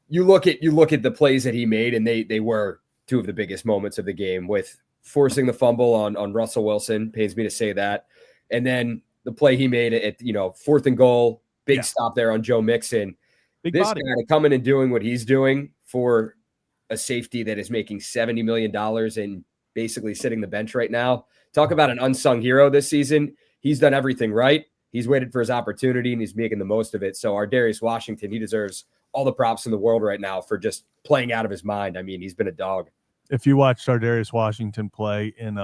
you look at the plays that he made, and they were two of the biggest moments of the game, with forcing the fumble on Russell Wilson. Pains me to say that. And then the play he made at 4th and goal, big stop there on Joe Mixon. Big this body. guy to come in and doing what he's doing for a safety that is making $70 million and basically sitting the bench right now. Talk about an unsung hero this season. He's done everything right. He's waited for his opportunity and he's making the most of it. So our Darius Washington, he deserves all the props in the world right now for just playing out of his mind. I mean, he's been a dog. If you watched our Darius Washington play in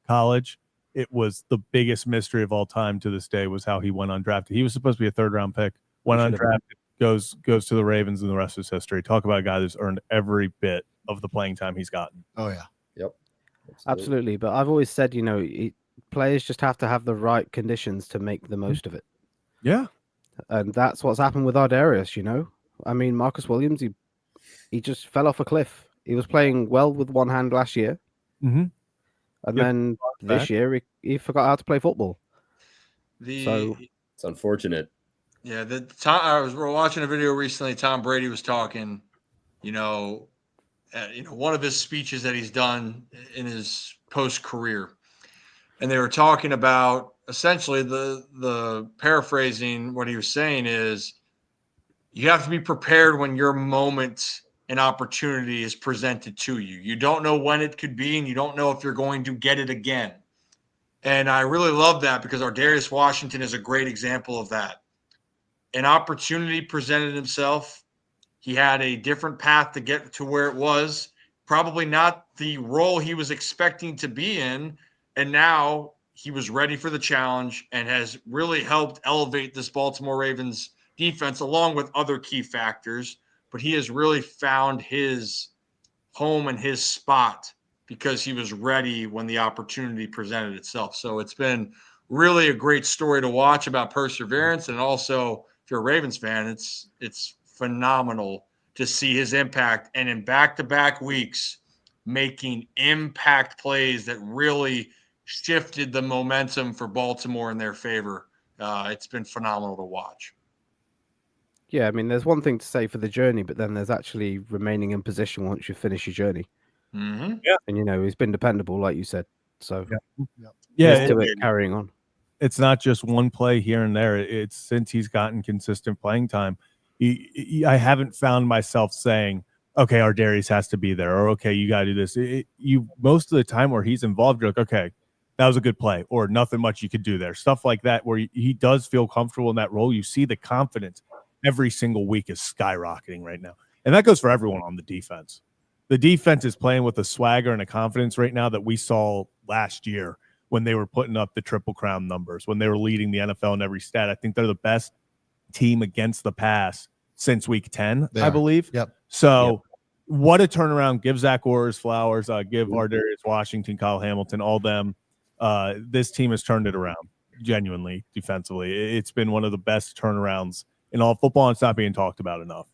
college, it was the biggest mystery of all time to this day was how he went undrafted. He was supposed to be a 3rd-round pick, went undrafted, goes to the Ravens, and the rest is history. Talk about a guy that's earned every bit of the playing time he's gotten. Oh, yeah. Yep. Absolutely. But I've always said, players just have to have the right conditions to make the most of it. Yeah. And that's what's happened with our Darius, I mean, Marcus Williams, he just fell off a cliff. He was playing well with one hand last year. Mm-hmm. And then this year, he forgot how to play football. So it's unfortunate. Yeah, we're watching a video recently. Tom Brady was talking, one of his speeches that he's done in his post career, and they were talking about essentially the paraphrasing. What he was saying is, you have to be prepared when your moment and opportunity is presented to you. You don't know when it could be, and you don't know if you're going to get it again. And I really love that because our Darius Washington is a great example of that. An opportunity presented himself. He had a different path to get to where it was, probably not the role he was expecting to be in. And now he was ready for the challenge and has really helped elevate this Baltimore Ravens defense along with other key factors. But he has really found his home and his spot because he was ready when the opportunity presented itself. So it's been really a great story to watch about perseverance. And also, if you're a Ravens fan, it's phenomenal to see his impact, and in back-to-back weeks making impact plays that really shifted the momentum for Baltimore in their favor. It's been phenomenal to watch. Yeah, I mean, there's one thing to say for the journey, but then there's actually remaining in position once you finish your journey. Mm-hmm. Yeah. And, he's been dependable, like you said. So, yeah, to it carrying on. It's not just one play here and there. It's since he's gotten consistent playing time. I haven't found myself saying, okay, our Darius has to be there, or okay, you got to do this. Most of the time where he's involved, you're like, okay, that was a good play, or nothing much you could do there. Stuff like that, where he does feel comfortable in that role. You see the confidence every single week is skyrocketing right now. And that goes for everyone on the defense. The defense is playing with a swagger and a confidence right now that we saw last year when they were putting up the Triple Crown numbers, when they were leading the NFL in every stat. I think they're the best team against the pass since week 10, I believe. Yep. So what a turnaround. Give Zach Orr flowers, give our Darius Washington, Kyle Hamilton, all them. This team has turned it around genuinely defensively. It's been one of the best turnarounds in all football, and it's not being talked about enough.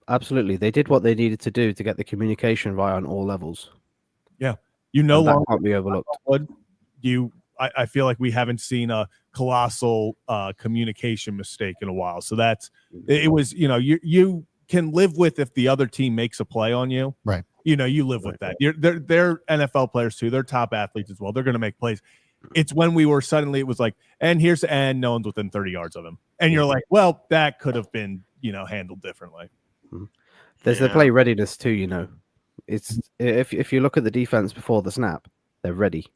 Absolutely. They did what they needed to do to get the communication right on all levels. Yeah. That can't be overlooked. I feel like we haven't seen a colossal communication mistake in a while. So it was, you can live with if the other team makes a play on you. Right. You live with that. They're NFL players too. They're top athletes as well. They're going to make plays. It's when it was like, and no one's within 30 yards of him. And you're like, well, that could have been, handled differently. There's the play readiness too, It's if you look at the defense before the snap, they're ready.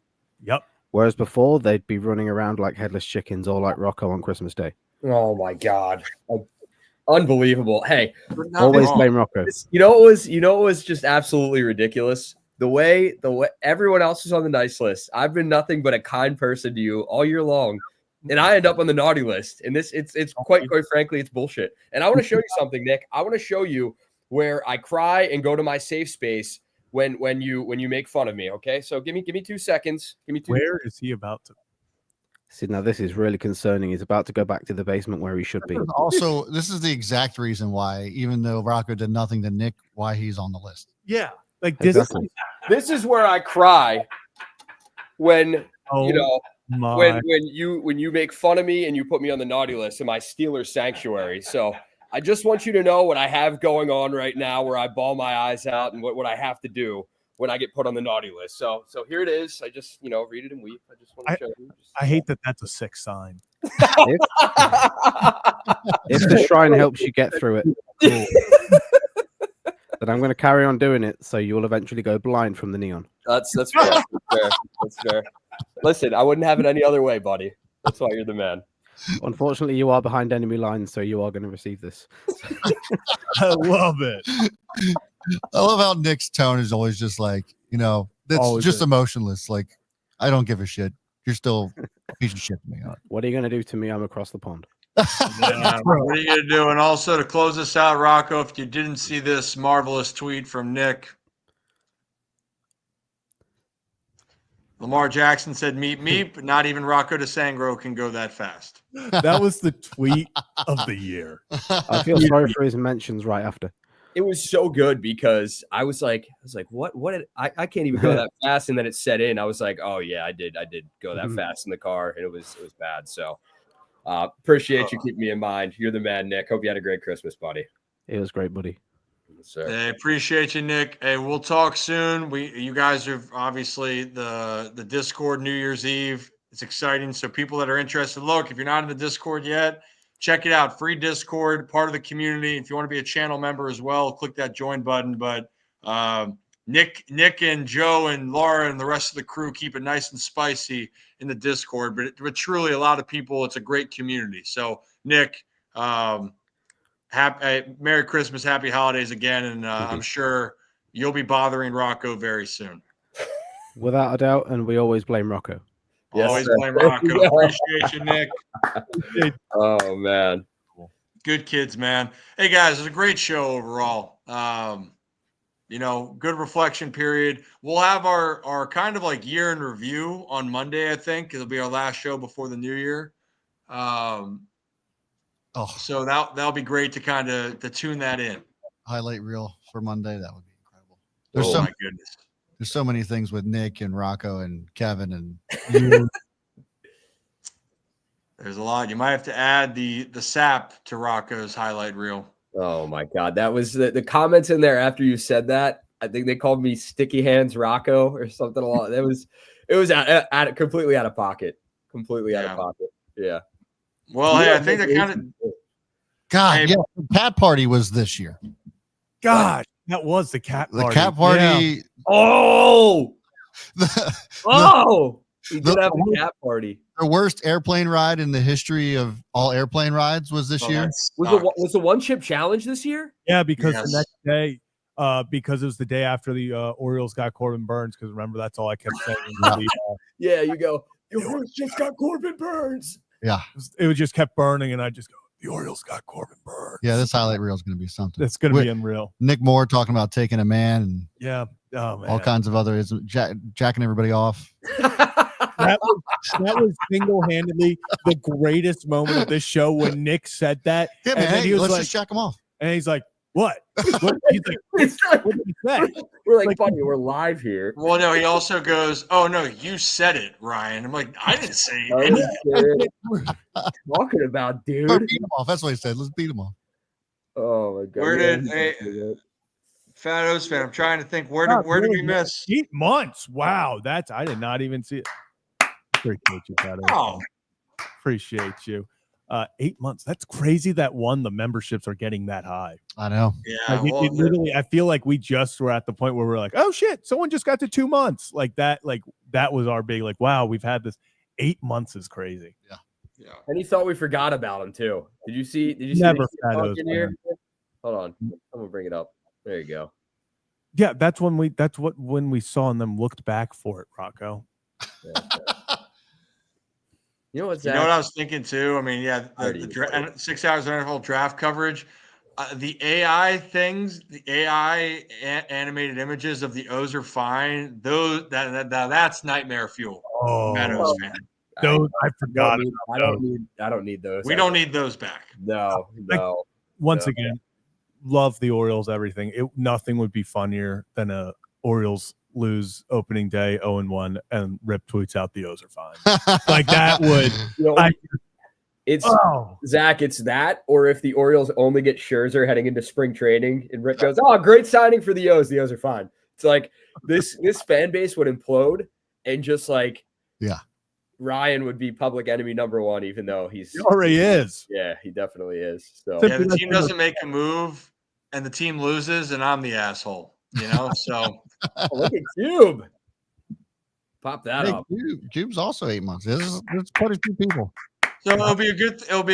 Yep. Whereas before they'd be running around like headless chickens or like Rocco on Christmas Day. Oh my God. Unbelievable. Hey, always blame Rocco. You know what was just absolutely ridiculous? The way everyone else is on the nice list. I've been nothing but a kind person to you all year long, and I end up on the naughty list. And it's quite frankly, it's bullshit. And I want to show you something, Nick. I want to show you where I cry and go to my safe space when you make fun of me. Okay, so give me 2 seconds. Where is he about to? See, now this is really concerning. He's about to go back to the basement where he should be. Also, this is the exact reason why, even though Rocco did nothing to Nick, why he's on the list. Yeah, like exactly. This is where I cry when when you make fun of me and you put me on the naughty list in my Steelers sanctuary. So I just want you to know what I have going on right now, where I bawl my eyes out and what I have to do when I get put on the naughty list. So here it is. I just, read it and weep. I just want to show you. I hate that that's a sick sign. If the shrine helps you get through it, then I'm going to carry on doing it, so you will eventually go blind from the neon. That's fair. That's fair. Listen, I wouldn't have it any other way, buddy. That's why you're the man. Unfortunately, you are behind enemy lines, so you are going to receive this. I love it. I love how Nick's tone is always just like, that's Always just is. emotionless. Like, I don't give a shit. You're still a piece of shit to me. What are you going to do to me? I'm across the pond. Yeah, what are you going to do? And also to close us out, Rocco, if you didn't see this marvelous tweet from Nick, Lamar Jackson said, meep, meep, but not even Rocco DeSangro can go that fast. That was the tweet of the year. I feel sorry for his mentions right after. It was so good because I was like, what I can't even go that fast. And then it set in. I was like, oh yeah, I did go that fast in the car, and it was bad. So appreciate you keeping me in mind. You're the man, Nick. Hope you had a great Christmas, buddy. It was great, buddy. Yes, sir. Hey, appreciate you, Nick. Hey, we'll talk soon. You guys are obviously the Discord New Year's Eve. It's exciting. So people that are interested, look, if you're not in the Discord yet, check it out. Free Discord, part of the community. If you want to be a channel member as well, click that join button. But Nick and Joe and Laura and the rest of the crew keep it nice and spicy in the Discord. But truly, a lot of people, it's a great community. So, Nick, Merry Christmas, Happy Holidays again. And I'm sure you'll be bothering Rocco very soon. Without a doubt, and we always blame Rocco. Yes, always blame Rocco. Appreciate you, Nick. Oh, man. Good kids, man. Hey, guys, it was a great show overall. Good reflection period. We'll have our kind of like year in review on Monday, I think. It'll be our last show before the new year. So that'll be great to kind of to tune that in. Highlight reel for Monday. That would be incredible. My goodness. There's so many things with Nick and Rocco and Kevin and you. There's a lot. You might have to add the sap to Rocco's highlight reel. Oh my God. That was the comments in there after you said that. I think they called me Sticky Hands Rocco or something along. It was completely out of pocket. Completely out of pocket. Yeah. Well, hey, I think that kind of the cat party was this year. Gosh, that was the cat party. The cat party. Yeah. Oh, we did have a cat party. The worst airplane ride in the history of all airplane rides was this year. Was the one chip challenge this year? Yeah, because the next day, because it was the day after the Orioles got Corbin Burns. Because remember, that's all I kept saying. Yeah, you go. The Orioles just got Corbin Burns. Yeah, it just kept burning, and I just go. The Orioles got Corbin Burns. Yeah, this highlight reel is going to be something. It's going to be unreal. Nick Moore talking about taking a man and all kinds of other jacking everybody off. That was single-handedly the greatest moment of this show when Nick said that. Yeah, man, and then he was let's like, just jack him off. And he's like, "What?" He's like, "What did he say?" We're like, buddy, we're live here. Well, no, he also goes, "Oh no, you said it, Ryan." I'm like, I didn't say anything. Talking about, dude. Beat him off. That's what he said. Let's beat him off. Oh my God. Where did Fat O's fan? I'm trying to think. Where did we miss? 8 months. Wow, I did not even see it. Appreciate you, Fat O's. Oh, appreciate you. 8 months. That's crazy that the memberships are getting that high. I know. Yeah. Like literally, I feel like we just were at the point where we're like, oh shit, someone just got to 2 months. Like that was our big, wow, we've had this. 8 months is crazy. Yeah. Yeah. And he thought we forgot about him too. Did you see Never in here? Hold on. I'm gonna bring it up. There you go. Yeah, when we saw them looked back for it, Rocco. Yeah. You know what, Zach? You know what I was thinking too? I mean, the 6 hours of NFL draft coverage, the AI things, the AI animated images of the O's are fine. That's nightmare fuel. Oh, Matt fan. Those I forgot. I don't need those. We don't need those back. No. Once again, love the Orioles. Everything. Nothing would be funnier than a Orioles lose opening day 0-1 and Rip tweets out the O's are fine. Like that would. Zach. It's that, or if the Orioles only get Scherzer heading into spring training, and Rip goes, "Oh, great signing for the O's. The O's are fine." It's like this fan base would implode, and just like Ryan would be public enemy number one, even though he already is. Yeah, he definitely is. So yeah, the team doesn't make a move, and the team loses, and I'm the asshole. So look at Cube. Pop that up. Cube's also 8 months. There's quite a few people. So it'll be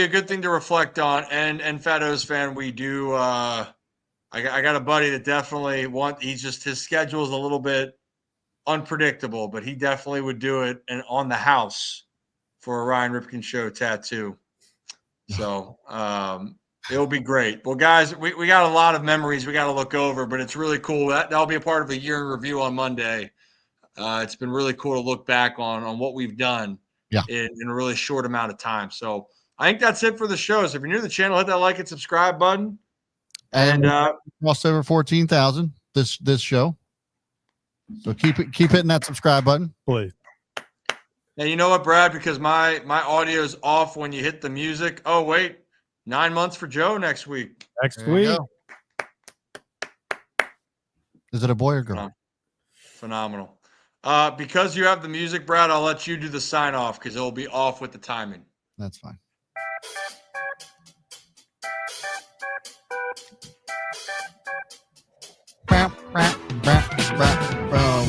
a good thing to reflect on. And Fatos fan, we do. I got a buddy that definitely his schedule is a little bit unpredictable, but he definitely would do it and on the house for a Ryan Ripken Show tattoo. So it'll be great. Well, guys, we got a lot of memories we got to look over, but it's really cool. That'll be a part of a year in review on Monday. It's been really cool to look back on what we've done in a really short amount of time. So I think that's it for the show. So if you're new to the channel, hit that like and subscribe button. And lost over 14,000 this show. So keep hitting that subscribe button, please. And you know what, Brad? Because my audio is off when you hit the music. Oh wait, 9 months for Joe next week. Next week. Is it a boy or girl? Phenomenal. Because you have the music, Brad, I'll let you do the sign off because it'll be off with the timing. That's fine.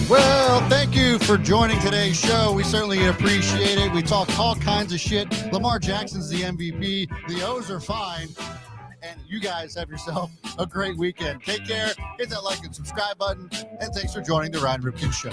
Well, thank you for joining today's show. We certainly appreciate it. We talked all kinds of shit. Lamar Jackson's the MVP. The O's are fine. And you guys have yourself a great weekend. Take care. Hit that like and subscribe button. And thanks for joining the Ryan Ripken Show.